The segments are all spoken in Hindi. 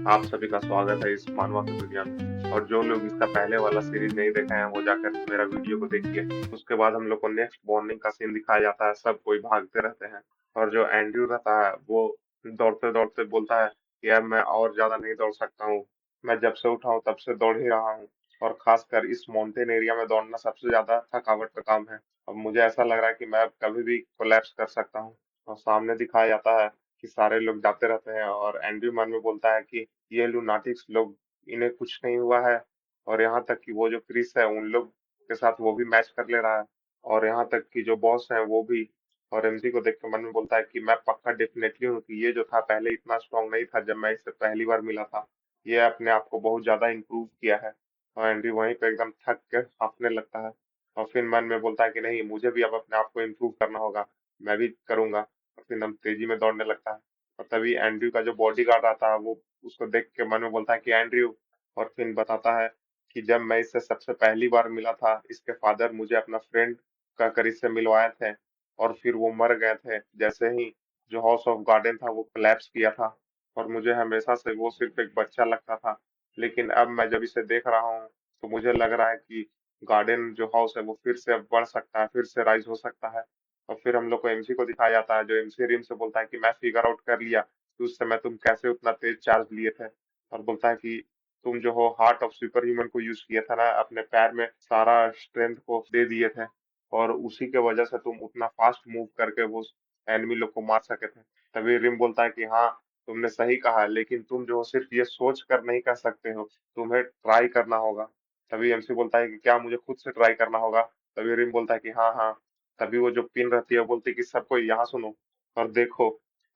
आप सभी का स्वागत है इस मानवा की दुनिया में। और जो लोग इसका पहले वाला सीरीज नहीं देखे हैं वो जाकर मेरा वीडियो को देखिए। उसके बाद हम लोग को नेक्स्ट बॉन्डिंग का सीन दिखाया जाता है, सब कोई भागते रहते हैं। और जो एंड्रयू रहता है वो दौड़ते दौड़ते बोलता है कि अब मैं और ज्यादा नहीं दौड़ सकता हूँ, मैं जब से उठा हूँ तब से दौड़ ही रहा हूँ। और खासकर इस माउंटेन एरिया में दौड़ना सबसे ज्यादा थकावट का काम है। अब मुझे ऐसा लग रहा है कि मैं अब कभी भी कोलैप्स कर सकता हूँ। और सामने दिखाया जाता है कि सारे लोग जाते रहते हैं और एंड्रयू मन में बोलता है कि ये लूनाटिक्स लोग, इन्हें कुछ नहीं हुआ है। और यहाँ तक कि वो जो क्रिस है उन लोग के साथ वो भी मैच कर ले रहा है। और यहाँ तक कि जो बॉस है वो भी। और एमसी को देख के मन में बोलता है कि मैं पक्का डेफिनेटली हूँ कि ये जो था पहले इतना स्ट्रांग नहीं था जब मैं इससे पहली बार मिला था। ये अपने आप को बहुत ज्यादा इम्प्रूव किया है। और एंड्रयू वहीं पे एकदम थक के हांफने लगता है। और फिर मन में बोलता है कि नहीं, मुझे भी अब अपने आप को इम्प्रूव करना होगा, मैं भी करूंगा। और फिर एकदम तेजी में दौड़ने लगता है। और तभी एंड्रयू का जो बॉडी गार्ड आता है वो उसको देख के मन में बोलता है कि एंड्रयू। और फिर बताता है कि जब मैं इससे सबसे पहली बार मिला था इसके फादर मुझे अपना फ्रेंड कहकर इससे मिलवाए थे। और फिर वो मर गए थे जैसे ही जो हाउस ऑफ गार्डन था वो कोलैप्स किया था। और मुझे हमेशा से वो सिर्फ एक बच्चा लगता था। लेकिन अब मैं जब इसे देख रहा हूँ तो मुझे लग रहा है कि गार्डन जो हाउस है वो फिर से अब बढ़ सकता है, फिर से राइज हो सकता है। और फिर हम लोग को एमसी को दिखाया जाता है जो एमसी रिम से बोलता है कि मैं फिगर आउट कर लिया कि उस समय तुम कैसे उतना तेज चार्ज लिए थे। और बोलता है कि तुम जो हो हार्ट ऑफ सुपर ह्यूमन को यूज किया था ना, अपने पैर में सारा स्ट्रेंथ को दे दिए थे। और उसी के वजह से तुम उतना फास्ट मूव करके वो एनिमी लोग को मार सके थे। तभी रिम बोलता है कि हाँ, तुमने सही कहा, लेकिन तुम जो हो सिर्फ ये सोच कर नहीं कर सकते हो, तुम्हें ट्राई करना होगा। तभी एमसी बोलता है कि क्या मुझे खुद से ट्राई करना होगा? तभी रिम बोलता है कि हाँ हाँ। तभी वो जो पिन रहती है बोलती है कि सबको यहाँ सुनो और देखो।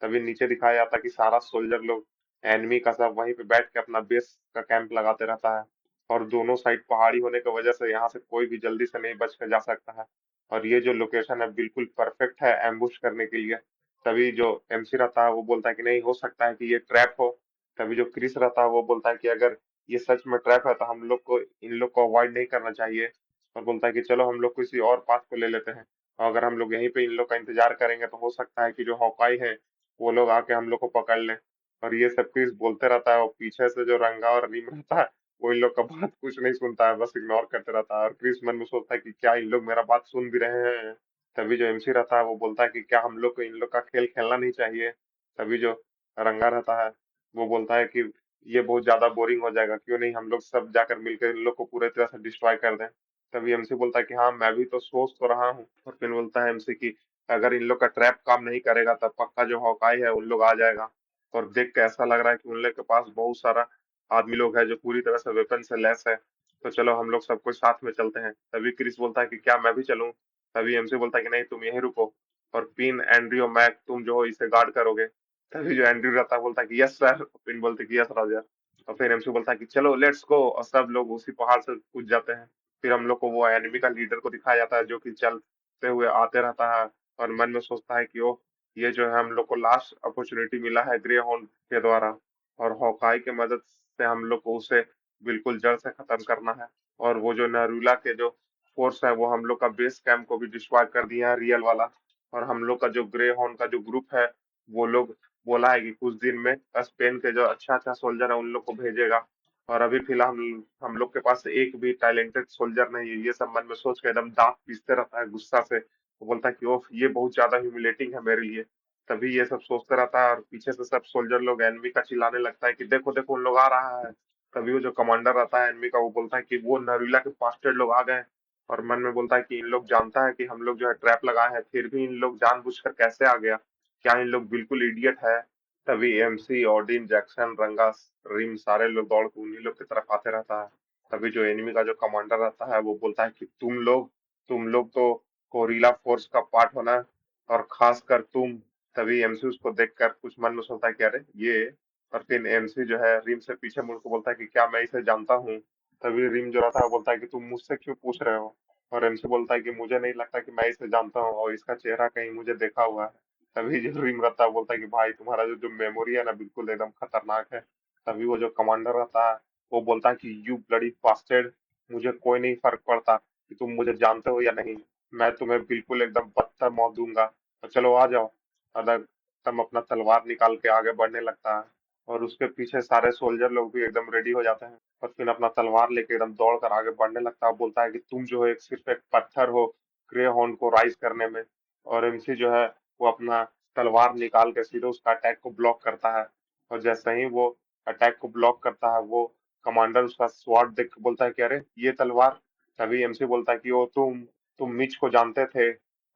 तभी नीचे दिखाया जाता है कि सारा सोल्जर लोग, एनिमी का सब वहीं पे बैठ के अपना बेस का कैंप लगाते रहता है। और दोनों साइड पहाड़ी होने की वजह से यहाँ से कोई भी जल्दी से नहीं बच के जा सकता है। और ये जो लोकेशन है बिल्कुल परफेक्ट है एम्बुश करने के लिए। तभी जो एमसी रहता है वो बोलता है कि नहीं, हो सकता है कि ये ट्रैप हो। तभी जो क्रिस रहता है वो बोलता है कि अगर ये सच में ट्रैप है तो हम लोग को इन लोग को अवॉइड नहीं करना चाहिए। और बोलता है कि चलो हम लोग किसी और पाथ को ले लेते हैं। और अगर हम लोग यहीं पे इन लोग का इंतजार करेंगे तो हो सकता है कि जो हॉकाई है वो लोग आके हम लोग को पकड़ लें। और ये सब क्रिस बोलते रहता है और पीछे से जो रंगा और रीम रहता है वो इन लोग का बात कुछ नहीं सुनता है, बस इग्नोर करते रहता है। और क्रिस मन में सोचता है कि क्या इन लोग मेरा बात सुन भी रहे हैं? तभी जो एमसी रहता है वो बोलता है कि क्या हम लोग को इन लोग का खेल खेलना नहीं चाहिए? तभी जो रंगा रहता है वो बोलता है कि ये बहुत ज्यादा बोरिंग हो जाएगा, क्यों नहीं हम लोग सब जाकर मिलकर इन लोग को पूरे तरह से डिस्ट्रॉय कर दें। तभी एमसी बोलता है कि हाँ, मैं भी तो सोच तो रहा हूँ। और फिर बोलता है एमसी कि अगर इन लोग का ट्रैप काम नहीं करेगा तब पक्का जो हॉकाई है उन लोग आ जाएगा। और देख के ऐसा लग रहा है कि उन लोग के पास बहुत सारा आदमी लोग है जो पूरी तरह से वेपन से लैस है। तो चलो हम लोग सब कुछ साथ में चलते हैं। तभी क्रिस बोलता है कि क्या मैं भी चलूं? तभी एमसी बोलता है कि नहीं, तुम यहीं रुको। और पिन, एंड्रयू, मैक, तुम जो हो इसे गार्ड करोगे। तभी जो एंड्रयू रहता है बोलता है कि यस सर। पिन बोलते कि यस राजा। और फिर एमसी बोलता है कि चलो लेट्स गो, और सब लोग उसी पहाड़ से कूद जाते हैं। फिर हम लोग को वो एनिमी का लीडर को दिखाया जाता है जो कि चलते हुए आते रहता है। और मन में सोचता है कि ओह, ये जो है हम लोग को लास्ट अपॉर्चुनिटी मिला है ग्रे हॉर्न के द्वारा। और हॉकाई की मदद से हम लोग को उसे बिल्कुल जड़ से खत्म करना है। और वो जो नरूला के जो फोर्स है वो हम लोग का बेस कैंप को भी डिस्ट्रॉय कर दिया है, रियल वाला। और हम लोग का जो ग्रे हॉर्न का जो ग्रुप है वो लोग बोला है कि कुछ दिन में स्पेन के जो अच्छा अच्छा सोल्जर है उन लोग को भेजेगा। और अभी फिलहाल हम लोग के पास एक भी टैलेंटेड सोल्जर नहीं है। ये सब मन में सोच के एकदम दांत पीसते रहता है गुस्सा से। वो बोलता है कि ओह, ये बहुत ज्यादा ह्यूमिलेटिंग है मेरे लिए। तभी ये सब सोचते रहता है और पीछे से सब सोल्जर लोग एनमी का चिल्लाने लगता है कि देखो देखो उन लोग आ रहा है। तभी वो जो कमांडर रहता है एनमी का वो बोलता है कि वो नरूला के बास्टर्ड लोग आ गए। और मन में बोलता है कि इन लोग जानता है कि हम लोग जो है ट्रैप लगाए हैं, फिर भी इन लोग जानबूझकर कैसे आ गया? क्या इन लोग बिल्कुल इडियट है? तभी एमसी, ओडिन, जैक्सन, रंगा, रिम सारे लोग दौड़ के उन्हीं लोग की तरफ आते रहता है। तभी जो एनिमी का जो कमांडर रहता है वो बोलता है कि तुम लोग तो कोरिला फोर्स का पार्ट होना, और खासकर तुम। तभी एमसी उसको देखकर कुछ मन में सोचता है कि अरे ये। और फिर एमसी जो है रिम से पीछे मुड़ के बोलता है कि क्या मैं इसे जानता हूँ? तभी रिम जो रहता है वो बोलता है कि तुम मुझसे क्यों पूछ रहे हो? और एमसी बोलता है कि मुझे नहीं लगता कि मैं इसे जानता हूँ, और इसका चेहरा कहीं मुझे देखा हुआ है। तभी जो रिम रहता है बोलता है कि भाई तुम्हारा जो जो मेमोरी है ना बिल्कुल एकदम खतरनाक है। तभी वो जो कमांडर रहता है वो बोलता है कि यू ब्लडी बास्टर्ड, मुझे कोई नहीं फर्क पड़ता कि तुम मुझे जानते हो या नहीं, मैं तुम्हें बिल्कुल एकदम पत्थर मौत दूंगा। तो चलो आ जाओ। अगर तुम अपना तलवार निकाल के आगे बढ़ने लगता है। और उसके पीछे सारे सोल्जर लोग भी एकदम रेडी हो जाते हैं। और फिर अपना तलवार लेके एकदम दौड़ कर आगे बढ़ने लगता है, बोलता है कि तुम जो है सिर्फ एक पत्थर हो ग्रे हॉर्न को राइज करने में। और एमसी जो है वो अपना तलवार निकाल के सीधे उसका अटैक को ब्लॉक करता है। और जैसे ही वो अटैक को ब्लॉक करता है, वो कमांडर उसका स्वॉर्ड देख के बोलता है कि अरे ये तलवार। तभी एमसी बोलता है कि ओ तुम मिच को जानते थे।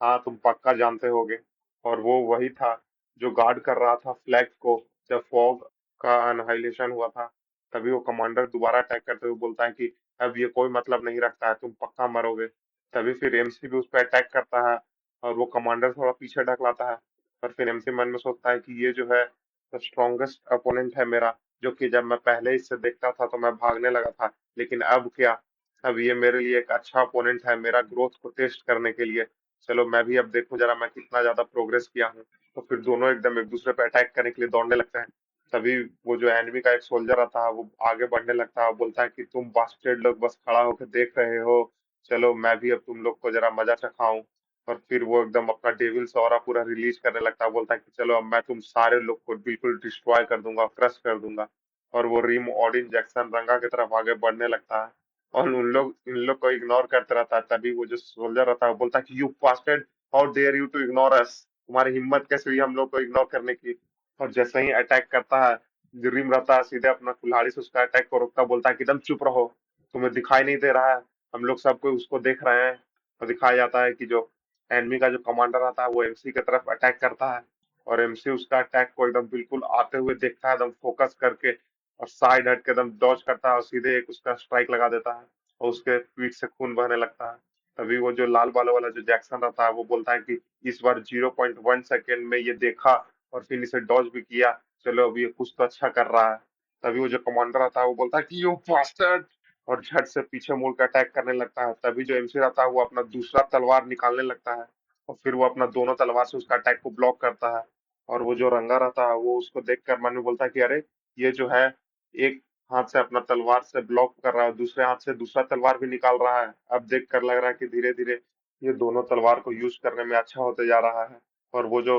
हाँ, तुम पक्का जानते होगे। और वो वही था जो गार्ड कर रहा था फ्लैग को जब फॉग का अनहाइलेशन हुआ था। तभी वो कमांडर दोबारा अटैक करते हुए बोलता है कि अब ये कोई मतलब नहीं रखता है, तुम पक्का मरोगे। तभी फिर एमसी भी उस पर अटैक करता है और वो कमांडर थोड़ा पीछे ढकलाता है। और फिर एमसी मन में सोचता है कि ये जो है स्ट्रॉन्गेस्ट अपोनेंट है मेरा, जो कि जब मैं पहले इससे देखता था तो मैं भागने लगा था, लेकिन अब क्या, अब ये मेरे लिए एक अच्छा अपोनेंट है मेरा ग्रोथ को टेस्ट करने के लिए। चलो मैं भी अब देखूं जरा मैं कितना ज्यादा प्रोग्रेस किया हूँ। तो फिर दोनों एकदम एक दूसरे पे अटैक करने के लिए दौड़ने लगते हैं। तभी वो जो एनिमी का एक सोल्जर आता है वो आगे बढ़ने लगता है और बोलता है कि तुम बास्टर्ड लोग बस खड़ा होकर देख रहे हो, चलो मैं भी अब तुम लोग को जरा मजा चखाऊं। और फिर वो एकदम अपना डेविल्स ऑरा पूरा रिलीज करने लगता है, बोलता है कि चलो अब मैं तुम सारे लोग को बिल्कुल डिस्ट्रॉय कर दूंगा, क्रश कर दूंगा। और वो रिम ऑडिन जैक्सन रंगा की तरफ आगे बढ़ने लगता है और इन लोग को इग्नोर करते रहता है। तभी वो जो सोल्जर रहता है वो बोलता है कि you bastard, how dare you to ignore us, तुम्हारी हिम्मत कैसे हुई हम लोग को इग्नोर करने की। और जैसे ही अटैक करता है, जो रिम रहता है सीधे अपना कुल्हाड़ी से उसका अटैक को रोकता, बोलता है कि एकदम चुप रहो, तुम्हें दिखाई नहीं दे रहा है, हम लोग सब कोई उसको देख रहे हैं। और दिखाया जाता है कि जो एनिमी का जो कमांडर आता है वो एमसी की तरफ अटैक करता है। और एमसी उसका अटैक को एकदम बिल्कुल आते हुए देखता है एकदम फोकस करके, और साइड हट के एकदम डॉज करता है और सीधे एक उसका स्ट्राइक लगा देता है और उसके पीठ से खून बहने लगता है। तभी वो जो लाल बालों वाला जो जैक्सन रहता है वो बोलता है कि इस बार 0.1 सेकेंड में ये देखा और फिर इसे डॉज भी किया, चलो अब ये कुछ तो अच्छा कर रहा है। तभी वो जो कमांडर आता है वो बोलता है कि यू बास्टर्ड, और झट से पीछे मुड़ कर अटैक करने लगता है। तभी जो एमसी रहता है वो अपना दूसरा तलवार निकालने लगता है और फिर वो अपना दोनों तलवार से उसका अटैक को ब्लॉक करता है। और वो जो रंगा रहता है वो उसको देखकर मन में बोलता है कि अरे ये जो है एक हाथ से अपना तलवार से ब्लॉक कर रहा है, दूसरे हाथ से दूसरा तलवार भी निकाल रहा है। अब देख कर लग रहा है कि धीरे धीरे ये दोनों तलवार को यूज करने में अच्छा होते जा रहा है। और वो जो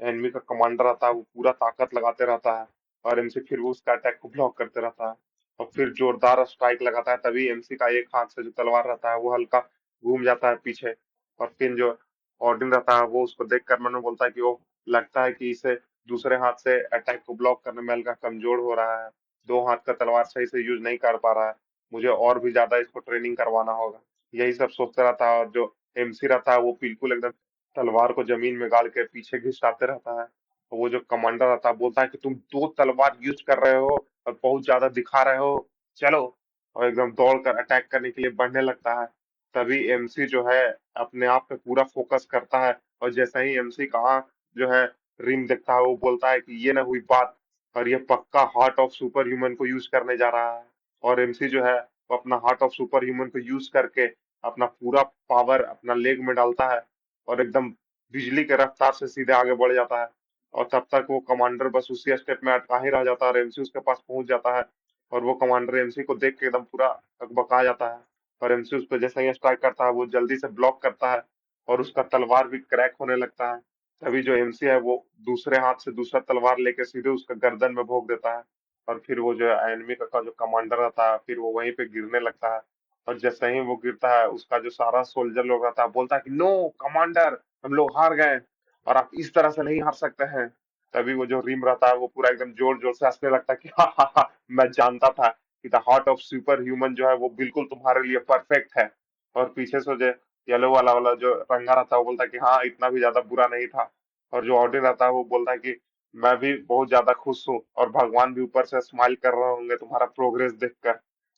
एनिमी का कमांडर आता है वो पूरा ताकत लगाते रहता है और एमसी फिर वो उसका अटैक को ब्लॉक करते रहता है और फिर जोरदार स्ट्राइक लगाता है। तभी एमसी का एक हाथ से जो तलवार रहता है वो हल्का घूम जाता है पीछे। और फिर जो ऑर्डिन रहता है वो उसको देखकर मन में बोलता है कि वो लगता है कि इसे दूसरे हाथ से अटैक को ब्लॉक करने में हल्का कमजोर हो रहा है, दो हाथ का तलवार सही से यूज नहीं कर पा रहा है, मुझे और भी ज्यादा इसको ट्रेनिंग करवाना होगा। यही सब सोचता रहता है और जो एमसी रहता है वो बिल्कुल एकदम तलवार को जमीन में गाड़ के पीछे घिसाते रहता है। और वो जो कमांडर रहता है बोलता है कि तुम दो तलवार यूज कर रहे हो और बहुत ज्यादा दिखा रहे हो, चलो। और एकदम दौड़ कर अटैक करने के लिए बढ़ने लगता है। तभी एमसी जो है अपने आप पे पूरा फोकस करता है और जैसे ही एमसी का जो है रिम देखता है वो बोलता है कि ये ना हुई बात, और ये पक्का हार्ट ऑफ सुपर ह्यूमन को यूज करने जा रहा है। और एमसी जो है वो अपना हार्ट ऑफ सुपर ह्यूमन को यूज करके अपना पूरा पावर अपना लेग में डालता है और एकदम बिजली के रफ्तार से सीधे आगे बढ़ जाता है। और तब तक वो कमांडर बस उसी स्टेप में अटका ही रह जाता है और एमसी उसके पास पहुंच जाता है। और वो कमांडर एमसी को देख के एकदम पूरा अकबका जाता है और एमसी उस पर जैसे ही स्ट्राइक करता है वो जल्दी से ब्लॉक करता है और उसका तलवार भी क्रैक होने लगता है। तभी जो एमसी है वो दूसरे हाथ से दूसरा तलवार लेके सीधे उसका गर्दन में भोंक देता है। और फिर वो जो एनिमी का जो कमांडर रहता है फिर वो वहीं पे गिरने लगता है। और जैसे ही वो गिरता है उसका जो सारा सोल्जर लोग रहता है बोलता है कि नो कमांडर, हम लोग हार गए और आप इस तरह से नहीं हार सकते हैं। तभी वो जो रिम रहता है वो पूरा एकदम जोर जोर से हंसने लगता है कि हा हा हा, मैं जानता था कि the heart of super human जो है वो बिल्कुल तुम्हारे लिए परफेक्ट है। और पीछे से जो येलो वाला वाला जो रंगा रहता है वो बोलता है कि हाँ इतना भी ज्यादा बुरा नहीं था। और जो ऑडियंस रहता है वो बोलता है कि मैं भी बहुत ज्यादा खुश हूँ और भगवान भी ऊपर से स्माइल कर रहे होंगे तुम्हारा प्रोग्रेस देखकर।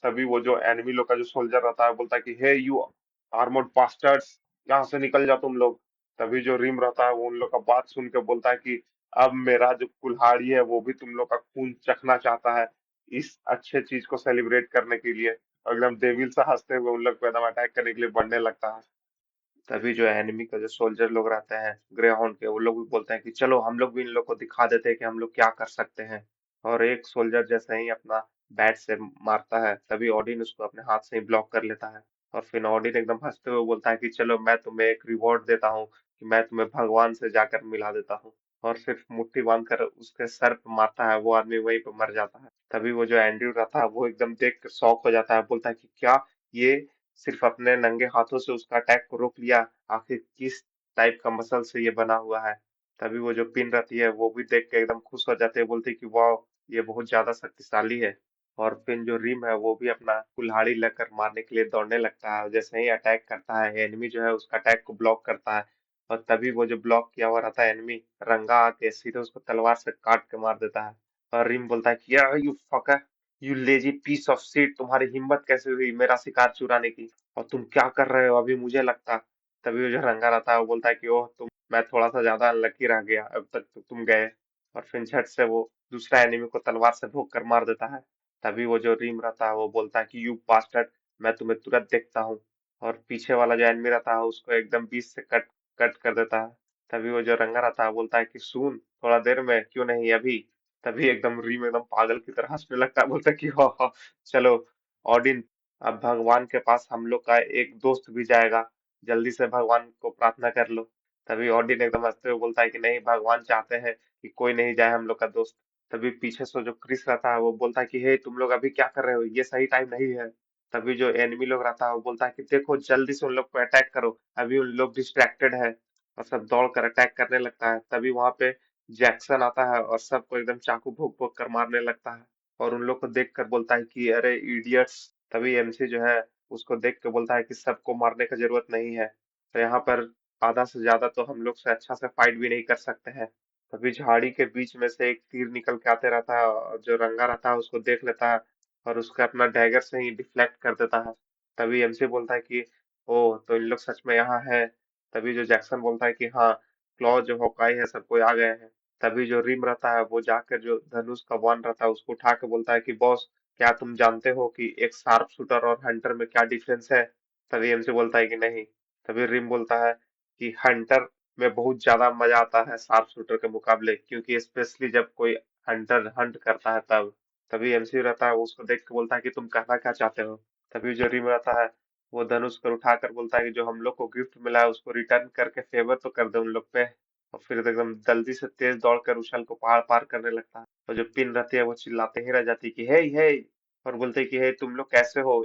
तभी वो जो एनिमी लोग का जो सोल्जर रहता है बोलता है कि हे यू आर्मर्ड बास्टर्ड्स, यहाँ से निकल जाओ तुम लोग। तभी जो रिम रहता है वो उन लोग का बात सुन के बोलता है कि अब मेरा जो कुल्हाड़ी है वो भी तुम लोग का खून चखना चाहता है इस अच्छे चीज को सेलिब्रेट करने के लिए। और एकदम डेविल सा हंसते हुए उन लोग पे एकदम अटैक करने के लिए बढ़ने लगता है। तभी जो एनिमी का जो सोल्जर लोग रहते हैं ग्रे हॉर्न के वो लोग भी बोलते हैं कि चलो हम लोग भी इन लोग को दिखा देते हैं कि हम लोग क्या कर सकते हैं। और एक सोल्जर जैसे ही अपना बैट से मारता है तभी ऑडिन उसको अपने हाथ से ही ब्लॉक कर लेता है। और फिर ऑडिन एकदम हंसते हुए बोलता है कि चलो मैं तुम्हें एक रिवॉर्ड देता हूँ कि मैं तुम्हें भगवान से जाकर मिला देता हूँ। और सिर्फ मुट्ठी बांध कर उसके सर पे मारता है, वो आदमी वहीं पे मर जाता है। तभी वो जो एंड्रयू रहता है वो एकदम देख कर शॉक हो जाता है, बोलता है कि क्या ये सिर्फ अपने नंगे हाथों से उसका अटैक को रोक लिया, आखिर किस टाइप का मसल से ये बना हुआ है। तभी वो जो पिन रहती है वो भी देख के एकदम खुश हो जाते हैं, बोलती है कि वाह, ये बहुत ज्यादा शक्तिशाली है। और फिर जो रिम है वो भी अपना कुल्हाड़ी लेकर मारने के लिए दौड़ने लगता है, और जैसे ही अटैक करता है एनिमी जो है उसका अटैक को ब्लॉक करता है। और तभी वो जो ब्लॉक किया हुआ रहता है एनिमी, रंगा आके सीधे उसको तलवार से काट के मार देता है। और रिम बोलता है कि यार you fucker, you lazy piece of shit, तुम्हारी हिम्मत कैसे हुई मेरा शिकार चुराने की, और तुम क्या कर रहे हो अभी मुझे लगता। तभी वो जो रंगा रहता है वो बोलता है कि ओह तुम, मैं थोड़ा सा ज्यादा अनलकी रह गया, अब तक तो तुम गए। और फिर झट से वो दूसरा एनिमी को तलवार से भोंक कर मार देता है। तभी वो जो रिम रहता है वो बोलता है कि यू बास्टर्ड, मैं तुम्हें तुरंत देखता हूँ। और पीछे वाला जो एनिमी रहता है उसको एकदम बीच से कट कट कर देता है। तभी वो जो रंगा रहता है बोलता है कि सुन, थोड़ा देर में, क्यों नहीं अभी। तभी एकदम रीम एकदम पागल की तरह हंसने लगता है, बोलता है कि हो चलो ऑडिन, अब भगवान के पास हम लोग का एक दोस्त भी जाएगा, जल्दी से भगवान को प्रार्थना कर लो। तभी ऑडिन एकदम हंसते हुए बोलता है कि नहीं, भगवान चाहते हैं कि कोई नहीं जाए हम लोग का दोस्त। तभी पीछे से जो क्रिस रहता है वो बोलता है कि हे तुम लोग अभी क्या कर रहे हो, ये सही टाइम नहीं है। तभी जो एनिमी लोग रहता है वो बोलता है कि देखो जल्दी से उन लोग को अटैक करो, अभी उन लोग डिस्ट्रैक्टेड है। और सब दौड़ कर अटैक करने लगता है। तभी वहां पे जैक्सन आता है और सबको एकदम चाकू भोंक भोंक कर मारने लगता है। और उन लोग को देख कर बोलता है कि अरे इडियट्स। तभी एमसी जो है उसको देख के बोलता है कि सबको मारने की जरूरत नहीं है, तो यहाँ पर आधा से ज्यादा तो हम लोग से अच्छा से फाइट भी नहीं कर सकते हैं। तभी झाड़ी के बीच में से एक तीर निकल के आते रहता है, और जो रंगा रहता है उसको देख लेता है और उसका अपना डैगर से ही डिफ्लेक्ट कर देता है। तभी एमसी बोलता है कि ओ, तो इन लोग सच में यहाँ है। तभी जो जैक्सन बोलता है कि हाँ, क्लॉ जो हॉकाई है सब कोई आ गए हैं। तभी जो रिम रहता है वो जाकर जो धनुष का वन रहता है उसको उठा के बोलता है कि बॉस, क्या तुम जानते हो कि एक शार्प शूटर और हंटर में क्या डिफरेंस है। तभी एमसी बोलता है कि नहीं। तभी रिम बोलता है कि हंटर में बहुत ज्यादा मजा आता है शार्प शूटर के मुकाबले, क्योंकि स्पेशली जब कोई हंटर हंट करता है तब। तभी एमसी रहता है वो उसको देख के बोलता है कि तुम कहना क्या चाहते हो। तभी जो रिम रहता है वो धनुष को उठाकर बोलता है कि जो हम लोग को गिफ्ट मिला है उसको रिटर्न करके फेवर तो कर दे उन लोग पे। और फिर एकदम जल्दी से तेज दौड़कर उछल को पहाड़ पार करने लगता है। और जो पिन रहती है वो चिल्लाते ही रह जाती है कि हे हे, और बोलते हैं कि हे तुम लोग कैसे हो,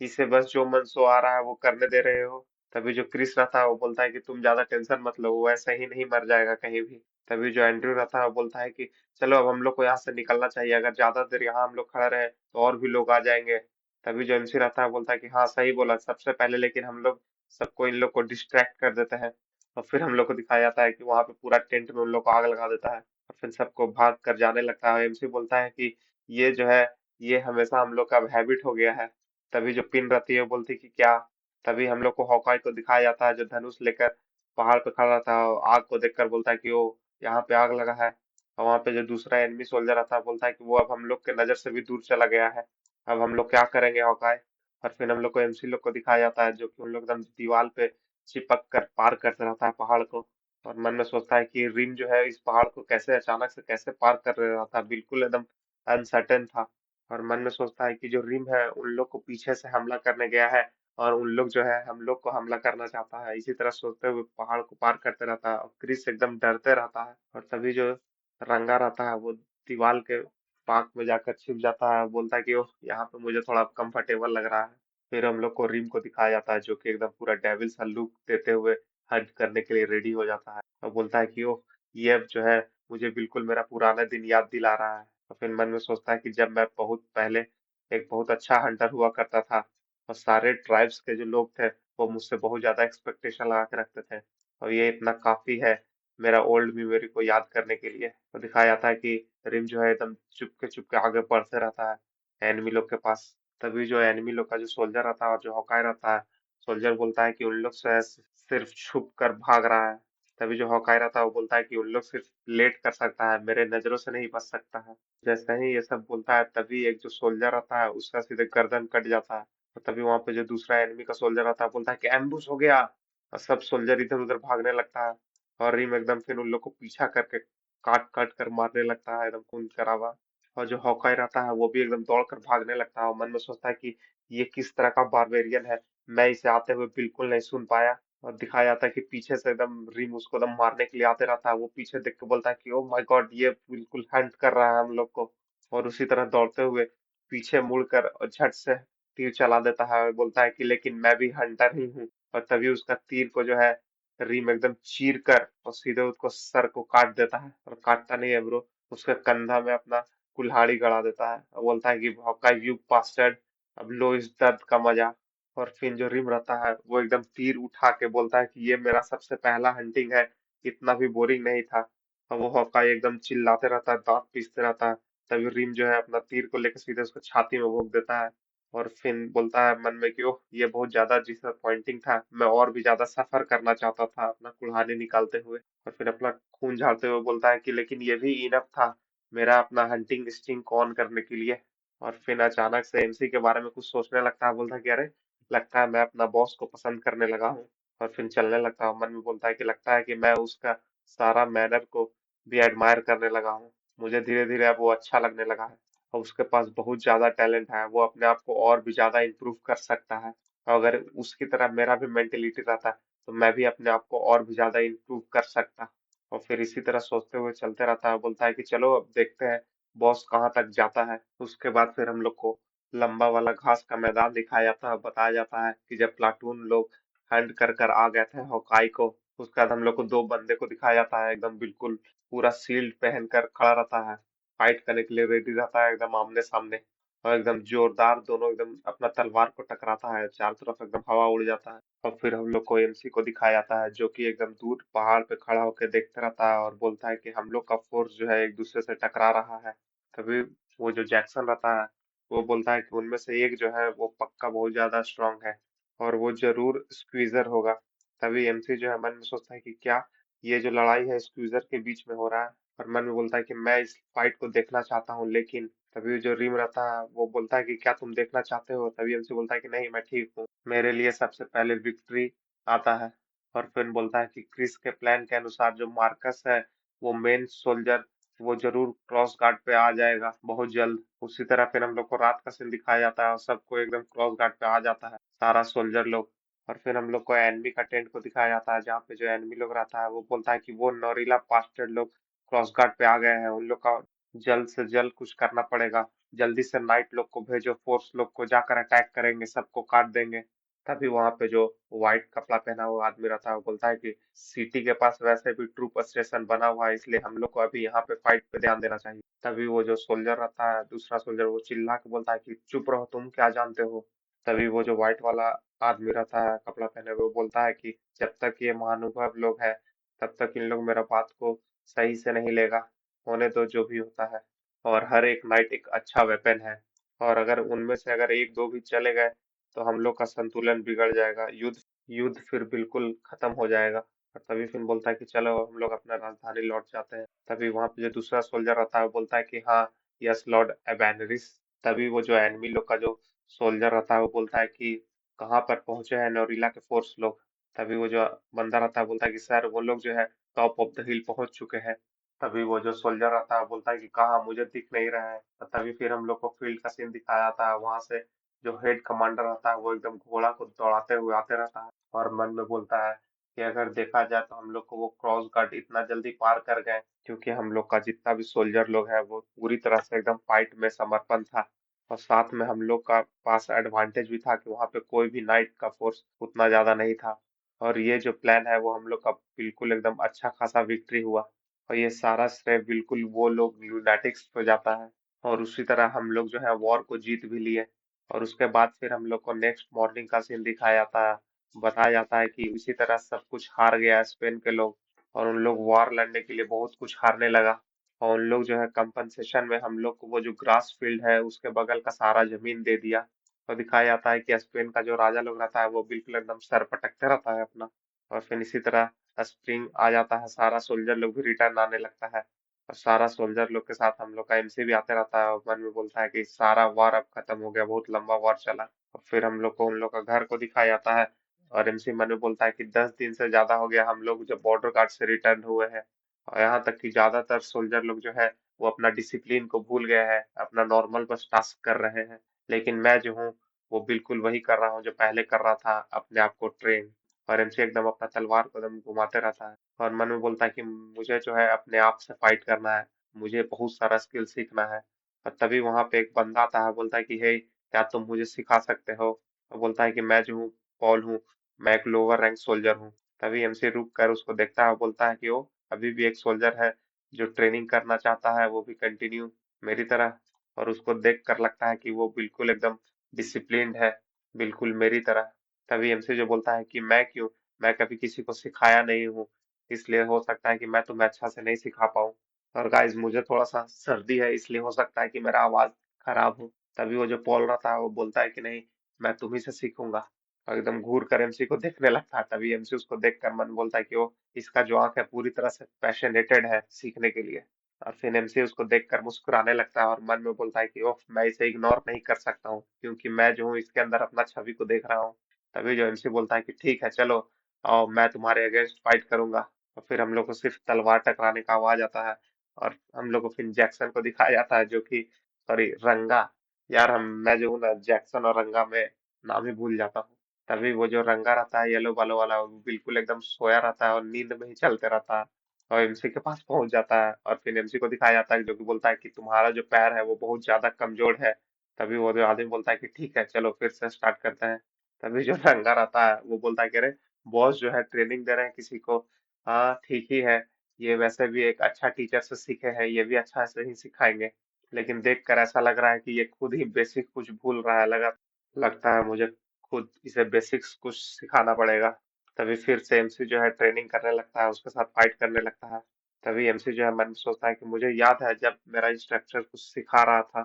इसे बस जो मन सो आ रहा है वो करने दे रहे हो। तभी जो क्रिस रहता है वो बोलता है कि तुम ज्यादा टेंशन मत लो, वो ऐसा ही नहीं मर जाएगा कहीं भी। तभी जो एंड्रयू रहता है वो बोलता है कि चलो अब हम लोग को यहाँ से निकलना चाहिए, अगर ज्यादा देर यहाँ हम लोग खड़े रहे तो और भी लोग आ जाएंगे। तभी जो एमसी रहता है बोलता है कि हाँ सही बोला, सबसे पहले लेकिन हम लोग सबको इन लोग को डिस्ट्रैक्ट कर देते हैं। और फिर हम लोग को दिखाया जाता है कि वहां पे पूरा टेंट में उन लोग को आग लगा देता है, और फिर सबको भाग कर जाने लगता है। एमसी बोलता है कि ये जो है, ये हमेशा हम लोग का हैबिट हो गया है। तभी जो पिन रहती है वो बोलती है कि क्या। तभी हम लोग को हॉकाई को दिखाया जाता है जो धनुष लेकर पहाड़ पे खड़ा था, और आग को देखकर बोलता है कि ओ, यहाँ पे आग लगा है। और वहां पे जो दूसरा एनिमी सोल्जर रहता है बोलता है कि वो अब हम लोग के नजर से भी दूर चला गया है, अब हम लोग क्या करेंगे हॉकाई। और फिर हम लोग को एमसी लोग को दिखाया जाता है जो कि उन लोग एकदम दीवार पे चिपक कर पार करते रहता है पहाड़ को। और मन में सोचता है कि रिम जो है इस पहाड़ को कैसे अचानक से कैसे पार कर रहा था, बिल्कुल एकदम अनसर्टेन था। और मन में सोचता है कि जो रिम है उन लोग को पीछे से हमला करने गया है, और उन लोग जो है हम लोग को हमला करना चाहता है। इसी तरह सोचते हुए पहाड़ को पार करते रहता है, और क्रिस एकदम डरते रहता है। और तभी जो रंगा रहता है वो दीवार के पाक में जाकर छिप जाता है, बोलता है कि ओह, यहाँ पे मुझे थोड़ा कंफर्टेबल लग रहा है। फिर हम लोग को रिम को दिखाया जाता है जो कि एकदम पूरा डेविल सा लुक देते हुए हग करने के लिए रेडी हो जाता है, और बोलता है कि ओह, ये अब जो है मुझे बिल्कुल मेरा पुराना दिन याद दिला रहा है। और फिर मन में सोचता है कि जब मैं बहुत पहले एक बहुत अच्छा हंटर हुआ करता था, और सारे ट्राइब्स के जो लोग थे वो मुझसे बहुत ज्यादा एक्सपेक्टेशन लगा के रखते थे, और ये इतना काफी है मेरा ओल्ड मेमोरी को याद करने के लिए। तो दिखाया जाता है कि रिम जो है एकदम चुपके चुपके आगे बढ़ते रहता है एनिमी लोग के पास। तभी जो एनिमी लोग का जो सोल्जर रहता है और जो हॉकाई रहता है, सोल्जर बोलता है कि उन लोग से सिर्फ छुप कर भाग रहा है। तभी जो हॉकाई रहता है वो बोलता है कि उन लोग सिर्फ लेट कर सकता है, मेरे नजरों से नहीं बच सकता है। जैसे ही ये सब बोलता है तभी एक जो सोल्जर रहता है उसका सीधे गर्दन कट जाता है। और तभी वहां पे जो दूसरा एनिमी का सोल्जर रहता है बोलता है कि एम्बुश हो गया, और सब सोल्जर इधर उधर भागने लगता है। और रिम एकदम फिर उन लोग को पीछा करके काट काट कर मारने लगता है एकदम खून खराबा। और जो हॉकाई रहता है वो भी एकदम दौड़कर भागने लगता है, और मन में सोचता है कि ये किस तरह का बारबेरियन है, मैं इसे आते हुए बिल्कुल नहीं सुन पाया। और दिखाया जाता है कि पीछे से एकदम रिम उसको एकदम मारने के लिए आते रहता है। वो पीछे देख के बोलता है कि ओ माय गॉड, ये बिल्कुल हंट कर रहा है हम लोग को। और उसी तरह दौड़ते हुए पीछे मुड़कर और झट से तीर चला देता है और बोलता है कि लेकिन मैं भी हंटर ही हूँ। और तभी उसका तीर को जो है रिम एकदम चीर कर और सीधे उसको सर को काट देता है। और काटता नहीं है ब्रो, उसके कंधा में अपना कुल्हाड़ी गड़ा देता है और बोलता है कि हॉकाई यू बास्टर्ड, अब लो इस दर्द का मजा। और फिर जो रिम रहता है वो एकदम तीर उठा के बोलता है कि ये मेरा सबसे पहला हंटिंग है, इतना भी बोरिंग नहीं था। और वो हॉकाई एकदम चिल्लाते रहता है, दांत पीसते रहता है। तभी रिम जो है अपना तीर को लेकर सीधे उसको छाती में भोंक देता है। और फिन बोलता है मन में कि ओह, ये बहुत ज्यादा डिसअपॉइंटिंग था, मैं और भी ज्यादा सफर करना चाहता था अपना कुल्हाड़ी निकालते हुए। और फिर अपना खून झाड़ते हुए बोलता है कि लेकिन ये भी इनफ था मेरा अपना हंटिंग स्टिंग को ऑन करने के लिए। और फिर अचानक से एमसी के बारे में कुछ सोचने लगता है, बोलता है कि अरे, लगता है मैं अपना बॉस को पसंद करने लगा हूँ। और फिर चलने लगता है, मन में बोलता है कि लगता है कि मैं उसका सारा मैनर को भी एडमायर करने लगा हूँ। मुझे धीरे धीरे अब वो अच्छा लगने लगा है और उसके पास बहुत ज्यादा टैलेंट है, वो अपने आप को और भी ज्यादा इम्प्रूव कर सकता है। और अगर उसकी तरह मेरा भी मेंटेलिटी रहता तो मैं भी अपने आप को और भी ज्यादा इम्प्रूव कर सकता। और फिर इसी तरह सोचते हुए चलते रहता है, बोलता है कि चलो अब देखते हैं बॉस कहाँ तक जाता है। उसके बाद फिर हम लोग को लंबा वाला घास का मैदान दिखाया जाता है। बताया जाता है कि जब प्लाटून लोग हंट कर कर आ गए थे होकाई को, उसके बाद हम लोग को दो बंदे को दिखाया जाता है, एकदम बिल्कुल पूरा शील्ड पहनकर खड़ा रहता है, फाइट करने के लिए रेडी रहता है एकदम आमने सामने। और एकदम जोरदार दोनों एकदम अपना तलवार को टकराता है, चारों तरफ एकदम हवा उड़ जाता है। और फिर हम लोग को एमसी को दिखाया जाता है जो कि एकदम दूर पहाड़ पे खड़ा होकर देखते रहता है और बोलता है कि हम लोग का फोर्स जो है एक दूसरे से टकरा रहा है। तभी वो जो जैक्सन रहता है वो बोलता है कि उनमें से एक जो है वो पक्का बहुत ज्यादा स्ट्रांग है और वो जरूर स्क्वीजर होगा। तभी एमसी जो है मन में सोचता है कि क्या ये जो लड़ाई है स्क्वीजर के बीच में हो रहा है। और मन में बोलता है कि मैं इस फाइट को देखना चाहता हूँ, लेकिन तभी जो रिम रहता है वो बोलता है कि क्या तुम देखना चाहते हो। तभी एमसी बोलता है कि नहीं, मैं ठीक हूँ, मेरे लिए सबसे पहले विक्ट्री आता है। और फिर बोलता है कि क्रिस के प्लान के अनुसार जो मार्कस है वो मेन सोल्जर, वो जरूर क्रॉस गार्ड पे आ जाएगा बहुत जल्द। उसी तरह फिर हम लोग को रात का सीन दिखाया जाता है और सबको एकदम क्रॉस गार्ड पे आ जाता है सारा सोल्जर लोग। और फिर हम लोग को एनिमी का टेंट को दिखाया जाता है जहाँ पे जो एनिमी लोग रहता है वो बोलता है कि वो नौरीला पास्टर्ड लोग क्रॉस गार्ड पे आ गए हैं, उन लोग का जल्द से जल्द कुछ करना पड़ेगा। जल्दी से नाइट लोग को भेजो, फोर्स लोग को जाकर अटैक करेंगे, सबको काट देंगे। तभी वहां पे जो व्हाइट कपड़ा पहना हुआ आदमी रहता है वो बोलता है कि सिटी के पास वैसे भी ट्रूप स्टेशन बना हुआ है, इसलिए हम लोग को अभी यहाँ पे फाइट पे ध्यान देना चाहिए। तभी वो जो सोल्जर रहता है, दूसरा सोल्जर, वो चिल्ला के बोलता है कि चुप रहो, तुम क्या जानते हो। तभी वो जो व्हाइट वाला आदमी रहता है कपड़ा पहने हुए, वो बोलता है कि जब तक ये महानुभव लोग हैं तब तक इन लोग मेरा बात को सही से नहीं लेगा, होने दो जो भी होता है। और हर एक नाइट एक अच्छा वेपन है, और अगर उनमें से अगर एक दो भी चले गए तो हम लोग का संतुलन बिगड़ जाएगा, युद्ध युद्ध फिर बिल्कुल खत्म हो जाएगा। और तभी फिर बोलता है कि चलो हम लोग अपना राजधानी लौट जाते हैं। तभी वहां पे जो दूसरा सोल्जर रहता है वो बोलता है कि हाँ, यस लॉर्ड एबेनरिस। तभी वो जो एनिमी लोग का जो सोल्जर रहता है वो बोलता है कि कहाँ पर पहुंचे हैं नोरिला के फोर्स लोग। तभी वो जो बंदा रहता है बोलता है कि सर वो लोग जो है टॉप ऑफ द हिल पहुंच चुके हैं। तभी वो जो सोल्जर रहता है बोलता है कि कहाँ, मुझे दिख नहीं रहा है। और तभी फिर हम लोग को फील्ड का सीन दिखाया जाता है, वहां से जो हेड कमांडर रहता है वो एकदम घोड़ा को दौड़ाते हुए आते रहता है और मन में बोलता है कि अगर देखा जाए तो हम लोग को वो क्रॉस गार्ड इतना जल्दी पार कर गए क्योंकि हम लोग का जितना भी सोल्जर लोग है वो पूरी तरह से एकदम फाइट में समर्पण था। और साथ में हम लोग का पास एडवांटेज भी था कि वहां पे कोई भी नाइट का फोर्स उतना ज्यादा नहीं था। और ये जो प्लान है वो हम लोग का बिल्कुल एकदम अच्छा खासा विक्ट्री हुआ। और ये सारा श्रेय बिल्कुल वो लोग लूनाटिक्स को जाता है। और उसी तरह हम लोग जो है वॉर को जीत भी लिए। और उसके बाद फिर हम लोग को नेक्स्ट मॉर्निंग का सीन दिखाया जाता है। बताया जाता है कि इसी तरह सब कुछ हार गया स्पेन के लोग और उन लोग वॉर लड़ने के लिए बहुत कुछ हारने लगा। और उन लोग जो है कंपनसेशन में हम लोग को वो जो ग्रास फील्ड है उसके बगल का सारा जमीन दे दिया। और दिखाया जाता है कि स्पेन का जो राजा लोग रहता है वो बिल्कुल एकदम सर पटकते रहता है अपना। और फिर इसी तरह स्प्रिंग आ जाता है, सारा सोल्जर लोग भी रिटर्न आने लगता है। और सारा सोल्जर लोग के साथ हम लोग का एमसी भी आते रहता है और मन में बोलता है कि सारा वार अब खत्म हो गया, बहुत लंबा वार चला। और फिर हम लोग को उन लोग का घर को दिखाया जाता है और एमसी मन में बोलता है कि 10 दिन से ज्यादा हो गया हम लोग जब बॉर्डर गार्ड से रिटर्न हुए हैं। और यहाँ तक कि ज्यादातर सोल्जर लोग जो है वो अपना डिसिप्लिन को भूल गए हैं, अपना नॉर्मल बस टास्क कर रहे हैं। लेकिन मैं जो हूँ वो बिल्कुल वही कर रहा हूँ जो पहले कर रहा था, अपने आप को ट्रेन। और एमसी एकदम अपना तलवार को एकदम घुमाते रहता है और मन में बोलता है कि मुझे जो है अपने आप से फाइट करना है, मुझे बहुत सारा स्किल सीखना है। और तभी वहां पे एक बंदा आता है, बोलता है कि हे, क्या तुम मुझे सिखा सकते हो? और बोलता है कि मैं जो हूँ पॉल हूँ, मैं एक लोअर रैंक सोल्जर हूँ। तभी एमसी रुक कर उसको देखता है और बोलता है कि वो अभी भी एक सोल्जर है जो ट्रेनिंग करना चाहता है, वो भी कंटिन्यू मेरी तरह। और उसको देख कर लगता है कि वो बिल्कुल एकदम डिसिप्लिन्ड है, बिल्कुल मेरी तरह। तभी एमसी जो बोलता है कि मैं क्यों, मैं कभी किसी को सिखाया नहीं हूँ, इसलिए हो सकता है कि मैं तुम्हें अच्छा से नहीं सिखा पाऊँ। और गाइस मुझे थोड़ा सा सर्दी है, इसलिए हो सकता है कि मेरा आवाज खराब हो। तभी वो जो पॉल रहता है वो बोलता है कि नहीं, मैं तुम्ही से सीखूंगा। और एकदम घूर कर एमसी को देखने लगता है। तभी एमसी उसको देख कर मन बोलता है कि वो, इसका जो आंख है पूरी तरह से पैशनेटेड है सीखने के लिए। और फिर एमसी उसको देखकर मुस्कुराने लगता है और मन में बोलता है कि ओह, मैं इसे इग्नोर नहीं कर सकता हूँ, क्योंकि मैं जो हूँ इसके अंदर अपना छवि को देख रहा हूँ। तभी जो एमसी बोलता है कि ठीक है चलो, आओ मैं तुम्हारे अगेंस्ट फाइट करूंगा। और फिर हम लोग को सिर्फ तलवार टकराने का आवाज आता है और हम लोग को फिर जैक्सन को दिखाया जाता है, जो कि सॉरी रंगा, यार हम मैं जो हूँ ना जैक्सन और रंगा में नाम ही भूल जाता हूँ। तभी वो जो रंगा रहता है येलो बालों वाला, वो बिल्कुल एकदम सोया रहता है और नींद में ही चलते रहता है और एमसी के पास पहुंच जाता है। और फिर एमसी को दिखाया जाता है जो कि बोलता है कि तुम्हारा जो पैर है वो बहुत ज्यादा कमजोर है। तभी वो जो आदमी बोलता है कि ठीक है चलो फिर से स्टार्ट करते हैं। तभी जो रंगा रहता है वो बोलता है कि अरे बॉस जो है ट्रेनिंग दे रहे हैं किसी को, हाँ ठीक ही है, ये वैसे भी एक अच्छा टीचर से सीखे हैं, ये भी अच्छा से ही सिखाएंगे। लेकिन देख कर ऐसा लग रहा है कि ये खुद ही बेसिक कुछ भूल रहा है, लगता है मुझे खुद इसे बेसिक्स कुछ सिखाना पड़ेगा। तभी फिर से एमसी जो है ट्रेनिंग करने लगता है, उसके साथ फाइट करने लगता है। तभी एमसी जो है मन में सोचता है कि मुझे याद है जब मेरा इंस्ट्रक्टर कुछ सिखा रहा था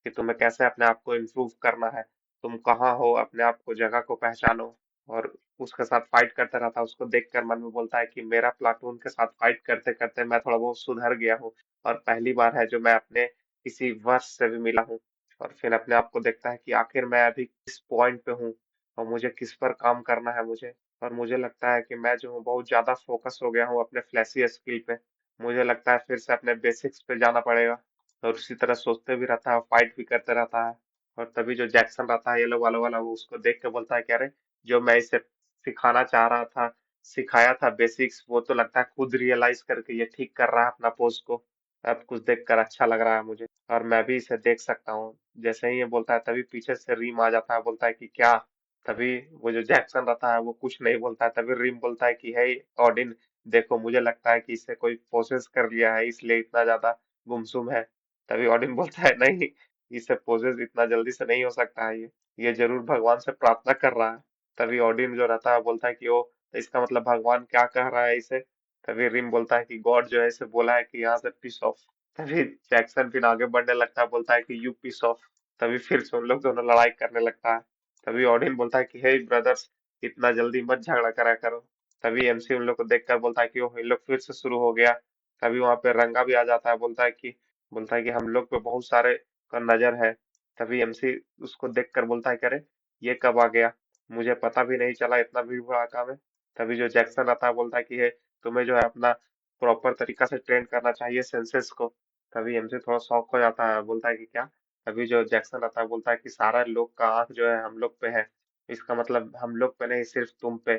कि तुम्हें कैसे अपने आप को इम्प्रूव करना है, तुम कहाँ हो, अपने आप को जगह को पहचानो। और उसके साथ फाइट करता रहता है। उसको देखकर मन में बोलता है कि मेरा प्लाटून के साथ फाइट करते करते मैं थोड़ा बहुत सुधर गया हूँ और पहली बार है जो मैं अपने किसी वर्ष से भी मिला हूँ। और फिर अपने आप को देखता है कि आखिर मैं अभी किस पॉइंट पे हूँ और मुझे किस पर काम करना है मुझे। और मुझे लगता है कि मैं जो हूँ बहुत ज्यादा फोकस हो गया हूँ अपने फ्लैशी स्किल पे। मुझे लगता है फिर से अपने बेसिक्स पे जाना पड़ेगा। और उसी तरह सोचते भी रहता है, फाइट भी करते रहता है। और तभी जो जैक्सन रहता है येलो वाला वाला, वो उसको देख के बोलता है कि अरे, जो मैं इसे सिखाना चाह रहा था, सिखाया था बेसिक्स, वो तो लगता है खुद रियलाइज करके ये ठीक कर रहा है अपना पोज को। अब कुछ देखकर अच्छा लग रहा है मुझे और मैं भी इसे देख सकता हूँ। जैसे ही ये बोलता है तभी पीछे से रीम आ जाता है, बोलता है कि क्या। तभी वो जो जैक्सन रहता है वो कुछ नहीं बोलता है। तभी रीम बोलता है कि हे ऑडिन, देखो मुझे लगता है कि इसे कोई पोसेस कर लिया है, इसलिए इतना ज्यादा गुमसुम है। तभी ऑडिन बोलता है नहीं, इसे पोसेस इतना जल्दी से नहीं हो सकता है, ये जरूर भगवान से प्रार्थना कर रहा है। तभी ओडिन जो रहता है बोलता है कि ओ, तो इसका मतलब भगवान क्या कह रहा है इसे? तभी रिम बोलता है कि गॉड जो है इसे बोला है कि यहाँ से पीस ऑफ। तभी जैक्सन फिर आगे बढ़ने लगता है, बोलता है कि यू पीस ऑफ। तभी फिर से उन लोग दोनों लड़ाई करने लगता है। तभी ओडिन बोलता है कि हे ब्रदर्स, इतना जल्दी मत झगड़ा करा करो। तभी एमसी उन लोग को देखकर बोलता है कि ओह, इन लोग फिर से शुरू हो गया। तभी वहां पे रंगा भी आ जाता है, बोलता है कि हम लोग पे बहुत सारे का नजर है। तभी एमसी उसको देखकर बोलता है कि अरे, ये कब आ गया, मुझे पता भी नहीं चला इतना भीड़ भड़ाका में। तभी जो जैक्सन आता है बोलता है कि हे, तुम्हें जो है अपना प्रॉपर तरीका से ट्रेन करना चाहिए सेंसेस को। तभी एमसी थोड़ा शॉक हो जाता है, बोलता है कि क्या। तभी जो जैक्सन आता है बोलता है कि सारा लोग का आंख जो है हम लोग पे है, इसका मतलब हम लोग पे नहीं सिर्फ तुम पे।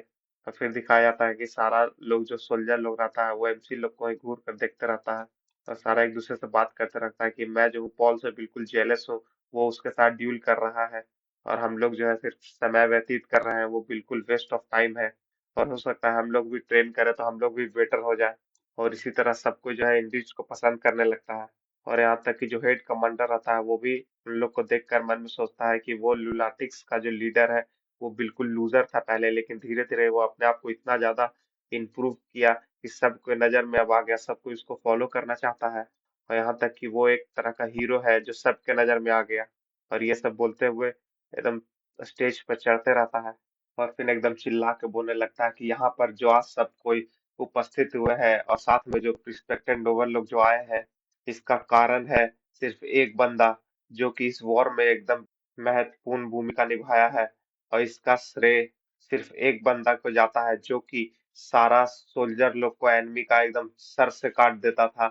और फिर दिखाया जाता है कि सारा लोग जो सोल्जर लोग रहता है वो एमसी लोग को ही घूर कर देखते रहता है और सारा एक दूसरे से बात करते रहता है कि मैं जो हूँ पॉल से बिल्कुल जेलस हूँ, वो उसके साथ ड्यूल कर रहा है और हम लोग जो है सिर्फ समय व्यतीत कर रहे हैं, वो बिल्कुल वेस्ट ऑफ टाइम है। और हो सकता है हम लोग भी ट्रेन करें तो हम लोग भी बेटर हो जाए। और इसी तरह सबको जो है इंडिज को पसंद करने लगता है। और यहाँ तक कि जो हेड कमांडर रहता है वो भी उन लोग को देखकर मन में सोचता है कि वो लुनाटिक्स का जो लीडर है वो बिल्कुल लूजर था पहले, लेकिन धीरे धीरे वो अपने आप को इतना ज्यादा इम्प्रूव किया कि सबके नजर में अब आ गया, सबको इसको फॉलो करना चाहता है। और यहाँ तक कि वो एक तरह का हीरो है जो सबके नजर में आ गया। और ये सब बोलते हुए एकदम स्टेज पर चढ़ते रहता है और फिर एकदम चिल्ला के बोलने लगता है कि यहाँ पर जो आज सब कोई उपस्थित हुए हैं और साथ में जो रिस्पेक्टेड नोबल लोग जो आए हैं, इसका कारण है सिर्फ एक बंदा, जो कि इस वॉर में एकदम महत्वपूर्ण भूमिका निभाया है। और इसका श्रेय सिर्फ एक बंदा को जाता है, जो कि सारा सोल्जर लोग को एनिमी का एकदम सर से काट देता था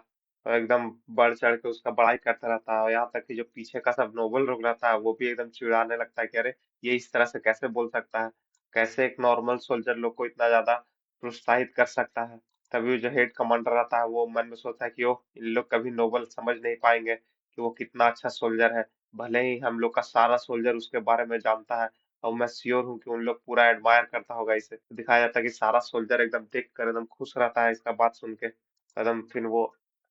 और एकदम बढ़ चढ़ के उसका बड़ाई करता रहता है। और यहाँ तक कि जो पीछे का सब नोबल लोग रहता है वो भी एकदम चिढ़ाने लगता है कि अरे, ये इस तरह से कैसे बोल सकता है। कैसे एक नॉर्मल सोल्जर लोग को इतना ज्यादा प्रोत्साहित कर सकता है। तभी जो हेड कमांडर रहता है वो मन में सोचता है कि ओह, इन लोग कभी नोबल समझ नहीं पाएंगे कि वो कितना अच्छा सोल्जर है। भले ही हम लोग का सारा सोल्जर उसके बारे में जानता है, और मैं श्योर हूँ कि उन लोग पूरा एडमायर करता होगा इसे। दिखाया जाता है कि सारा सोल्जर एकदम देख कर एकदम खुश रहता है इसका बात सुन के एकदम। फिर वो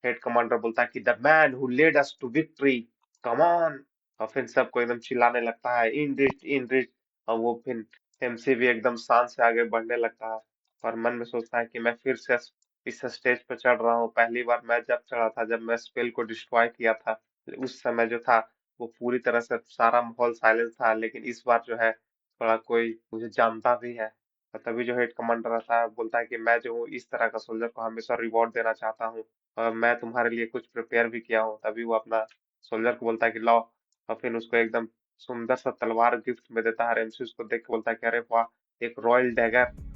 हेड कमांडर बोलता है कि the man who led us to victory, come on. और फिर सबको एकदम चिल्लाने लगता है, इन रीच इन रीच। और वो फिर एमसी भी एकदम शान से आगे बढ़ने लगता है, और मन में सोचता है कि मैं फिर से इस स्टेज पर चढ़ रहा हूँ। पहली बार मैं जब चढ़ा था, जब मैं स्पेल को डिस्ट्रॉय किया था, उस समय जो था वो पूरी तरह से सारा माहौल साइलेंस था, लेकिन इस बार जो है थोड़ा कोई मुझे जानता भी है। और तभी जो हेड कमांडर रहता है बोलता है कि मैं जो हूँ इस तरह का सोल्जर को हमेशा रिवॉर्ड देना चाहता हूँ, और मैं तुम्हारे लिए कुछ प्रिपेयर भी किया हूँ। तभी वो अपना सोल्जर को बोलता है कि लाओ। और फिर उसको एकदम सुंदर सा तलवार गिफ्ट में देता है। रेमसी उसको देख के बोलता है कि अरे वाह, एक रॉयल डैगर।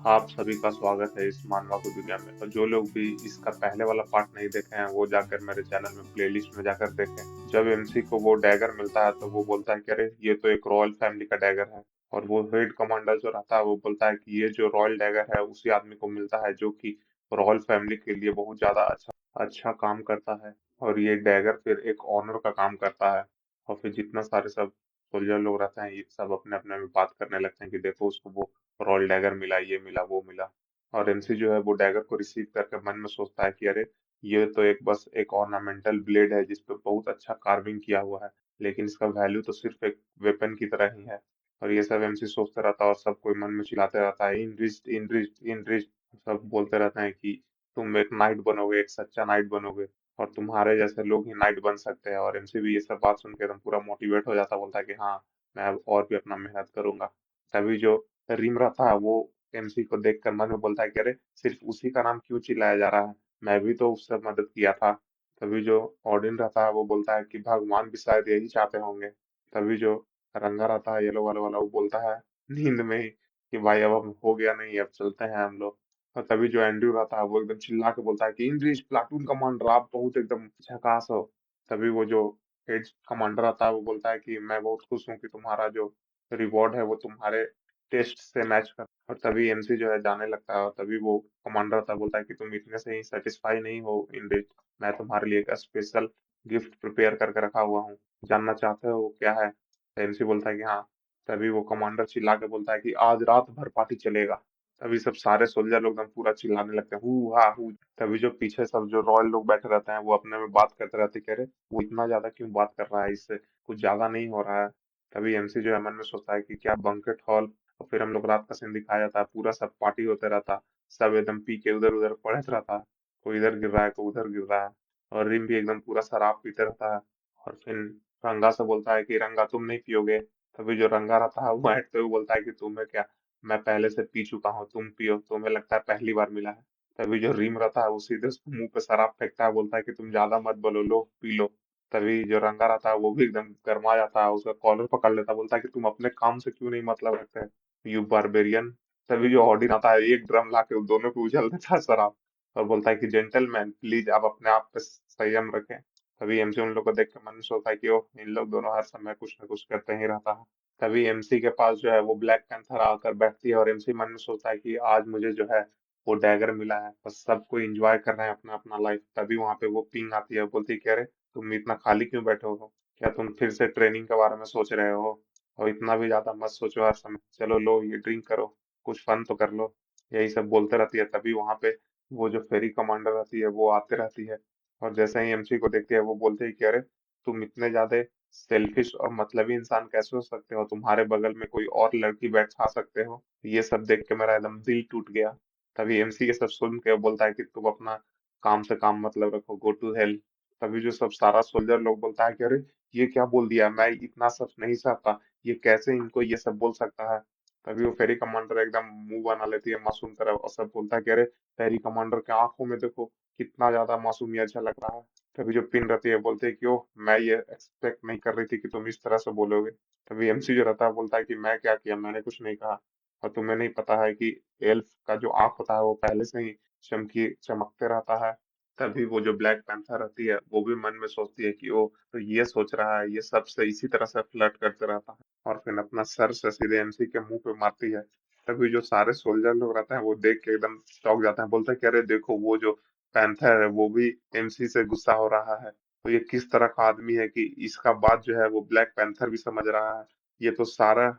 आप सभी का स्वागत है इस मानवा की दुनिया में। और जो लोग भी इसका पहले वाला पार्ट नहीं देखे हैं वो जाकर मेरे चैनल में प्लेलिस्ट में जाकर देखें। जब एमसी को वो डैगर मिलता है तो वो बोलता है कि अरे ये तो एक रॉयल फैमिली का डैगर है। और वो हेड कमांडर जो रहता है वो बोलता है कि ये जो रॉयल डैगर है उसी आदमी को मिलता है जो कि रॉयल फैमिली के लिए बहुत ज्यादा अच्छा अच्छा काम करता है। और ये डैगर फिर एक ऑनर का काम करता है। और फिर जितना सारे सब सोल्जर लोग रहते हैं ये सब अपने अपने में बात करने लगते हैं कि देखो उसको वो रॉयल डैगर मिला, ये मिला, वो मिला। और एमसी जो है वो डैगर को रिसीव करके मन में सोचता है कि अरे ये तो एक बस एक ऑर्नामेंटल ब्लेड है जिस पे बहुत अच्छा कार्विंग किया हुआ है, लेकिन इसका वैल्यू तो सिर्फ एक वेपन की तरह ही है। और ये सब एमसी सोचता रहता है और सब कोई मन में चिल्लाते रहता है, इनरिच्ड इनरिच्ड इनरिच्ड। सब बोलते रहते हैं कि तुम एक नाइट बनोगे, एक सच्चा नाइट बनोगे, और तुम्हारे जैसे लोग ही नाइट बन सकते हैं। और एमसी भी ये सब बात सुन के एकदम पूरा मोटिवेट हो जाता है, बोलता है कि हाँ, मैं अब और भी अपना मेहनत करूंगा। तभी जो रीम रहता है वो एमसी को देखकर मन में बोलता है कि अरे सिर्फ उसी का नाम क्यों चिल्लाया जा रहा है, मैं भी तो उससे मदद किया था। तभी जो ऑडिन रहता है वो बोलता है कि भगवान भी शायद यही चाहते होंगे। तभी जो रंगा रहता है येलो वाला वाला वो बोलता है नींद में ही कि भाई अब हम हो गया, नहीं अब चलते हैं हम लोग। और तभी जो एंड्रयू रहता है वो एकदम चिल्ला के बोलता है कि इंग्लिश प्लाटून कमांडर आप बहुत एकदम झकास हो। तभी वो जो हेड कमांडर आता है वो बोलता है कि मैं बहुत खुश हूँ कि तुम्हारा जो रिवॉर्ड है वो तुम्हारे टेस्ट से मैच कर। और तभी एमसी जो है जाने लगता है, और तभी वो कमांडर था बोलता है कि तुम इतने से ही सेटिस्फाई नहीं हो इंद्र, मैं तुम्हारे लिए एक स्पेशल गिफ्ट प्रिपेयर करके रखा हुआ हूँ, जानना चाहते हो वो क्या है। तो एमसी बोलता है कि हाँ। तभी वो कमांडर चिल्ला के बोलता है कि आज रात भर पार्टी चलेगा। तभी सब सारे सोल्जर लोग एकदम पूरा चिल्लाने लगते हैं, हु हा हु। तभी जो पीछे सब जो रॉयल लोग बैठे रहते हैं वो अपने में बात करते रहते हैं, कह रहे वो इतना ज्यादा क्यों बात कर रहा है, इससे कुछ ज्यादा नहीं हो रहा है। तभी एमसी जो है मन में सोचता है कि क्या बंकेट हॉल। और फिर हम लोग रात का सीन दिखाया जाता है, पूरा सब पार्टी होते रहता, सब एकदम पी के उधर उधर पड़े रहता, कोई इधर गिर रहा है कोई उधर गिर रहा है। और रिम भी एकदम पूरा शराब पीते रहता है। और फिर रंगा से बोलता है कि रंगा तुम नहीं पियोगे। तभी जो रंगा रहता है वो बैठते हुए बोलता है कि तुम्हें क्या, मैं पहले से पी चुका हूँ, तुम पियो, तुम्हें लगता है पहली बार मिला है। तभी जो रिम रहता है वो सीधे उसको मुंह पे शराब फेंकता है, बोलता है कि तुम ज्यादा मत बोलो, लो पी लो। तभी जो रंगा रहता है वो भी एकदम गर्मा जाता है, उसका कॉलर पकड़ लेता है, बोलता है कि तुम अपने काम से क्यों नहीं मतलब रखते, यू बारबेरियन। तभी जो ऑडिन आता है एक ड्रम ला के उन दोनों को उछल देता है शराब, और बोलता है कि जेंटलमैन प्लीज आप अपने आप पे संयम रखें। तभी एमसी उन लोग को देख के मन में सोचता है कि ओह, इन लोग दोनों हर समय कुछ न कुछ करते ही रहता है। तभी एमसी के पास जो है वो ब्लैक पैंथर आकर बैठती है, और एमसी मन में सोचता है कि आज मुझे जो है वो डैगर मिला है, बस सब कोई एंजॉय कर रहे हैं अपना अपना लाइफ। तभी वहां पे वो पिंग आती है, बोलती है कि अरे तुम इतना खाली क्यों बैठे हो, क्या तुम फिर से ट्रेनिंग के बारे में सोच रहे हो, और इतना भी ज्यादा मत सोचो हर समय, चलो लो ये ड्रिंक करो, कुछ फन तो कर लो। यही सब बोलते रहती है। तभी वहां पे वो जो फेरी कमांडर रहती है वो आते रहती है, और जैसे ही एमसी को देखती है वो बोलते हैं कि अरे तुम इतने ज्यादा सेल्फिश और मतलबी इंसान कैसे हो सकते हो, तुम्हारे बगल में कोई और लड़की बैठा सकते हो। ये सब देख के मेरा एकदम दिल टूट गया। तभी एमसी ये सब सुन के बोलता है कि तुम अपना काम से काम मतलब रखो, गो टू हेल। तभी जो सब सारा सोल्जर लोग बोलता है कि अरे ये क्या बोल दिया, मैं इतना सब नहीं चाहता, ये कैसे इनको ये सब बोल सकता है। तभी वो फेरी कमांडर एकदम मुंह बना लेती है मासूम तरह, और सब बोलता है कि अरे फेरी कमांडर के आंखों में देखो कितना ज्यादा मासूमियत झलक रहा है। तभी जो पिन रहती है बोलते है कि ओह, मैं ये एक्सपेक्ट नहीं कर रही थी कि तुम इस तरह से बोलोगे। तभी एमसी जो रहता है बोलता है कि मैं क्या किया, मैंने कुछ नहीं कहा। और तुम्हें नहीं पता है कि एल्फ का जो आंख होता है वो पहले से ही चमकी चमकते रहता है। तभी वो जो ब्लैक पैंथर रहती है वो भी मन में सोचती है कि ओ, तो ये सोच रहा है, ये सबसे इसी तरह से फ्लर्ट करते रहता है, और फिर अपना सर से सीधे एमसी के मुंह पे मारती है। तभी जो सारे सोल्जर लोग रहते हैं वो देख के एकदम चौंक जाते हैं, बोलते हैं कि अरे देखो, वो जो पैंथर है वो भी एमसी से गुस्सा हो रहा है। तो ये किस तरह का आदमी है कि इसका बात जो है वो ब्लैक पैंथर भी समझ रहा है। ये तो सारा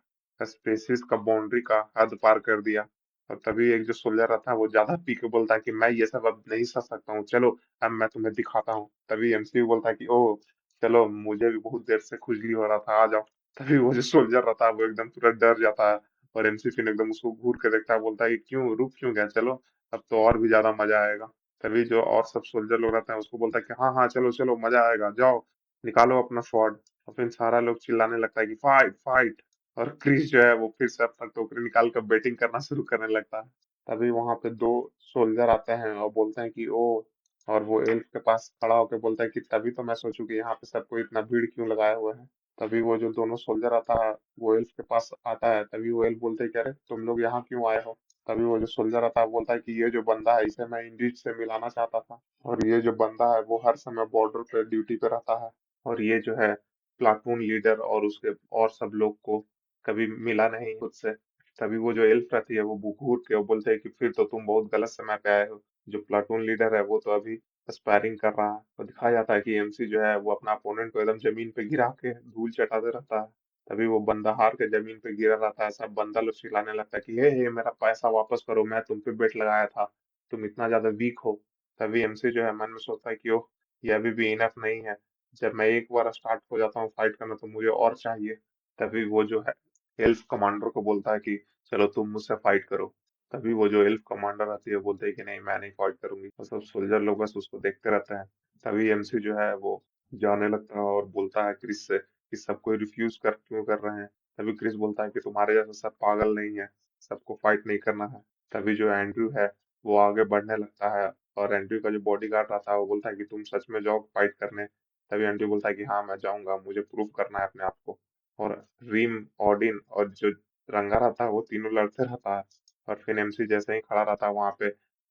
स्पेसिस का बाउंड्री का हद पार कर दिया। और तभी एक जो सोल्जर रहता है वो ज्यादा पी के बोलता है कि मैं ये सब अब नहीं सह सकता हूँ, चलो अब मैं तुम्हें दिखाता हूँ। तभी एमसी बोलता है कि ओह, चलो, मुझे भी बहुत देर से खुजली हो रहा था, आ जाओ। तभी वो जो सोल्जर रहता है वो एकदम पूरा डर जाता है, और एमसी फिर एकदम उसको घूर के देखता है, बोलता है कि क्यों, रुक क्यों गया, चलो अब तो और भी ज्यादा मजा आएगा। तभी जो और सब सोल्जर लोग रहते हैं उसको बोलता है कि हाँ हाँ, चलो चलो, मजा आएगा, जाओ निकालो अपना स्वॉर्ड। और फिर सारा लोग चिल्लाने लगता है कि फाइट फाइट। और क्रिस जो है वो फिर से अपना टोकरी निकाल कर बैटिंग करना शुरू करने लगता है। तभी वहां पे दो सोल्जर आते हैं और बोलते हैं कि ओ, और वो एल्फ के पास खड़ा होकर बोलता है कि तभी तो मैं सोचूं कि यहाँ पे सबको इतना भीड़ क्यों लगाए हुए हैं। तभी वो जो दोनों सोल्जर आता है वो एल्फ के पास आता है, तभी वो एल्फ बोलते हैं कि अरे तुम लोग यहाँ क्यों आए हो। तभी वो जो सोल्जर आता है बोलता है कि ये जो बंदा है इसे मैं इंडीड से मिलाना चाहता था, और ये जो बंदा है वो हर समय बॉर्डर पे ड्यूटी पे रहता है, और ये जो है प्लाटून लीडर और उसके और सब लोग को कभी मिला नहीं खुद से। तभी वो जो एल्फ रहती है वो घूर के वो बोलते हैं कि फिर तो तुम बहुत गलत समय पे आए हो। जो प्लाटून लीडर है वो तो अभी स्पैरिंग कर रहा है। तो दिखाया जाता है कि एमसी जो है वो अपना अपोनेंट को एकदम जमीन पे गिरा के धूल चटाते रहता है। तभी वो बंदा हार के जमीन पे गिरा रहता है, सब बंदा लोग चिल्लाने लगता है कि हे मेरा पैसा वापस करो, मैं तुम पे बेट लगाया था, तुम इतना ज्यादा वीक हो। तभी एमसी जो है मन में सोचता है कि ओह, ये अभी भी इनफ नहीं है, जब मैं एक बार स्टार्ट हो जाता हूँ फाइट करना तो मुझे और चाहिए। तभी वो जो है एल्फ कमांडर को बोलता है कि चलो तुम मुझसे फाइट करो। तभी वो जो एल्फ कमांडर आती है बोलते है कि नहीं, मैं नहीं फाइट करूंगी, और सब सोल्जर लोग बस उसको देखते रहते हैं। तभी एमसी जो है वो जाने लगता है और बोलता है क्रिस से कि सब कोई रिफ्यूज कर क्यों कर रहे हैं। तभी क्रिस बोलता है कि तुम्हारे जैसा सब पागल नहीं है, सबको फाइट नहीं करना है। तभी जो एंड्रयू है वो आगे बढ़ने लगता है, और एंड्रयू का जो बॉडी गार्ड रहता है वो बोलता है कि तुम सच में जाओ फाइट करने। तभी एंड्रयू बोलता है कि हाँ मैं जाऊंगा, मुझे प्रूव करना है अपने आप को। और रीम, ऑडिन और जो रंगा रहता है वो तीनों लड़ते रहता है। और फिर एमसी जैसे ही खड़ा रहता है वहां पे,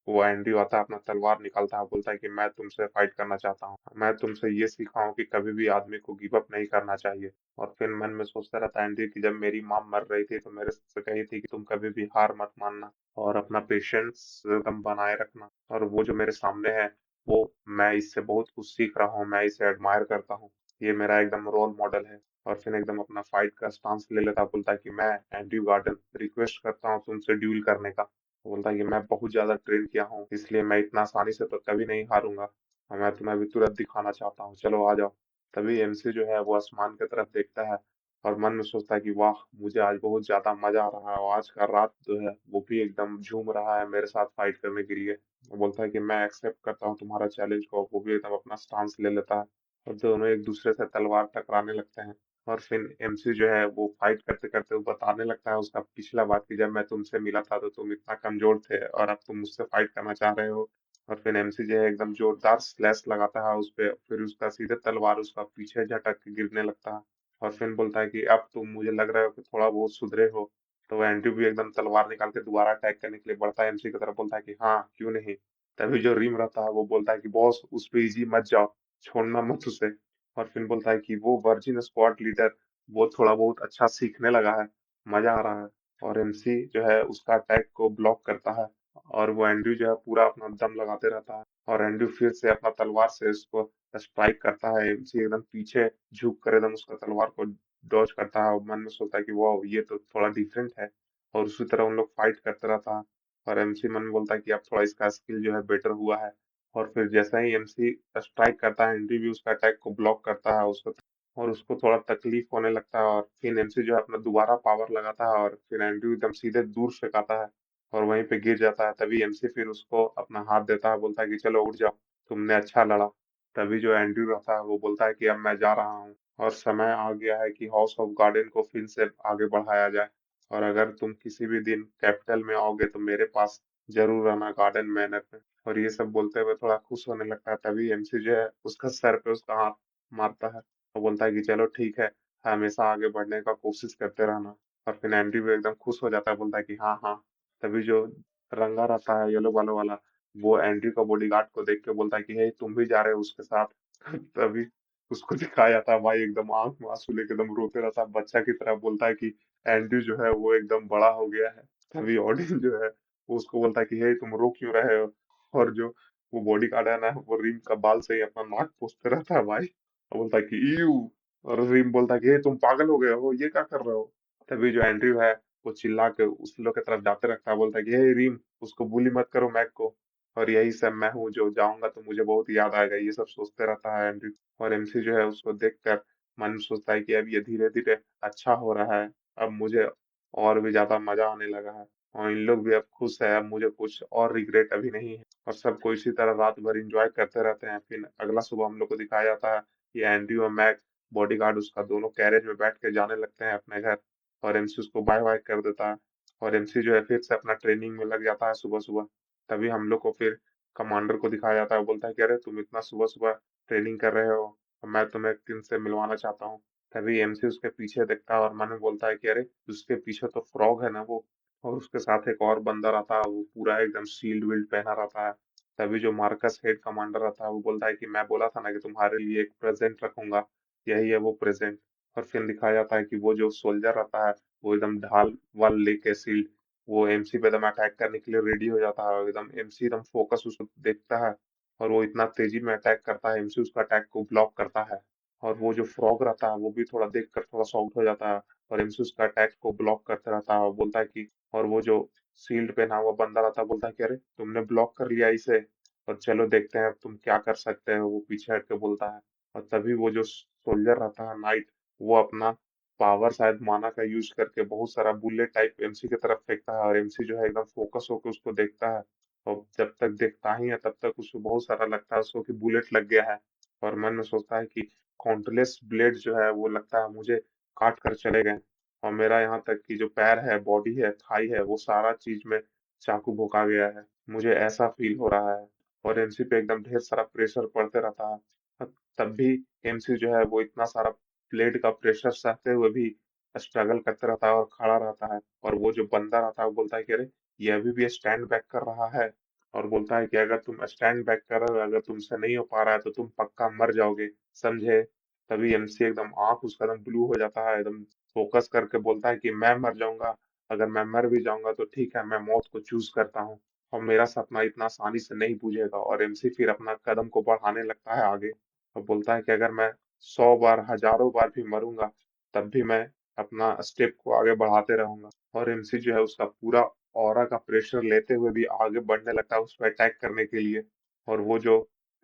वो एंड्रयू आता है, अपना तलवार निकालता है, बोलता है कि मैं तुमसे फाइट करना चाहता हूँ, मैं तुमसे ये सीखा हूँ कि कभी भी आदमी को गिव अप नहीं करना चाहिए। और फिर मन में सोचता रहता है एंड्रयू कि जब मेरी मॉम मर रही थी तो मेरे से कही थी कि तुम कभी भी हार मत मानना और अपना पेशेंस एकदम बनाए रखना। और वो जो मेरे सामने है वो, मैं इससे बहुत कुछ सीख रहा हूँ, मैं इसे एडमायर करता हूँ, ये मेरा एकदम रोल मॉडल है। और फिर एकदम अपना फाइट का स्टांस ले लेता है, बोलता है कि मैं एंड्रयू गार्डन रिक्वेस्ट करता हूँ तुमसे ड्यूल करने का। वो बोलता है कि मैं बहुत ज्यादा ट्रेन किया हूँ, इसलिए मैं इतना आसानी से तो कभी नहीं हारूंगा, और मैं तुम्हें अभी तुरंत दिखाना चाहता हूँ, चलो आ जाओ। तभी एमसी जो है वो आसमान की तरफ देखता है और मन में सोचता है कि वाह, मुझे आज बहुत ज्यादा मजा आ रहा है, और आज का रात जो है वो भी एकदम झूम रहा है मेरे साथ फाइट करने के लिए। वो बोलता है कि मैं एक्सेप्ट करता हूँ तुम्हारा चैलेंज को, वो भी एकदम अपना स्टांस ले लेता है, और दोनों एक दूसरे से तलवार टकराने लगते हैं। और फिर एमसी जो है वो फाइट करते करते वो बताने लगता है उसका पिछला बात कि जब मैं तुमसे मिला था तो तुम इतना कमजोर थे और अब तुम मुझसे फाइट करना चाह रहे हो। और फिर एमसी जो है एकदम जोरदार स्लैश लगाता है उस पे, फिर उसका सीधे तलवार उसका पीछे झटक के गिरने लगता है। और फिर बोलता है कि अब तुम मुझे लग रहा हो कि थोड़ा बहुत सुधरे हो। तो एंड्रयू भी एकदम तलवार निकाल के दोबारा अटैक करने के लिए बढ़ता है एमसी की तरफ, बोलता है कि हाँ क्यों नहीं। तभी जो रिम रहता है वो बोलता है कि बॉस उस पे इजी मत जाओ, छोड़ना मत उसे। और फिर बोलता है कि वो वर्जिन स्क्वाड लीडर वो थोड़ा बहुत अच्छा सीखने लगा है, मजा आ रहा है। और एमसी जो है उसका अटैक को ब्लॉक करता है, और वो एंड्रयू जो है पूरा अपना दम लगाते रहता है, और एंड्रयू फिर से अपना तलवार से उसको स्ट्राइक करता है। एमसी एकदम पीछे झुक कर एकदम उसका तलवार को डॉज करता है, और मन में सोचता है कि वाह, ये तो थोड़ा डिफरेंट है। और उसी तरह उन लोग फाइट करते रहता है, और एमसी मन में बोलता है कि अब थोड़ा इसका स्किल जो है बेटर हुआ है। और फिर जैसा ही एमसी स्ट्राइक करता है, एंड्रयू भी उसका अटैक को ब्लॉक करता है उसको, और उसको थोड़ा तकलीफ होने लगता है। और फिर एमसी जो है अपना दोबारा पावर लगाता है, और फिर एंड्रयू एकदम सीधे दूर फेंकाता है और वहीं पे गिर जाता है। तभी एमसी फिर उसको अपना हाथ देता है, बोलता है कि चलो उठ जाओ, तुमने अच्छा लड़ा। तभी जो एंड्रयू रहता है वो बोलता है कि अब मैं जा रहा हूँ, और समय आ गया है कि हाउस ऑफ गार्डन को फिर से आगे बढ़ाया जाए, और अगर तुम किसी भी दिन कैपिटल में आओगे तो मेरे पास जरूर आना, गार्डन मैनर में। और ये सब बोलते हुए थोड़ा खुश होने लगता है। तभी एमसी जो है उसका सर पे उसका हाथ मारता है और बोलता है कि चलो ठीक है, हमेशा आगे बढ़ने का कोशिश करते रहना। और फिर एंड्रयू भी एकदम खुश हो जाता है, बोलता है कि हाँ हाँ। तभी जो रंगा रहता है येलो बालों वाला वो एंड्रयू का बॉडीगार्ड को देख के बोलता है कि हे तुम भी जा रहे हो उसके साथ। तभी उसको दिखाया जाता है भाई एकदम आंख में आंसू लेके एकदम रोते रहता है बच्चा की तरह, बोलता है कि एंड्रयू जो है वो एकदम बड़ा हो गया है। तभी ऑडियंस जो है वो उसको बोलता है कि हे तुम रो क्यों रहे हो। और जो वो बॉडीगार्ड है ना वो रिम का बाल से ही अपना नाक पोंछते रहता है भाई, और बोलता है कि यू। और रिम बोलता है कि हे तुम पागल हो गए हो, ये क्या कर रहे हो। तभी जो एंड्रयू है वो चिल्ला के उस लोग की तरफ जाते रहता है, बोलता है कि हे रिम उसको बुली मत करो मैक को, और यही सब मैं हूँ जो जाऊंगा तो मुझे बहुत याद आएगा, ये सब सोचते रहता है एंड्रयू। और एमसी जो है उसको देखकर मन में सोचता है कि अब ये धीरे धीरे अच्छा हो रहा है, अब मुझे और भी ज्यादा मजा आने लगा है, और इन लोग भी अब खुश है, अब मुझे कुछ और रिग्रेट अभी नहीं है। और सबको इसी तरह रात भर इंजॉय करते रहते हैं। फिर अगला सुबह हम लोग को दिखाया जाता है कि एंड्रयू और मैक बॉडीगार्ड उसका दोनों कैरेज में बैठ के जाने लगते हैं अपने घर, और एमसी उसको बाय बाय कर देता है। और एमसी जो है फिर से अपना ट्रेनिंग में लग जाता है सुबह सुबह। तभी हम लोग को फिर कमांडर को दिखाया जाता है, वो बोलता है कि अरे तुम इतना सुबह सुबह ट्रेनिंग कर रहे हो, और मैं तुम्हें किन से मिलवाना चाहता हूँ। तभी एमसी उसके पीछे देखता है और मन में बोलता है कि अरे उसके पीछे तो फ्रॉग है ना वो, और उसके साथ एक और बंदा रहता है, वो पूरा एकदम शील्ड विल्ड पहना रहता है। तभी जो मार्कस हेड कमांडर रहता है वो बोलता है कि मैं बोला था ना कि तुम्हारे लिए एक प्रेजेंट रखूंगा, यही है वो प्रेजेंट। और फिर दिखाया जाता है कि वो जो सोल्जर रहता है वो एकदम ढाल वाल लेके शील्ड, वो एमसी पे एकदम अटैक करने के लिए रेडी हो जाता है, और एकदम एमसी एकदम फोकस उसको देखता है, और वो इतना तेजी में अटैक करता है, एमसी उसका अटैक को ब्लॉक करता है। और वो जो फ्रॉग रहता है वो भी थोड़ा देख कर थोड़ा शॉक्ड हो जाता है, और एमसी उसका अटैक को ब्लॉक करते रहता है और बोलता है कि, और वो जो शील्ड पहना हुआ बंदा रहता है बोलता है कि अरे तुमने ब्लॉक कर लिया इसे, और चलो देखते हैं तुम क्या कर सकते हो, वो पीछे हट के बोलता है। और तभी वो जो सोल्जर रहता है नाइट, वो अपना पावर शायद माना का यूज करके बहुत सारा बुलेट टाइप एमसी की तरफ फेंकता है, और एमसी जो है एकदम फोकस होकर उसको देखता है, और जब तक देखता ही है तब तक उसको बहुत सारा लगता है उसको कि बुलेट लग गया है। और मन में सोचता है कि काउंटलेस ब्लेड जो है वो लगता है मुझे काट कर चले गए, और मेरा यहाँ तक कि जो पैर है, बॉडी है, थाई है, वो सारा चीज में चाकू भोंका गया है, मुझे ऐसा फील हो रहा है। और एमसी पे एकदम ढेर सारा प्रेशर पड़ते रहता है। तब भी एमसी जो है वो इतना सारा ब्लेड का प्रेशर सहते हुए भी स्ट्रगल करते रहता है और खड़ा रहता है। और वो जो बंदा रहता है वो बोलता है कि अरे ये अभी भी स्टैंड बैक कर रहा है, और बोलता है कि अगर तुम स्टैंड बैक कर रहे हो, अगर तुमसे नहीं हो पा रहा है तो तुम पक्का मर जाओगे, समझे। तभी एमसी एकदम आंख उसका एकदम ब्लू हो जाता है, एकदम फोकस करके बोलता है कि मैं मर जाऊंगा, अगर मैं मर भी जाऊंगा तो ठीक है, मैं मौत को चूज करता हूँ, और मेरा सपना इतना आसानी से नहीं बुझेगा। और एमसी फिर अपना कदम को बढ़ाने लगता है आगे, और बोलता है कि अगर मैं 100 बार हजारों बार भी मरूंगा तब भी मैं अपना स्टेप को आगे बढ़ाते रहूंगा। और एमसी जो है उसका पूरा ऑरा का प्रेशर लेते हुए भी आगे बढ़ने लगता है उस पर अटैक करने के लिए। और वो जो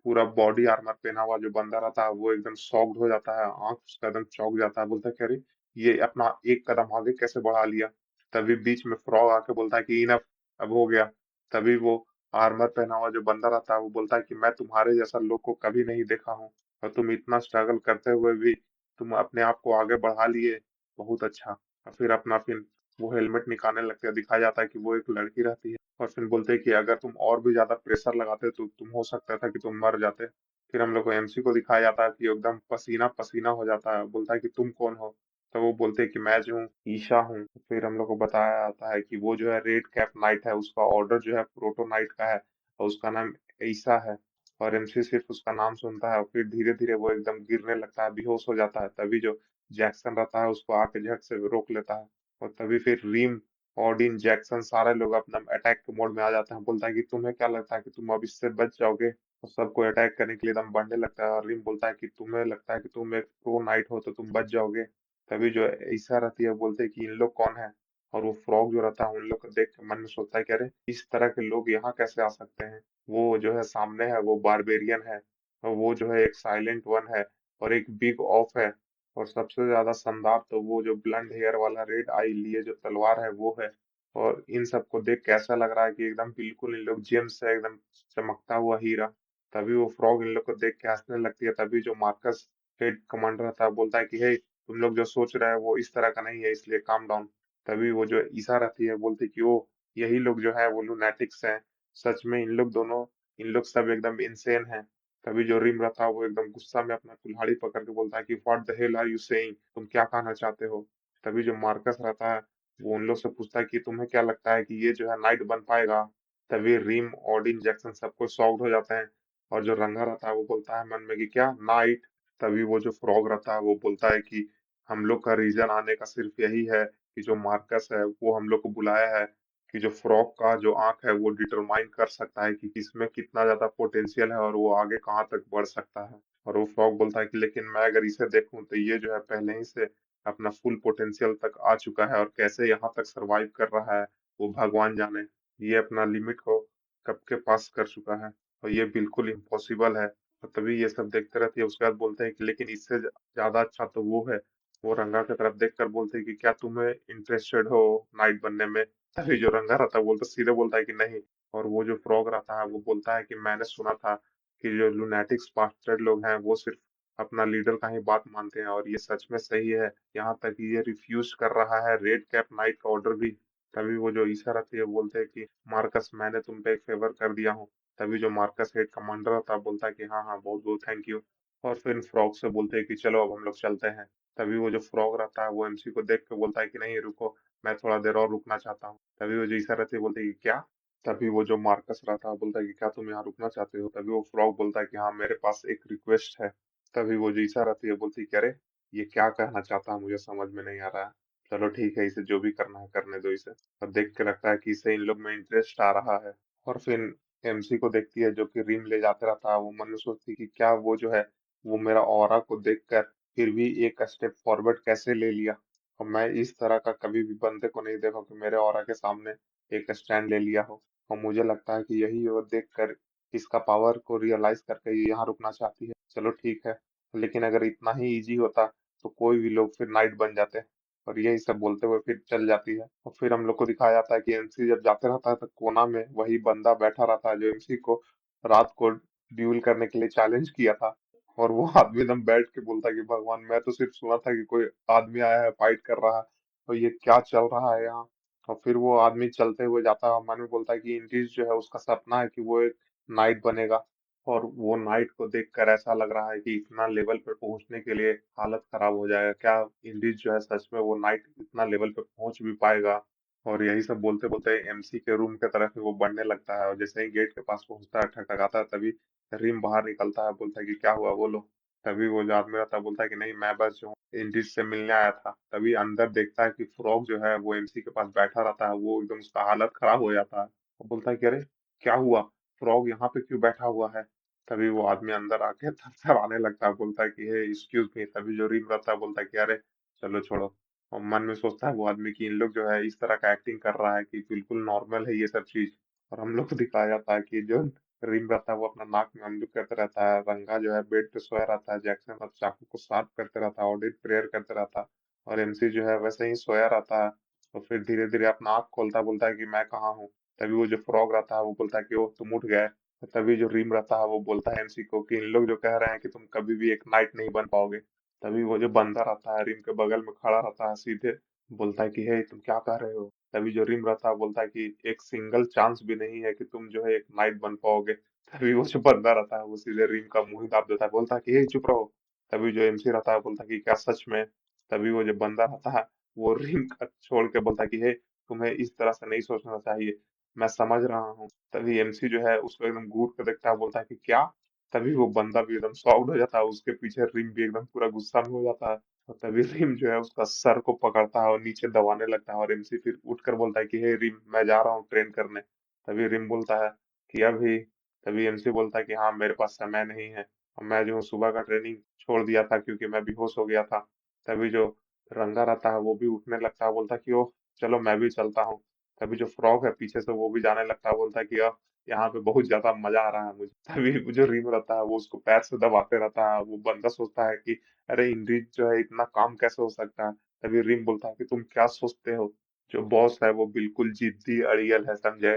पूरा बॉडी आर्मर पहना हुआ जो बंदा रहता है वो एकदम शॉक्ड हो जाता है, आंख उसका एकदम चौंक जाता है, बोलता है कि अरे ये अपना एक कदम आगे कैसे बढ़ा लिया। तभी बीच में फ्रॉग आके बोलता है कि इनफ, अब हो गया। तभी वो आर्मर पहना हुआ जो बंदा रहता है वो बोलता है कि मैं तुम्हारे जैसा लोग को कभी नहीं देखा हूँ, और तुम इतना स्ट्रगल करते हुए भी तुम अपने आप को आगे बढ़ा लिए, बहुत अच्छा। और फिर वो हेलमेट निकालने लगते हैं, दिखाया जाता है कि वो एक लड़की रहती है, और फिर बोलते हैं कि अगर तुम और भी ज्यादा प्रेशर लगाते तो तुम हो सकता था कि तुम मर जाते। फिर हम लोग को एमसी को दिखाया जाता है कि एकदम पसीना पसीना हो जाता है, बोलता है कि तुम कौन हो। तो वो बोलते हैं कि मैं जो हूँ ईशा हूँ। फिर हम लोग को बताया जाता है कि वो जो है रेड कैप नाइट है, उसका ऑर्डर जो है प्रोटो नाइट का है, और उसका नाम ईशा है। और एमसी सिर्फ उसका नाम सुनता है और फिर धीरे धीरे वो एकदम गिरने लगता है, बेहोश हो जाता है। तभी जो जैक्सन रहता है उसको आके झट से रोक लेता है, और तभी फिर रीम, ऑडिन, जैक्सन सारे लोग अपना अटैक के मोड में आ जाते हैं। बोलता है कि तुम्हें क्या लगता है कि तुम अब इससे बच जाओगे, और सबको अटैक करने के लिए एकदम बढ़ने लगता है। और रिम बोलता है कि तुम्हें लगता है कि तुम एक प्रो नाइट हो तो तुम बच जाओगे। तभी जो ईसा रहती है बोलते हैं कि इन लोग कौन है। और वो फ्रॉग जो रहता है उन लोग को देख के मन में सोचता है कि अरे इस तरह के लोग यहाँ कैसे आ सकते हैं। वो जो है सामने है वो बारबेरियन है, और वो जो है एक साइलेंट वन है, और एक बिग ऑफ है, और सबसे ज्यादा शानदार तो वो जो ब्लंड हेयर वाला रेड आई लिए जो तलवार है वो है। और इन सबको देख के ऐसा लग रहा है कि एकदम बिल्कुल इन लोग जेम्स से एकदम चमकता हुआ हीरा। तभी वो फ्रॉग इन लोग को देख के हंसने लगती है। तभी जो मार्कस हेड कमांडर रहता है बोलता है कि हे तुम लोग जो सोच रहे हैं वो इस तरह का नहीं है, इसलिए काम डाउन। तभी वो जो ईसा रहती है बोलती है कि ओ यही लोग जो है वो लुनैटिक्स हैं, सच में इन लोग सब एकदम इंसेन हैं। तभी जो रिम रहता है वो एकदम गुस्सा में अपना कुल्हाड़ी पकड़ के बोलता है कि what the hell are you saying, तुम क्या कहना चाहते हो। तभी जो मार्कस रहता है वो उन लोग से पूछता है कि तुम्हें क्या लगता है कि ये जो है नाइट बन पाएगा। तभी रीम, ऑडिन, जैक्सन सब कुछ शॉक्ड हो जाते हैं। और जो रंगा रहता है वो बोलता है मन में कि क्या नाइट। तभी वो जो फ्रॉग रहता है वो बोलता है कि हम लोग का रीजन आने का सिर्फ यही है कि जो मार्कस है वो हम लोग को बुलाया है, कि जो फ्रॉग का जो आंख है वो डिटरमाइन कर सकता है कि किसमें कितना ज्यादा पोटेंशियल है और वो आगे कहाँ तक बढ़ सकता है। और वो फ्रॉग बोलता है कि लेकिन मैं अगर इसे देखूं तो ये जो है पहले ही से अपना फुल पोटेंशियल तक आ चुका है और कैसे यहाँ तक सरवाइव कर रहा है वो भगवान जाने। ये अपना लिमिट को कब के पास कर चुका है और ये बिल्कुल इम्पॉसिबल है। और तभी ये सब देखते रहती है। उसके बाद बोलते हैं कि लेकिन इससे ज्यादा अच्छा तो वो है। वो रंगा की तरफ देख कर बोलते हैं कि क्या तुम्हें इंटरेस्टेड हो नाइट बनने में। तभी जो रंगा रहता है बोलता सीधे बोलता है कि नहीं। और वो जो फ्रॉग रहता है वो बोलता है कि मैंने सुना था कि जो लुनैटिक्स बास्टर्ड लोग हैं वो सिर्फ अपना लीडर का ही बात मानते हैं और ये सच में सही है। यहाँ तक कि ये रिफ्यूज कर रहा है रेड कैप नाइट का ऑर्डर भी। तभी वो जो ईशा रहती है बोलते हैं कि मार्कस मैंने तुम पे एक फेवर कर दिया हूँ। तभी जो मार्कस हेड कमांडर होता है बोलता है कि हाँ हाँ बहुत बहुत थैंक यू। और फिर फ्रॉग से बोलते हैं कि चलो अब हम लोग चलते हैं। तभी वो जो फ्रॉग रहता है वो एमसी को देख के बोलता है कि नहीं रुको, मैं थोड़ा देर और रुकना चाहता हूँ। तभी वो जो ईशा रहती है बोलती है कि क्या। तभी वो जो मार्कस रहता है बोलता है कि क्या तुम यहाँ रुकना चाहते हो। तभी वो फ्रॉग बोलता है कि हाँ मेरे पास एक रिक्वेस्ट है। तभी वो जो ईशा रहती है बोलती है कि अरे ये क्या कहना चाहता है मुझे समझ में नहीं आ रहा है। चलो ठीक है इसे जो भी करना है करने दो इसे। और देख के लगता है कि इसे इन लोग में इंटरेस्ट आ रहा है। और फिर एमसी को देखती है जो कि रिम ले जाते रहता है। वो मन में सोचती है कि क्या वो जो है वो मेरा ऑरा को देखकर फिर भी एक स्टेप फॉरवर्ड कैसे ले लिया। और मैं इस तरह का कभी भी बंदे को नहीं देखा कि मेरे ऑरा के सामने एक स्टैंड ले लिया हो। और मुझे लगता है कि यही वो देख कर इसका पावर को रियलाइज करके ये यहाँ रुकना चाहती है। चलो ठीक है, लेकिन अगर इतना ही इजी होता तो कोई भी लोग फिर नाइट बन जाते। और यही सब बोलते हुए फिर चल जाती है। और फिर हम लोग को दिखाया जाता है कि एमसी जब जाते रहता है तो कोना में वही बंदा बैठा रहता है जो एमसी को रात को ड्यूल करने के लिए चैलेंज किया था। और वो आदमी एकदम बैठ के बोलता है कि भगवान मैं तो सिर्फ सुना था कि कोई आदमी आया है फाइट कर रहा है और ये क्या चल रहा है यहाँ। और फिर वो आदमी चलते हुए जाता है और मन में बोलता है कि इंडीज जो है उसका सपना है कि वो एक नाइट बनेगा। और वो नाइट को देखकर ऐसा लग रहा है कि इतना लेवल पे पहुंचने के लिए हालत खराब हो जाएगा। क्या इंडीज जो है सच में वो नाइट इतना लेवल पे पहुंच भी पाएगा। और यही सब बोलते बोलते एमसी के रूम के तरफ ही वो बढ़ने लगता है और जैसे ही गेट के पास पहुंचता है ठकठकाता है। तभी रिम बाहर निकलता है बोलता है कि क्या हुआ बोलो। तभी वो जो आदमी रहता है बोलता है कि नहीं मैं बस जो हूँ इंडीज से मिलने आया था। तभी अंदर देखता है कि फ्रॉग जो है वो एमसी के पास बैठा रहता है। वो एकदम उसका हालत खराब हो जाता है और बोलता है कि अरे क्या हुआ, फ्रॉग यहाँ पे क्यों बैठा हुआ है। तभी वो आदमी अंदर आके थरथराने लगता है बोलता है कि हे एक्सक्यूज मी। तभी जो रिम रहता है बोलता है कि अरे चलो छोड़ो। और मन में सोचता है वो आदमी कि इन लोग जो है इस तरह का एक्टिंग कर रहा है कि बिल्कुल नॉर्मल है ये सब चीज। और हम लोग को दिखाया जाता है कि जो रिम रहता है वो अपना नाक में अमलू करते रहता है। रंगा जो है बेड पे सोया रहता है। जैक्सन और चाकू को शार्प करते रहता है, ऑडिट प्रेयर करते रहता है। और एमसी जो है वैसे ही सोया रहता है। और फिर धीरे धीरे अपना आँख खोलता है बोलता है कि मैं कहाँ हूँ। तभी वो जो फ्रॉग रहता है वो बोलता है कि ओ तुम उठ गए। तभी जो रीम रहता है वो बोलता है एमसी को कि इन लोग जो कह रहे हैं कि तुम कभी भी एक नाइट नहीं बन पाओगे। तभी वो जो बंदा रहता है रिम के बगल में खड़ा रहता है सीधे बोलता है कि हे तुम क्या कह रहे हो। तभी जो रिम रहता है बोलता है कि एक सिंगल चांस भी नहीं है कि तुम जो है एक नाइट बन पाओगे। तभी वो जो बंदा रहता है वो सीधे रिम का मुंह ही दाब देता है बोलता है कि हे चुप रहो। तभी जो एमसी रहता है बोलता है कि क्या सच में। तभी वो जो बंदा रहता है वो रिम का छोड़ के बोलता है कि हे तुम्हें इस तरह से नहीं सोचना चाहिए, मैं समझ रहा हूँ। तभी एमसी जो है उसको एकदम घूर के देखता है बोलता है कि क्या। तभी वो बंदा भी एकदम शॉक्ड हो जाता है। उसके पीछे रिम भी एकदम पूरा गुस्सा में हो जाता है। और तभी रिम जो है उसका सर को पकड़ता है और नीचे दबाने लगता है। और एमसी फिर उठकर बोलता है कि हे रिम मैं जा रहा हूँ ट्रेन करने। तभी रिम बोलता है कि अभी। तभी एमसी बोलता है कि हाँ मेरे पास समय नहीं है और मैं जो हूँ सुबह का ट्रेनिंग छोड़ दिया था क्योंकि मैं बेहोश हो गया था। तभी जो रंगा रहता है वो भी उठने लगता है बोलता है कि ओह चलो मैं भी चलता हूँ। तभी जो फ्रॉग है पीछे से वो भी जाने लगता है बोलता है कि यहाँ पे बहुत ज्यादा मजा आ रहा है मुझे। तभी वो जो रिम रहता है वो उसको पैर से दबाते रहता है। वो बंदा सोचता है कि अरे इंद्रिज जो है इतना काम कैसे हो सकता है। तभी रिम बोलता है कि तुम क्या सोचते हो, जो बॉस है वो बिल्कुल जिद्दी अड़ियल है समझे।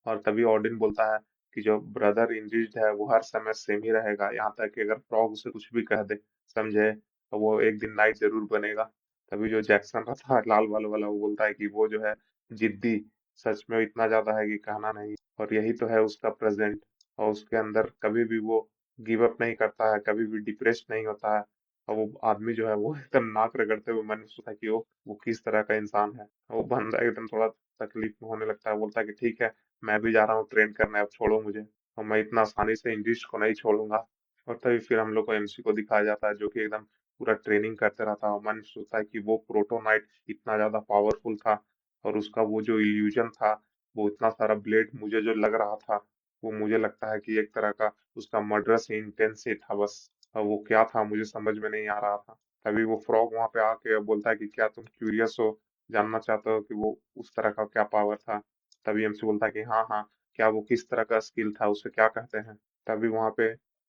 और तभी ऑडिन बोलता है कि जो ब्रदर इंद्रिज है वो हर समय सेम ही रहेगा, यहाँ तक कि अगर फ्रॉग उसे कुछ भी कह दे समझे तो वो एक दिन नाइट जरूर बनेगा। तभी जो जैक्सन रहता है लाल बाल वाला वो बोलता है कि वो जो है जिद्दी सच में इतना ज्यादा है कि कहना नहीं। और यही तो है उसका प्रेजेंट। और उसके अंदर कभी भी वो गिव अप नहीं करता है, कभी भी डिप्रेस नहीं होता है। और वो आदमी जो है वो एकदम नाक रगड़ते हुए मैंने सोचा कि वो किस तरह का इंसान है। वो बंदा एकदम थोड़ा तकलीफ में होने लगता है बोलता है कि ठीक है मैं भी जा रहा हूँ ट्रेन करने, अब छोड़ो मुझे, और मैं इतना आसानी से इंग्लिश को नहीं छोड़ूंगा। और तभी फिर हम लोग को एमसी को दिखाया जाता है, जो कि एकदम पूरा ट्रेनिंग करते रहता है। और मन सोचता है कि वो प्रोटोनाइट इतना ज्यादा पावरफुल था, और उसका वो जो इल्यूजन था, वो इतना सारा ब्लेड मुझे जो लग रहा था, वो मुझे लगता है कि एक तरह का उसका मर्डरस इंटेंस ही था बस। और वो क्या था मुझे समझ में नहीं आ रहा था। तभी वो फ्रॉग वहां पे आके बोलता है कि क्या तुम क्यूरियस हो, जानना चाहते हो कि वो उस तरह का क्या पावर था। तभी एमसी बोलता है कि हाँ हाँ, क्या वो किस तरह का स्किल था, उसे क्या कहते हैं। तभी वहां पे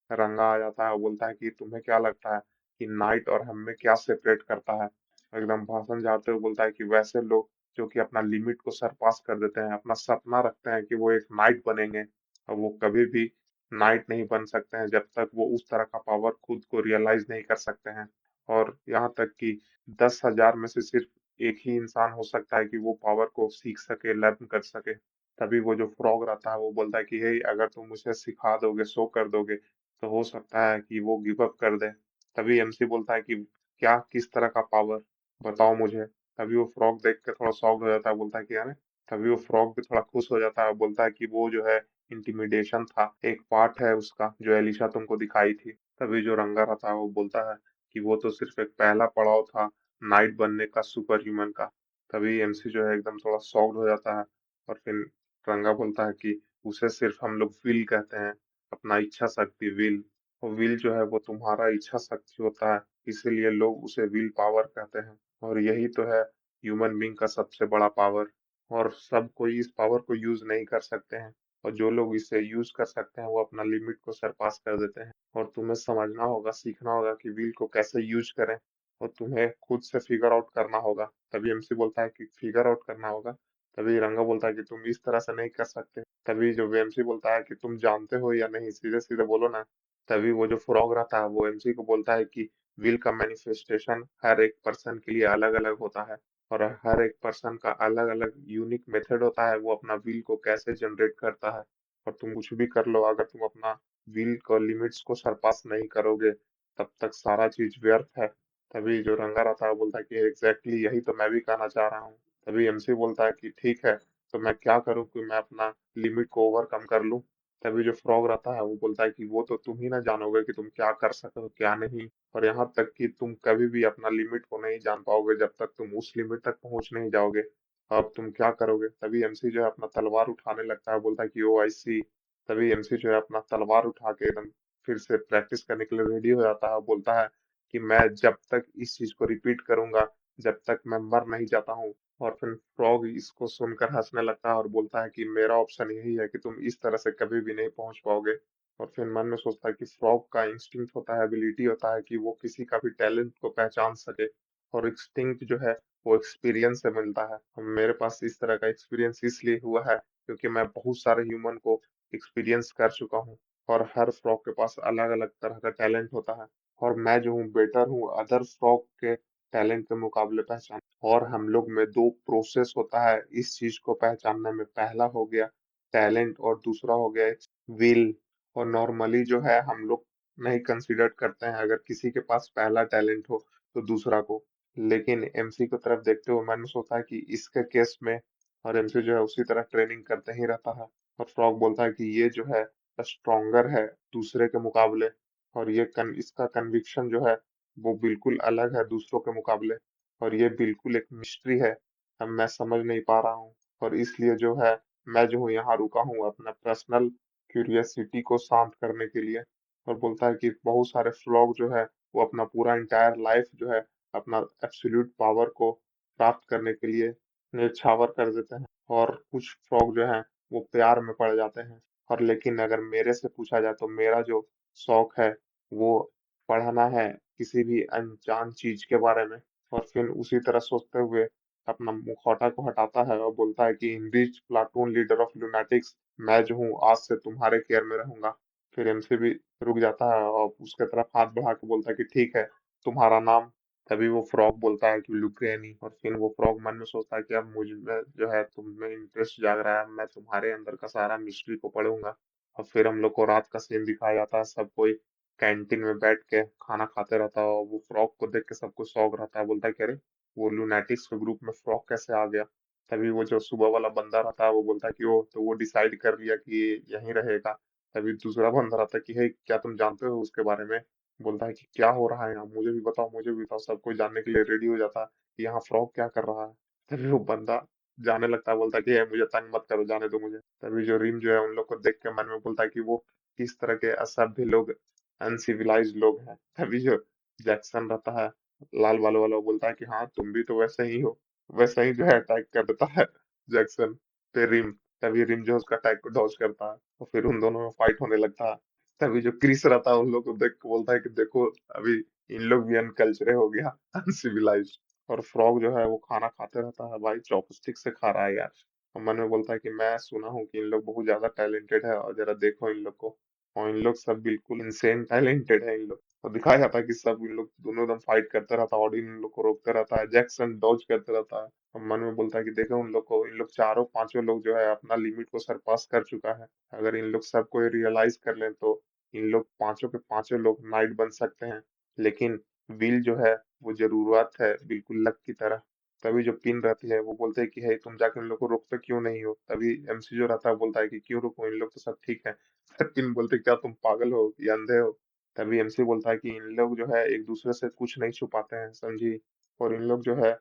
रंगा आ जाता है और बोलता है कि तुम्हें क्या लगता है कि नाइट और हम में क्या सेपरेट करता है। एकदम भाषण जाते हुए बोलता है कि वैसे लोग जो कि अपना लिमिट को सरपास कर देते हैं, अपना सपना रखते हैं कि वो एक नाइट बनेंगे, और वो कभी भी नाइट नहीं बन सकते हैं जब तक वो उस तरह का पावर खुद को रियलाइज नहीं कर सकते हैं। और यहाँ तक कि 10,000 में से सिर्फ एक ही इंसान हो सकता है कि वो पावर को सीख सके, लर्न कर सके। तभी वो जो फ्रॉग रहता है वो बोलता है कि हे, अगर तुम उसे सिखा दोगे, शो कर दोगे, तो हो सकता है कि वो गिव अप कर दे। तभी एमसी बोलता है कि क्या, किस तरह का पावर, बताओ मुझे। तभी वो फ्रॉग देख के थोड़ा शॉक्ड हो जाता है, बोलता है कि अरे। तभी वो फ्रॉग भी थोड़ा खुश हो जाता है और बोलता है कि वो जो है इंटिमिडेशन था, एक पार्ट है उसका जो एलिशा तुमको दिखाई थी। तभी जो रंगा रहता है वो बोलता है कि वो तो सिर्फ एक पहला पड़ाव था नाइट बनने का, सुपर ह्यूमन का। तभी एमसी जो है एकदम थोड़ा सॉफ्ट हो जाता है, और फिर रंगा बोलता है कि उसे सिर्फ हम लोग विल कहते हैं, अपना इच्छा शक्ति, विल। और विल जो है वो तुम्हारा इच्छा शक्ति होता है, इसीलिए लोग उसे विल पावर कहते हैं। और यही तो है ह्यूमन बीइंग का सबसे बड़ा पावर। और सब कोई इस पावर को यूज नहीं कर सकते हैं, और जो लोग इसे यूज कर सकते हैं वो अपना लिमिट को सरपास कर देते हैं। और तुम्हें समझना होगा, सीखना होगा कि विल को कैसे यूज करें, और तुम्हें खुद से फिगर आउट करना होगा। तभी एमसी बोलता है कि फिगर आउट करना होगा। तभी रंगा बोलता है कि तुम इस तरह से नहीं कर सकते। तभी जो एमसी बोलता है कि तुम जानते हो या नहीं, सीधे सीधे बोलो ना। तभी वो जो फ्रॉग रहता है वो एमसी को बोलता है कि विल का मैनिफेस्टेशन हर एक पर्सन के लिए अलग अलग होता है, और हर एक पर्सन का अलग अलग यूनिक मेथड होता है वो अपना विल को कैसे जनरेट करता है। और तुम कुछ भी कर लो, अगर तुम अपना विल को लिमिट्स को सरपास नहीं करोगे, तब तक सारा चीज व्यर्थ है। तभी जो रंगा रहता है वो बोलता है कि एग्जैक्टली यही तो मैं भी कहना चाह रहा हूँ। तभी एमसी बोलता है कि ठीक है, तो मैं क्या करूँ कि मैं अपना लिमिट को ओवरकम कर लूँ। तभी जो फ्रॉग रहता है वो बोलता है कि वो तो तुम ही ना जानोगे कि तुम क्या कर सकते हो क्या नहीं, और यहाँ तक कि तुम कभी भी अपना लिमिट को नहीं जान पाओगे जब तक तुम उस लिमिट तक पहुंच नहीं जाओगे। अब तुम क्या करोगे। तभी एमसी जो है अपना तलवार उठाने लगता है, बोलता है कि ओ आई सी। तभी एमसी जो है अपना तलवार उठा के एकदम फिर से प्रैक्टिस करने के लिए रेडी हो जाता है, और बोलता है कि मैं जब तक इस चीज को रिपीट करूंगा, जब तक मैं मर नहीं जाता हूँ। और फिर फ्रॉग इसको सुनकर हंसने लगता है और बोलता है कि मेरा ऑप्शन यही है कि तुम इस तरह से कभी भी नहीं पहुंच पाओगे। और फिर मन में सोचता है कि फ्रॉग का इंस्टिंक्ट होता है, एबिलिटी होता है कि वो किसी का भी टैलेंट को पहचान सके। और इंस्टिंक्ट जो है वो एक्सपीरियंस से मिलता है, और मेरे पास इस तरह का एक्सपीरियंस इसलिए हुआ है क्योंकि मैं बहुत सारे ह्यूमन को एक्सपीरियंस कर चुका हूँ। और हर फ्रॉग के पास अलग अलग तरह का टैलेंट होता है, और मैं जो हूँ बेटर हूँ अदर फ्रॉग के टैलेंट के मुकाबले पहचान। और हम लोग में दो प्रोसेस होता है इस चीज को पहचानने में, पहला हो गया टैलेंट और दूसरा हो गया विल। और नॉर्मली जो है हम लोग नहीं कंसीडर करते हैं अगर किसी के पास पहला टैलेंट हो तो दूसरा को। लेकिन एमसी की तरफ देखते हुए मैंने सोचा कि इसके केस में, और एमसी जो है उसी तरह ट्रेनिंग करते ही रहता है। और फ्रॉग बोलता है कि ये जो है स्ट्रोंगर है दूसरे के मुकाबले, और इसका कन्विक्शन जो है वो बिल्कुल अलग है दूसरों के मुकाबले, और ये बिल्कुल एक मिस्ट्री है, अब मैं समझ नहीं पा रहा हूँ। और इसलिए जो है मैं जो हूँ यहाँ रुका हूँ अपना पर्सनल क्यूरियसिटी को शांत करने के लिए। और बोलता है कि बहुत सारे फ्रॉग जो है वो अपना पूरा इंटायर लाइफ जो है अपना एब्सोल्यूट पावर को प्राप्त करने के लिए न्यौछावर कर देते हैं, और कुछ फ्रॉग जो हैं वो प्यार में पड़ जाते हैं। और लेकिन अगर मेरे से पूछा जाए तो मेरा जो शौक है वो पढ़ना है किसी भी अनजान चीज के बारे में। और फिर उसी तरह सोचते हुए अपना मुखौटा को हटाता है और बोलता है कि in this platoon leader of lunatics, मैं जो हूँ आज से तुम्हारे केयर में रहूंगा। फिर एमसी भी रुक जाता है और उसके तरफ हाथ बढ़ा के बोलता है कि ठीक है, तुम्हारा नाम। तभी वो फ्रॉग बोलता है कि लुक्रेनी। और फिर वो फ्रॉग मन में सोचता है कि अब मुझ में जो है तुम में इंटरेस्ट जाग रहा है, मैं तुम्हारे अंदर का सारा मिस्ट्री को पढ़ूंगा। और फिर हम लोग को रात का सीन दिखाया जाता है, सब कोई कैंटीन में बैठ के खाना खाते रहता है, और वो फ्रॉग को देख के सबको शौक रहता है, बोलता है कि अरे वो लूनाटिक्स के ग्रुप में फ्रॉग कैसे आ गया। तभी वो जो सुबह वाला बंदा रहता है वो बोलता है कि वो डिसाइड कर लिया कि ये यहीं रहेगा। तभी दूसरा बंदा रहता है कि हे, क्या तुम जानते हो उसके बारे में? बोलता है कि क्या हो रहा है यहाँ, मुझे भी बताओ, मुझे भी बताओ। सब कोई जानने के लिए रेडी हो जाता है कि यहाँ फ्रॉग क्या कर रहा है। तभी वो बंदा जाने लगता है, बोलता है कि "हे, मुझे तंग मत करो, जाने दो मुझे।" तभी जो रिम जो है उन लोग को देख के मन में बोलता है कि वो किस तरह के असभ्य लोग, अनसिविलाइज्ड लोग हैं। तभी जो जैक्सन रहता है, लाल बालों वाला, वो बोलता है कि हाँ, तुम भी तो वैसे ही हो। वैसा ही जो है अटैक कर देता है जैक्सन पे रिम। तभी रिम जो है उसका अटैक को डॉज करता है और फिर उन दोनों में फाइट होने लगता है। तभी जो क्रिस रहता है उन लोग को देख के बोलता है कि देखो, अभी इन लोग भी अनकल्चरे हो गया, अनसिविलाइज्ड। और फ्रॉग जो है वो खाना खाते रहता है, भाई चॉपस्टिक से खा रहा है यार। और मन में बोलता है कि मैं सुना हूँ कि इन लोग बहुत ज्यादा टैलेंटेड है, और जरा देखो इन लोग को। और इन लोग सब बिल्कुल इंसेन टैलेंटेड है इन लोग। और दिखाया जाता है कि सब इन लोग दोनों एकदम फाइट करते रहता है, ऑडिन इन लोग को रोकते रहता है, जैक्सन डॉज करते रहता है। और मन में बोलता है कि देखो उन लोग को, इन लोग चारों पांचों लोग जो है अपना लिमिट को सरपास कर चुका है। अगर इन लोग सबको ये रियलाइज कर लें तो इन लोग पांचों के पांचों लोग नाइट बन सकते हैं। लेकिन विल जो है वो जरूरत है, बिल्कुल लक की तरह। तभी जो पिन रहती है वो बोलते हैं कि हे, तुम जाके इन लोग को रोकते क्यों नहीं हो? तभी एमसी जो रहता है बोलता है कि क्यों रोको, इन लोग तो सब ठीक है। पिन बोलते क्या तुम पागल हो या अंधे हो? तभी एमसी बोलता है कि इन लोग जो है एक दूसरे से कुछ नहीं छुपाते हैं, समझी? और इन लोग जो है,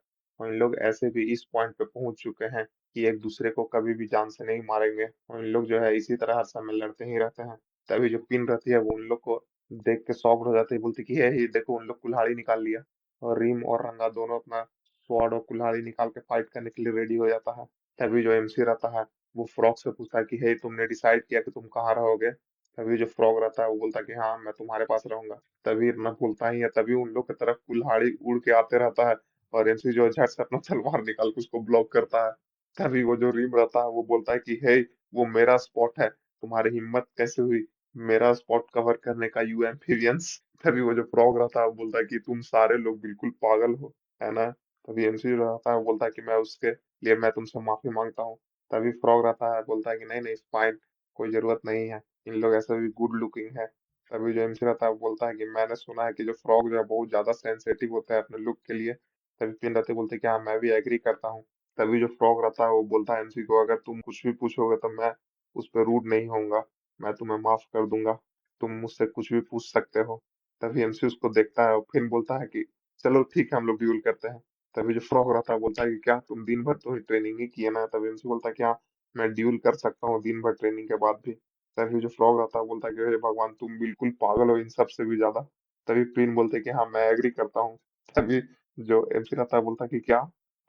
और इन लोग ऐसे भी इस पॉइंट पे पहुंच चुके हैं कि एक दूसरे को कभी भी जान से नहीं मारेंगे। और इन लोग जो है इसी तरह हर समय लड़ते ही रहते हैं। तभी जो पिन रहती है वो उन लोग को देख के शॉक्ड हो जाती है, बोलती कि ये देखो उन लोग कुल्हाड़ी निकाल लिया। और रीम और रंगा दोनों अपना स्वॉर्ड और कुल्हाड़ी निकाल के फाइट करने के लिए रेडी हो जाता है। तभी जो एमसी रहता है वो फ्रॉग से पूछता है कि हे, तुमने डिसाइड किया कि तुम कहाँ रहोगे? तभी जो फ्रॉग रहता है वो बोलता है कि हाँ, मैं तुम्हारे पास रहूंगा। तभी न बोलता ही है, तभी उन लोग की तरफ कुल्हाड़ी उड़ के आते रहता है। और एमसी जो है झट से अपना तलवार निकाल के उसको ब्लॉक करता है। तभी वो जो रिम रहता है वो बोलता है कि हे, वो मेरा स्पॉट है, तुम्हारी हिम्मत कैसे हुई मेरा स्पॉट कवर करने का, यू एम्फिबियंस? तभी वो जो फ्रॉग रहता है वो बोलता है कि तुम सारे लोग बिल्कुल पागल हो, है ना? तभी एमसी जो रहता है वो बोलता है कि मैं उसके लिए मैं तुमसे माफी मांगता हूँ। तभी फ्रॉग रहता है बोलता है कि नहीं नहीं, फाइन, कोई जरूरत नहीं है, इन लोग ऐसे भी गुड लुकिंग है। तभी जो एमसी रहता है वो बोलता है कि मैंने सुना है कि जो फ्रॉग जो है बहुत ज्यादा सेंसिटिव होता है अपने लुक के लिए। तभी पिन रहते बोलते हैं कि हाँ, मैं भी एग्री करता हूँ। तभी जो फ्रॉग रहता है वो बोलता है एमसी को, अगर तुम कुछ भी पूछोगे तो मैं उस पर रूड नहीं होऊंगा, मैं तुम्हें माफ कर दूंगा, तुम मुझसे कुछ भी पूछ सकते हो। तभी एमसी उसको देखता है और फिर बोलता है कि चलो ठीक है, हम लोग ड्यूल करते हैं। तभी जो फ्रॉग रहता है बोलता है कि क्या तुम दिन भर तो ट्रेनिंग ही किए ना? तभी एमसी बोलता है कि हाँ, मैं ड्यूल कर सकता हूँ दिन भर ट्रेनिंग के बाद भी। तभी जो फ्रॉग रहता है बोलता है कि हे भगवान, तुम बिल्कुल पागल हो इन सब से भी ज्यादा। तभी प्रिन बोलते हैं कि हाँ, मैं एग्री करता हूँ। तभी जो एमसी रहता है बोलता है कि क्या?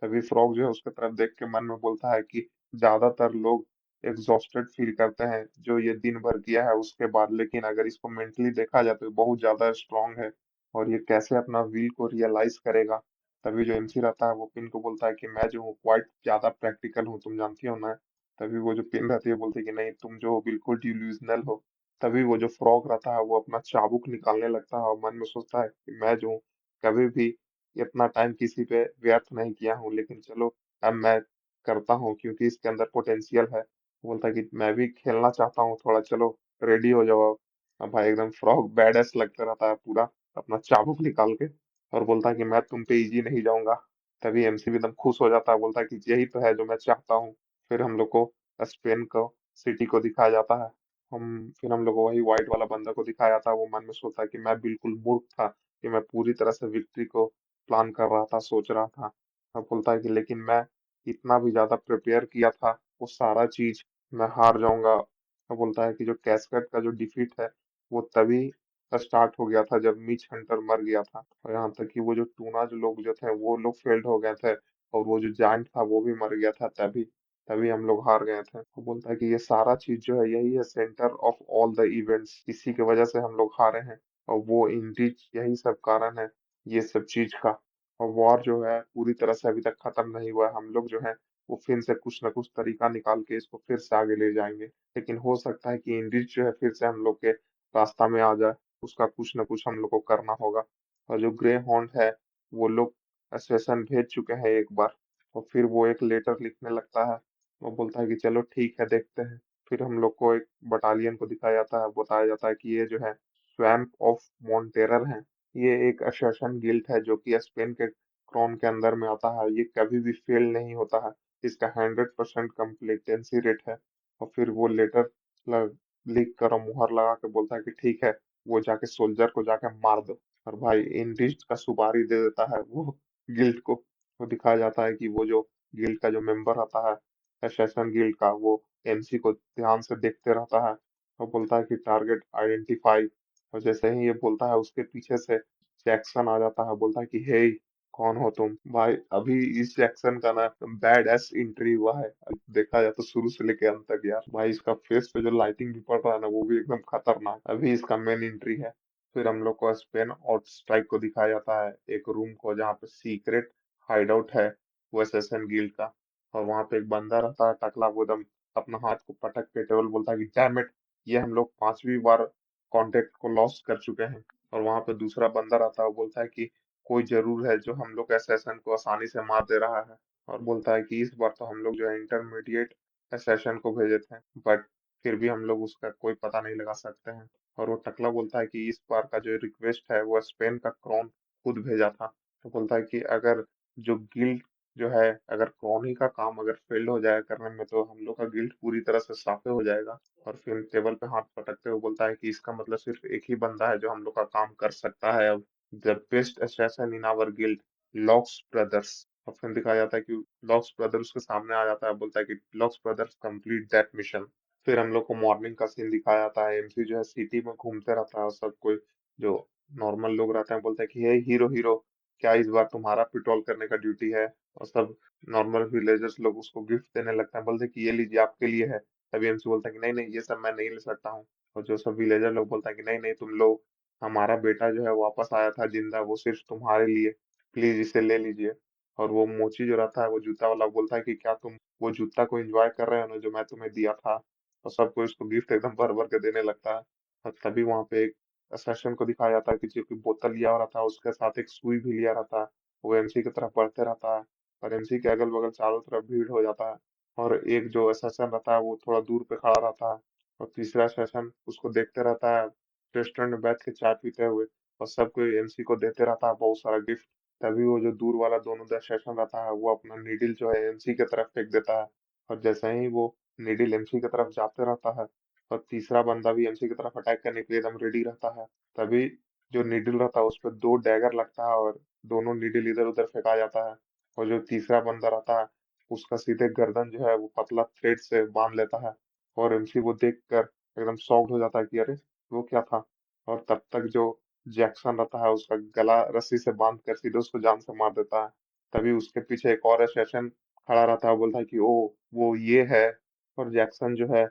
तभी फ्रॉग जो है उसके तरफ देख के मन में बोलता है कि ज्यादातर लोग एग्जॉस्टेड फील करते हैं जो ये दिन भर किया है उसके बाद, लेकिन अगर इसको मेंटली देखा जाए तो ये बहुत ज्यादा स्ट्रांग है। और ये कैसे अपना विल को रियलाइज करेगा? तभी जो एमसी रहता है वो पिन को बोलता है कि मैं जो हूँ क्वाइट ज्यादा प्रैक्टिकल हूँ, तुम जानती हो ना? तभी वो जो पिन रहती है बोलती है कि नहीं, तुम जो हो बिल्कुल डिल्यूजनल हो। तभी वो जो फ्रॉग रहता है वो अपना चाबुक निकालने लगता है और मन में सोचता है कि मैं जो हूँ कभी भी इतना टाइम किसी पे व्यर्थ नहीं किया हूँ, लेकिन चलो अब मैं करता हूँ क्योंकि इसके अंदर पोटेंशियल है। बोलता है कि मैं भी खेलना चाहता हूँ थोड़ा, चलो रेडी हो जाओ अब। भाई एकदम फ्रॉग बैडएस लगता रहता है पूरा, अपना चाबुक निकाल के। और बोलता है कि मैं तुम पे इजी नहीं जाऊंगा। तभी एमसी भी एकदम खुश हो जाता है, बोलता है कि यही तो है जो मैं चाहता हूँ। फिर हम लोग को स्पेन को सिटी को दिखाया जाता है। हम लोग को वही व्हाइट वाला बंदा को दिखाया जाता है। वो मन में सोचता है कि मैं बिल्कुल मूर्ख था कि मैं पूरी तरह से विक्ट्री को प्लान कर रहा था, सोच रहा था। अब बोलता है कि लेकिन मैं इतना भी ज्यादा प्रिपेयर किया था, वो सारा चीज मैं हार जाऊंगा। अब बोलता है कि जो कैस्केड का जो डिफीट है वो तभी स्टार्ट हो गया था जब मिच हंटर मर गया था, और यहाँ तक कि वो जो टूना जो लोग जो थे वो लोग फेल्ड हो गए थे, और वो जो जायंट था वो भी मर गया था तभी, तभी हम लोग हार गए थे। वो बोलता है कि ये सारा चीज जो है यही है centre of all the events, इसी की वजह से हम लोग हारे हैं। और वो इंडीज यही सब कारण है ये सब चीज का। और वॉर जो है पूरी तरह से अभी तक खत्म नहीं हुआ है, हम लोग जो है वो फिर से कुछ ना कुछ तरीका निकाल के इसको फिर से आगे ले जाएंगे। लेकिन हो सकता है कि इंडीज जो है फिर से हम लोग के रास्ता में आ जाए, उसका कुछ ना कुछ हम लोग को करना होगा। और जो ग्रे हॉर्न है वो लोग स्टेशन भेज चुके हैं एक बार। और फिर वो एक लेटर लिखने लगता है। वो बोलता है कि चलो ठीक है, देखते हैं। फिर हम लोग को एक बटालियन को दिखाया जाता है, बताया जाता है कि ये जो है स्वैम्प ऑफ मॉन्टेरर है। ये एक असर्शन गिल्ड है जो कि स्पेन के क्राउन के अंदर में आता है। ये कभी भी फेल नहीं होता है, इसका 100% कंप्लीटेंसी रेट है। और फिर वो लेटर लिख कर और मुहर लगा के बोलता है कि ठीक है, वो जाके सोल्जर को जाके मार दो। और भाई इंडिस्ट का सुपारी दे देता है वो गिल्ड को। तो दिखाया जाता है कि वो जो गिल्ड का जो मेंबर आता है, असैसिन गिल्ड का, वो एमसी को ध्यान से देखते रहता है और बोलता है कि टारगेट आइडेंटिफाई। और जैसे ही ये बोलता है उसके पीछे से जैक्सन आ जाता है, बोलता है कि हे, कौन हो तुम? भाई अभी इस जैक्सन का ना बैड एस एंट्री हुआ है, देखा जाए तो शुरू से लेके अंत तक यार। भाई इसका फेस पे जो लाइटिंग भी पड़ रहा है ना, वो भी एकदम खतरनाक। अभी इसका मेन एंट्री है। फिर हम लोग को स्पेन और स्ट्राइक को दिखाया जाता है, एक रूम को जहाँ पे सीक्रेट हाइडआउट है वो एसएसएन गिल्ड का। और वहां पे एक बंदा रहता है टकला, वो एकदम अपना हाथ को पटक के टेबल बोलता है कि डैम इट, ये हम लोग 5वीं बार कांटेक्ट को लॉस कर चुके हैं। और वहां पे दूसरा बंदा रहता है, वो बोलता है कि कोई जरूर है जो हम लोग असैसिन को आसानी से मार दे रहा है। और बोलता है कि इस बार तो हम लोग जो है इंटरमीडिएट असैसिन को भेजे थे, बट फिर भी हम लोग उसका कोई पता नहीं लगा सकते हैं। और वो टकला बोलता है कि इस बार का जो रिक्वेस्ट है वो स्पेन का क्राउन खुद भेजा था। तो बोलता है कि अगर जो गिल्ड जो है, अगर क्राउन ही का काम अगर फेल हो जाए करने में, तो हम लोग का गिल्ड पूरी तरह से साफे हो जाएगा। और फिर टेबल पे हाथ पटकते हुए बोलता है कि इसका मतलब सिर्फ एक ही बंदा है जो हम लोग का काम कर सकता है अब, the best assassin in our guild, locks brothers. और फिर दिखाया जाता है कि लॉक्स ब्रदर्स के सामने आ जाता है, बोलता है कि locks brothers complete that mission. फिर हम लोग को मॉर्निंग का सीन दिखाया जाता है, एमसी जो है सिटी में घूमते रहता है और सब कोई जो नॉर्मल लोग रहते हैं बोलते हैं कि हे हीरो हीरो, क्या इस बार तुम्हारा पेट्रोल करने का ड्यूटी है? और सब नॉर्मल विलेजर्स लोग उसको गिफ्ट देने लगते हैं, बोलते हैं कि ये लीजिए आपके लिए है। तभी एमसी बोलता है कि नहीं नहीं, ये सब मैं नहीं ले सकता हूँ। और जो सब विलेजर लोग बोलता है कि नहीं नहीं, तुम लोग, हमारा बेटा जो है वापस आया था जिंदा, वो सिर्फ तुम्हारे लिए, प्लीज इसे ले लीजिए। और वो मोची जो रहता है, वो जूता वाला, बोलता है कि क्या तुम वो जूता को एंजॉय कर रहे हो ना जो मैं तुम्हें दिया था? और सबको इसको गिफ्ट एकदम भर भर के देने लगता है। और तभी वहां पे एक असैसिन को दिखाया जाता है कि जो कि बोतल लिया रहता है, उसके साथ एक सुई भी लिया रहता है। वो एमसी की तरफ बढ़ते रहता है और एमसी के अगल बगल चारों तरफ भीड़ हो जाता है। और एक जो असैसिन रहता है वो थोड़ा दूर पे खड़ा रहता है और तीसरा असैसिन उसको देखते रहता है रेस्टोरेंट में बैठ के चाय पीते हुए। और सब कोई एमसी को देते रहता है बहुत सारा गिफ्ट। तभी वो जो दूर वाला दोनों सेशन रहता है, वो अपना नीडल जो है एमसी की तरफ फेंक देता है। और जैसे ही वो नीडल एमसी की तरफ जाते रहता है, और तीसरा बंदा भी एमसी की तरफ अटैक करने के लिए एकदम रेडी रहता है, तभी जो नीडल रहता है उस पर 2 डैगर लगता है और दोनों नीडल इधर उधर फेंका जाता है। और जो तीसरा बंदा रहता है, उसका सीधे गर्दन जो है वो पतला थ्रेड से बांध लेता है। और एमसी वो देख कर एकदम शॉक्ड हो जाता है कि अरे, वो क्या था? और तब तक जो जैक्सन रहता है उसका गला रस्सी से बांध कर सीधे उसको जान से मार देता है। तभी उसके पीछे एक और असैसिन खड़ा रहता है, बोलता है कि ओ, वो ये है। और जैक्सन जो है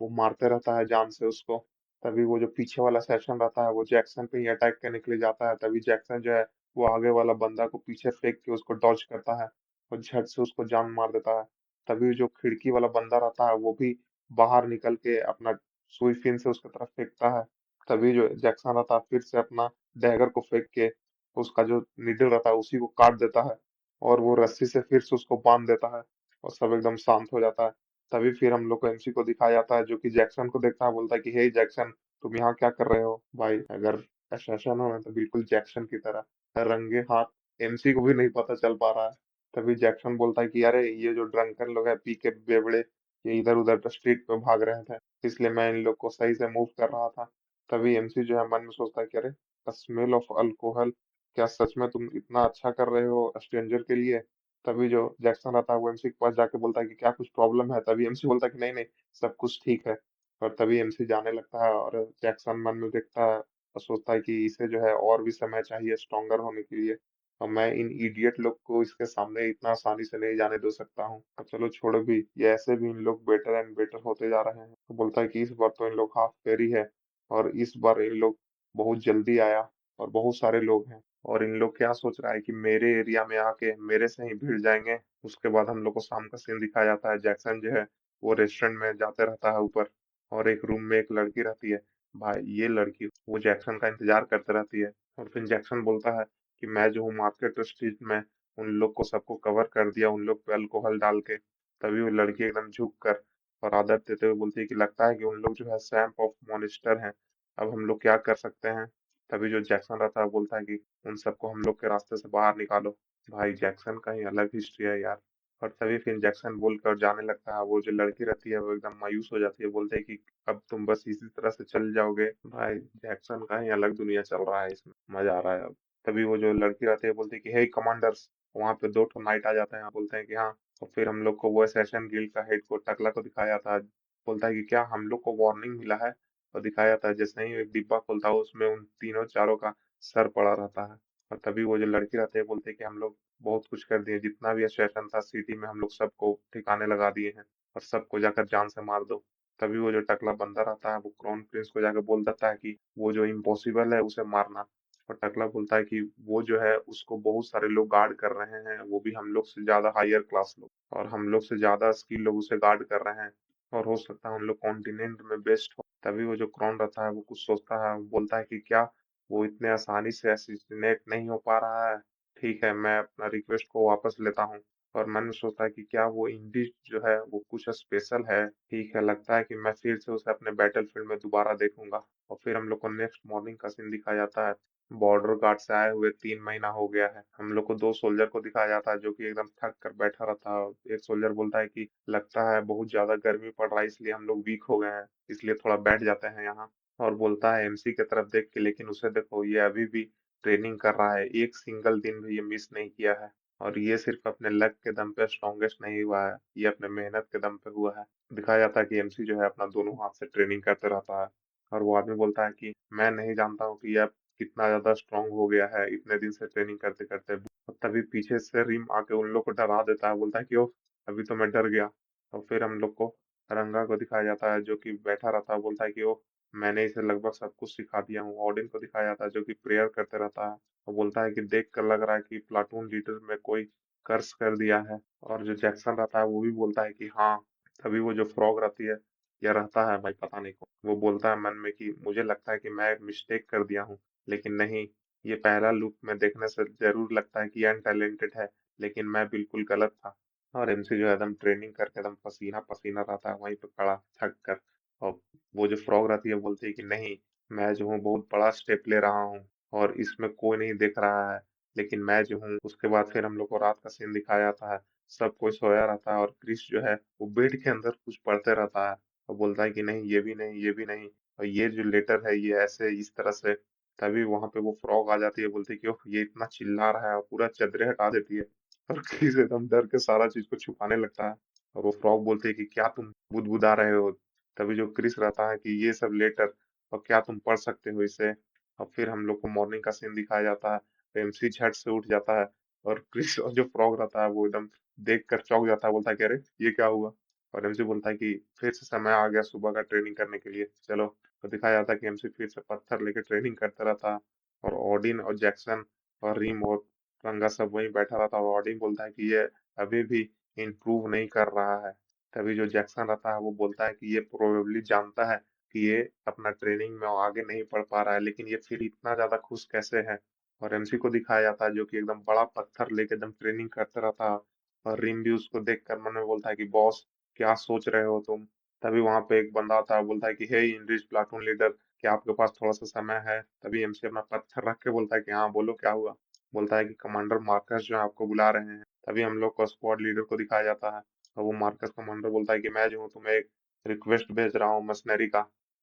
वो मारते रहता है जान से उसको। तभी वो जो पीछे वाला सेशन रहता है वो जैक्सन पे ही अटैक करने के लिए जाता है, तभी जैक्सन जो है वो आगे वाला बंदा को पीछे फेंक के उसको डॉज करता है और झट से उसको जान मार देता है। तभी जो खिड़की वाला बंदा रहता है वो भी बाहर निकल के अपना सुई फिन से उसकी तरफ फेंकता है। तभी जो जैक्सन रहता है फिर से अपना डैगर को फेंक के उसका जो निडल रहता है उसी को काट देता है और वो रस्सी से फिर से उसको बांध देता है और सब एकदम शांत हो जाता है। तभी फिर हम लोग को एमसी को दिखाया जाता है जो कि जैक्सन को देखता है, बोलता है कि हे जैक्सन, तुम यहाँ क्या कर रहे हो? भाई अगर असैसिन हो ना तो बिल्कुल जैक्सन की तरह रंगे हाथ, एमसी को भी नहीं पता चल पा रहा है। तभी जैक्सन बोलता है कि अरे, ये जो ड्रंकन लोग हैं पी के बेवड़े, ये इधर उधर स्ट्रीट पे भाग रहे थे, इसलिए मैं इन लोग को सही से मूव कर रहा था। तभी एमसी जो है मन में सोचता है कि अरे, स्मेल ऑफ अल्कोहल, क्या सच में तुम इतना अच्छा कर रहे हो स्ट्रेंजर के लिए? तभी जो जैक्सन आता है वो एमसी के पास जाके बोलता है कि क्या कुछ प्रॉब्लम है? तभी एमसी बोलता है कि नहीं नहीं, सब कुछ ठीक है। और तभी एमसी जाने लगता है और जैक्सन मन में देखता है और सोचता है कि इसे जो है और भी समय चाहिए स्ट्रॉन्गर होने के लिए, और मैं इन इडियट लोग को इसके सामने इतना आसानी से नहीं जाने दे सकता हूँ। अब चलो छोड़ो भी, ये ऐसे भी इन लोग बेटर एंड बेटर होते जा रहे हैं। तो बोलता है कि इस बार तो इन लोग हाफ फेरी है और इस बार इन लोग बहुत जल्दी आया और बहुत सारे लोग हैं। और इन लोग क्या सोच रहा है कि मेरे एरिया में आके मेरे से ही भिड़ जाएंगे। उसके बाद हम लोग को शाम का सीन दिखाया जाता है, जैक्सन जो है वो रेस्टोरेंट में जाते रहता है ऊपर, और एक रूम में एक लड़की रहती है। भाई ये लड़की वो जैक्सन का इंतजार करते रहती है। और फिर जैक्सन बोलता है कि मैं जो हूँ मार्केट स्ट्रीट में उन लोग को सबको कवर कर दिया, उन लोग पे अल्कोहल डाल के। तभी वो लड़की एकदम झुक कर और आदत देते हुए बोलती है कि लगता है कि उन लोग जो है सैंप ऑफ मॉनिस्टर हैं, अब हम लोग क्या कर सकते हैं? तभी जो जैक्सन रहता है बोलता है कि उन सबको हम लोग के रास्ते से बाहर निकालो। भाई जैक्सन का ही अलग हिस्ट्री है यार। और तभी फिर जैक्सन बोलकर जाने लगता है। वो जो लड़की रहती है वो एकदम मायूस हो जाती है, बोलते है कि अब तुम बस इसी तरह से चल जाओगे। भाई जैक्सन का ही अलग दुनिया चल रहा है, इसमें मजा आ रहा है अब। तभी वो जो लड़की रहती है बोलती है कि हे कमांडर्स, वहां पे दो ठो नाइट आ जाते हैं, बोलते हैं कि हाँ। और फिर हम लोग को वो असैसिन गिल्ड का हेड को टकला को दिखाया था, बोलता है कि क्या हम लोग को वार्निंग मिला है। और दिखाया था जैसे ही एक डिब्बा खोलता है उसमें उन तीनों चारों का सर पड़ा रहता है। और तभी वो जो लड़की रहती है बोलते है कि हम लोग बहुत कुछ कर दिए, जितना भी स्टेशन था सिटी में हम लोग सबको ठिकाने लगा दिए हैं, और सबको जाकर जान से मार दो। तभी वो जो टकला बंदा रहता है वो क्राउन प्रिंस को जाकर बोल देता है कि वो जो इम्पॉसिबल है उसे मारना। और टकला बोलता है कि वो जो है उसको बहुत सारे लोग गार्ड कर रहे हैं, वो भी हम लोग से ज्यादा हायर क्लास लोग, और हम लोग से ज्यादा स्किल लोग उसे गार्ड कर रहे हैं, और हो सकता है हम लोग कॉन्टिनेंट में बेस्ट हो। तभी वो जो क्राउन रहता है वो कुछ सोचता है, वो बोलता है कि क्या वो इतने आसानी से असैसिनेट नहीं हो पा रहा है। ठीक है, मैं अपना रिक्वेस्ट को वापस लेता हूँ। और मन में सोचता है कि क्या वो इंडी जो है वो कुछ स्पेशल है। ठीक है, लगता है कि मैं फिर से उसे अपने बैटलफील्ड में दोबारा देखूंगा। और फिर हम लोग को नेक्स्ट मॉर्निंग का सीन दिखाया जाता है। बॉर्डर गार्ड से आए हुए 3 महीना हो गया है। हम लोग को दो सोल्जर को दिखाया जाता है जो कि एकदम थक कर बैठा रहता है। एक सोल्जर बोलता है कि लगता है बहुत ज्यादा गर्मी पड़ रहा है इसलिए हम लोग वीक हो गए हैं, इसलिए थोड़ा बैठ जाते हैं यहाँ। और बोलता है एमसी की तरफ देख के, लेकिन उसे देखो ये अभी भी ट्रेनिंग कर रहा है, एक सिंगल दिन भी ये मिस नहीं किया है। और ये सिर्फ अपने लक के दम पे स्ट्रॉन्गेस्ट नहीं हुआ है, ये अपने मेहनत के दम पे हुआ है। दिखाया जाता है कि एमसी जो है अपना दोनों हाथ से ट्रेनिंग करते रहता है। और वो आदमी बोलता है कि मैं नहीं जानता हूँ कि ये अब कितना ज्यादा स्ट्रांग हो गया है इतने दिन से ट्रेनिंग करते करते। और तभी पीछे से रिम आके उन लोग को डरा देता है, बोलता है कि ओह अभी तो मैं डर गया। और फिर हम लोग को रंगा को दिखाया जाता है जो कि बैठा रहता है, बोलता है कि ओह मैंने इसे लगभग सब कुछ सिखा दिया हूँ। ऑडिन को दिखाया जाता है जो कि प्रेयर करते रहता है, और बोलता है कि देख कर लग रहा है कि प्लाटून लीडर में कोई कर्स कर दिया है। और जो जैक्सन रहता है वो भी बोलता है कि हाँ। तभी वो जो फ्रॉग रहती है या रहता है भाई पता नहीं कौन, वो बोलता है मन में कि मुझे लगता है कि मैं मिस्टेक कर दिया हूँ, लेकिन नहीं, ये पहला लुक में देखने से जरूर लगता है कि अनटैलेंटेड है, लेकिन मैं बिल्कुल गलत था। और एमसी जो है एकदम ट्रेनिंग करके एकदम पसीना पसीना रहता है वहीं पे खड़ा थक कर। और वो जो फ्रॉग रहती है बोलती है कि नहीं, मैं जो हूँ बहुत बड़ा स्टेप ले रहा हूँ, और इसमें कोई नहीं देख रहा है, लेकिन मैं जो हूँ। उसके बाद फिर हम लोग को रात का सीन दिखाया जाता है। सब कोई सोया रहता है और क्रिस जो है वो बेड के अंदर कुछ पढ़ते रहता है, और बोलता है कि नहीं ये भी नहीं, ये भी नहीं, और ये जो लेटर है ये ऐसे इस तरह से। तभी वहां पे वो फ्रॉग आ जाती है, बोलती है कि ओह ये इतना चिल्ला रहा है, और पूरा चदरे हटा देती है। और क्रिस एकदम डर के सारा चीज को छुपाने लगता है। और वो फ्रॉग बोलती है कि क्या तुम बुदबुदा रहे हो। तभी जो क्रिस रहता है कि ये सब लेटर, और क्या तुम पढ़ सकते हो इसे। और फिर हम लोग को मॉर्निंग का सीन दिखाया जाता है। एमसी झट से उठ जाता है, और क्रिस और जो फ्रॉग रहता है वो एकदम देख कर चौंक जाता है, बोलता है कि अरे ये क्या हुआ। और एमसी बोलता है कि फिर से समय आ गया सुबह का ट्रेनिंग करने के लिए, चलो। तो दिखाया जाता है कि एमसी फिर से पत्थर लेके ट्रेनिंग करता रहता है। और ऑडिन और जैक्सन और रिम और रंगा सब वहीं बैठा रहता है, और ऑडिन बोलता है कि ये अभी भी इम्प्रूव नहीं कर रहा है। तभी जो जैक्सन रहता है वो बोलता है कि ये प्रोबेबली जानता है कि ये अपना ट्रेनिंग में आगे नहीं बढ़ पा रहा है, लेकिन ये फिर इतना ज्यादा खुश कैसे है। और एमसी को दिखाया जाता है जो कि एकदम बड़ा पत्थर लेके एकदम ट्रेनिंग करते रहता है। और रिम भी उसको देख कर मन में बोलता है कि बॉस क्या सोच रहे हो तुम। तभी वहां पे एक बंदा आता है, बोलता है कि हे इंग्लिश प्लाटून लीडर, क्या आपके पास थोड़ा सा समय है। तभी एमसी अपना पत्थर रख के बोलता है कि हाँ बोलो क्या हुआ। बोलता है कि कमांडर मार्कस जो है आपको बुला रहे हैं। तभी हम लोग को स्क्वाड लीडर को दिखाया जाता है, और वो मार्कस कमांडर बोलता है कि मैं जो हूँ तुम्हें एक रिक्वेस्ट भेज रहा हूँ मशीनरी का।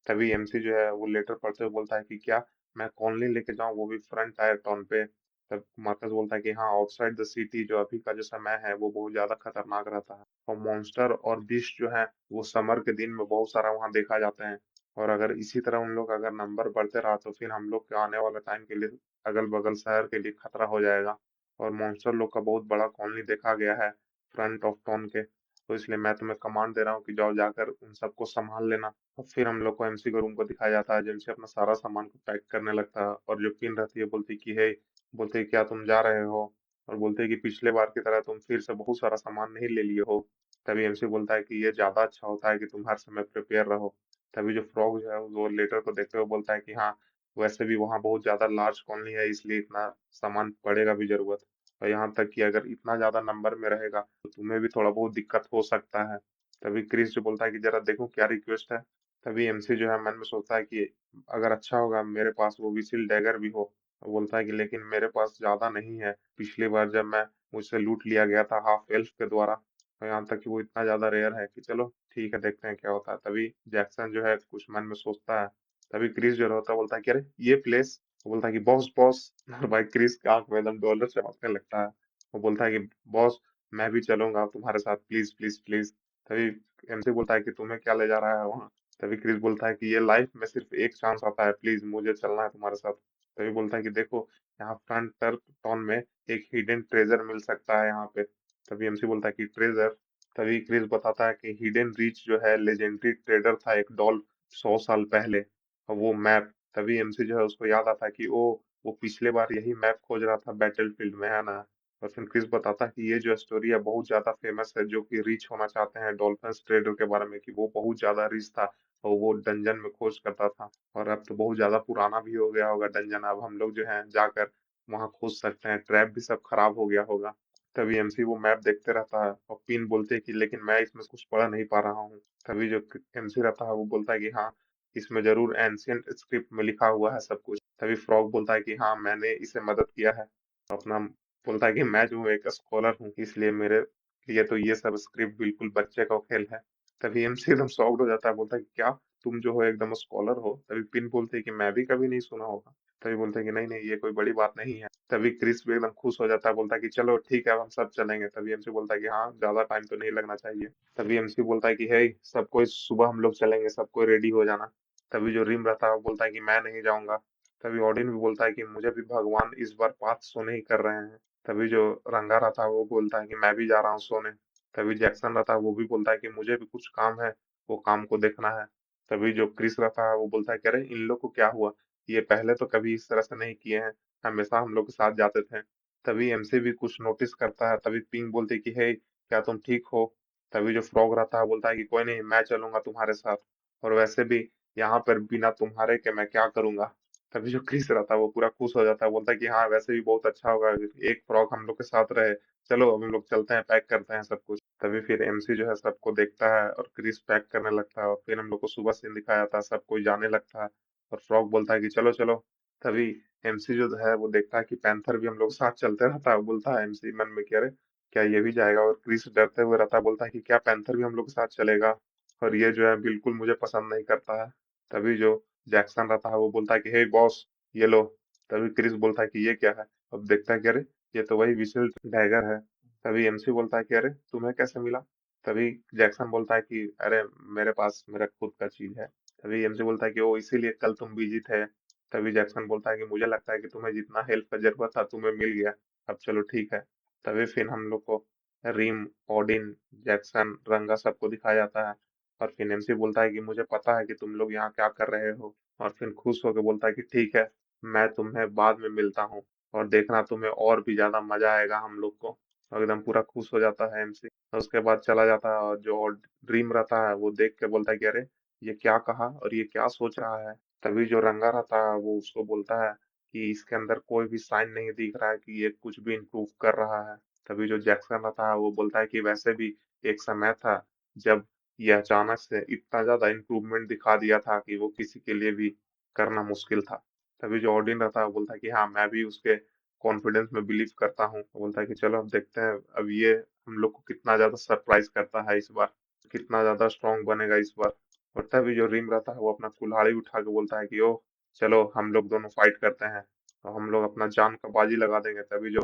तभी एमसी जो है वो लेटर पढ़ते हुए बोलता है कि क्या मैं कॉलोनी लेके जाऊँ, वो भी फ्रंट टायर टाउन पे। तब मार्कस बोलता है कि हाँ आउटसाइड द सिटी जो अभी का जो समय है वो बहुत ज्यादा खतरनाक रहता है, और मॉन्स्टर और बिस्ट जो है वो समर के दिन में बहुत सारा वहां देखा जाते हैं। और अगर इसी तरह उन लोग अगर नंबर बढ़ते रहा तो फिर हम लोग के आने वाले टाइम के लिए अगल बगल शहर के लिए खतरा हो जाएगा। और मॉन्स्टर लोग का बहुत बड़ा कॉलोनी देखा गया है फ्रंट ऑफ टाउन के, तो इसलिए मैं तुम्हें कमांड दे रहा हूँ कि जाओ जाकर उन सबको संभाल लेना। और फिर हम लोग को एमसी के रूम को दिखाया जाता है जिनसे अपना सारा सामान को पैक करने लगता है। और जो पिन रहती है बोलती कि हे, बोलते क्या तुम जा रहे हो। और बोलते कि पिछले बार की तरह तुम फिर से बहुत सारा सामान नहीं ले लिए हो। तभी एमसी बोलता है कि ये ज्यादा अच्छा होता है कि तुम हर समय प्रिपेयर रहो। तभी जो फ्रॉग जो है वो लेटर को देखते हुए बोलता है कि हाँ वैसे भी वहाँ बहुत ज्यादा लार्ज कॉलोनी है इसलिए इतना सामान पड़ेगा भी जरूरत। और यहाँ तक कि अगर इतना ज्यादा नंबर में रहेगा तो तुम्हें भी थोड़ा बहुत दिक्कत हो सकता है। तभी क्रिस जो बोलता है कि जरा देखो क्या रिक्वेस्ट है। तभी एमसी जो है मन में सोचता है कि अगर अच्छा होगा मेरे पास वो विसिल डैगर भी हो। वो बोलता है कि लेकिन मेरे पास ज्यादा नहीं है, पिछली बार जब मैं मुझसे लूट लिया गया था हाफ एल्फ के द्वारा, और यहाँ तक कि वो इतना ज्यादा रेयर है कि चलो ठीक है, देखते हैं क्या होता है। तभी जैक्सन जो है कुछ मन में सोचता है। तभी क्रिस जो होता है बोलता है कि अरे ये प्लेस, वो बोलता है कि बॉस बॉस। और भाई क्रिस की आंख में एकदम डॉलर चमकने लगता है। वो बोलता है कि बॉस, मैं भी चलूंगा तुम्हारे साथ, प्लीज प्लीज प्लीज। तभी एमसी बोलता है कि तुम्हें क्या ले जा रहा है वहाँ। तभी क्रिस बोलता है कि ये लाइफ में सिर्फ एक चांस आता है, प्लीज मुझे चलना है तुम्हारे साथ। तभी बोलता है कि देखो, यहाँ फ्रंट टाउन में एक हिडन ट्रेजर मिल सकता है यहाँ पे। तभी एमसी बोलता है कि ट्रेजर। तभी क्रिस बताता है कि हिडन रीच जो है लेजेंडरी ट्रेडर था एक डॉल 100 साल पहले। और वो मैप, तभी एमसी जो है उसको याद आता है कि वो पिछले बार यही मैप खोज रहा था बैटलफील्ड में, है ना। और फिर क्रिस बताता है कि ये जो स्टोरी है बहुत ज्यादा फेमस है, जो कि रीच होना चाहते हैं डॉल्फिन ट्रेडर के बारे में, कि वो बहुत ज्यादा रिच था और वो डंजन में खोज करता था। और अब तो बहुत ज्यादा पुराना भी हो गया होगा डंजन, अब हम लोग जो है जाकर वहां खोज सकते हैं, ट्रैप भी सब खराब हो गया होगा। तभी एमसी वो मैप देखते रहता है और पिन बोलते हैं कि लेकिन मैं इसमें कुछ पढ़ नहीं पा रहा हूँ। तभी जो एमसी रहता है वो बोलता है कि हाँ, इसमें जरूर एंशियंट स्क्रिप्ट में लिखा हुआ है सब कुछ। तभी फ्रॉग बोलता है कि हाँ, मैंने इसे मदद किया है। अपना बोलता है कि मैं जो हूँ एक स्कॉलर हूँ, इसलिए मेरे लिए तो ये सब स्क्रिप्ट बिल्कुल बच्चे का खेल है। तभी एमसी एकदम शॉक्ड हो जाता है, बोलता है कि क्या तुम जो हो एकदम स्कॉलर हो। तभी पिन बोलते है कि मैं भी कभी नहीं सुना होगा। तभी बोलते हैं कि नहीं नहीं, ये कोई बड़ी बात नहीं है। तभी क्रिस भी एकदम खुश हो जाता है, बोलता है कि चलो ठीक है, अब हम सब चलेंगे। तभी एमसी बोलता है कि हाँ, ज्यादा टाइम तो नहीं लगना चाहिए। तभी एमसी बोलता है कि हे, सबको सुबह हम लोग चलेंगे, सबको रेडी हो जाना। तभी जो रिम रहता है वो बोलता है कि मैं नहीं जाऊंगा। तभी ऑडिन भी बोलता है कि मुझे भी भगवान इस बार पाथ शो नहीं कर रहे हैं। तभी जो रंगा रहता है वो बोलता है कि मैं भी जा रहा हूँ सोने। तभी जैक्सन रहता है वो भी बोलता है कि मुझे भी कुछ काम है, वो काम को देखना है। तभी जो क्रिस रहता है वो बोलता है कि अरे इन लोग को क्या हुआ, ये पहले तो कभी इस तरह से नहीं किए हैं, हमेशा हम लोग के साथ जाते थे। तभी एमसी भी कुछ नोटिस करता है। तभी पिंक बोलती है कि हे, क्या तुम ठीक हो। तभी जो फ्रॉग रहता है बोलता है कि कोई नहीं, मैं चलूंगा तुम्हारे साथ, और वैसे भी यहाँ पर बिना तुम्हारे के मैं क्या करूंगा। तभी जो क्रिस रहता है वो पूरा खुश हो जाता है, बोलता है कि हाँ, वैसे भी बहुत अच्छा होगा, एक फ्रॉग हम लोग के साथ रहे। चलो अब हम लोग चलते हैं, पैक करते हैं सब कुछ। तभी फिर एमसी जो है सबको देखता है और क्रिस पैक करने लगता है, और फिर हम लोग को सुबह सीन दिखाया जाता है, सब कोई जाने लगता है। और फ्रॉग बोलता है कि चलो चलो। तभी एमसी जो है वो देखता है कि पैंथर भी हम लोग साथ चलते रहता है। वो बोलता है एमसी मन में कि अरे क्या ये भी जाएगा। और क्रिस डरते हुए रहता है, बोलता है कि क्या पैंथर भी हम लोग के साथ चलेगा, और ये जो है बिल्कुल मुझे पसंद नहीं करता है। तभी जो जैक्सन रहता है वो बोलता है कि हे बॉस, ये लो। तभी क्रिस बोलता है कि ये क्या है। अब देखता है कि अरे ये तो वही विशेल डैगर है। तभी एमसी बोलता है कि अरे तुम्हें कैसे मिला। तभी जैक्सन बोलता है कि अरे मेरे पास मेरा खुद का चीज है। तभी एमसी बोलता है कि ओ इसीलिए कल तुम बिजी थे। तभी जैक्सन बोलता है कि मुझे लगता है कि तुम्हें जितना हेल्प का जरूरत था तुम्हें मिल गया, अब चलो ठीक है। तभी फिर हम लोग को रिम, ओडिन, जैक्सन, रंगा सबको दिखाया जाता है। और फिर एमसी बोलता है कि मुझे पता है कि तुम लोग यहाँ क्या कर रहे हो। और फिर खुश होकर बोलता है कि ठीक है, मैं तुम्हें बाद में मिलता हूँ, और देखना तुम्हें और भी ज्यादा मजा आएगा हम लोग को। और एकदम पूरा खुश हो जाता है एमसी। और उसके बाद चला जाता है, और जो ड्रीम रहता है वो देख के बोलता है कि अरे ये क्या कहा और ये क्या सोच रहा है। तभी जो रंगा रहता है वो उसको बोलता है कि इसके अंदर कोई भी साइन नहीं दिख रहा है कि ये कुछ भी इम्प्रूव कर रहा है। तभी जो जैक्सन रहता है वो बोलता है कि वैसे भी एक समय था जब ये अचानक से इतना ज्यादा इम्प्रूवमेंट दिखा दिया था कि वो किसी के लिए भी करना मुश्किल था। तभी जो ऑडिन रहता है वो बोलता है कि हाँ, मैं भी उसके कॉन्फिडेंस में बिलीव करता हूँ। वो बोलता है कि चलो अब देखते हैं अब ये हम लोग को कितना ज्यादा सरप्राइज करता है इस बार, कितना ज्यादा स्ट्रांग बनेगा इस बार। और तभी जो रिम रहता है वो अपना कुल्हाड़ी उठा के बोलता है कि ओ चलो हम लोग दोनों फाइट करते हैं, और हम लोग अपना जान का बाजी लगा देंगे। तभी जो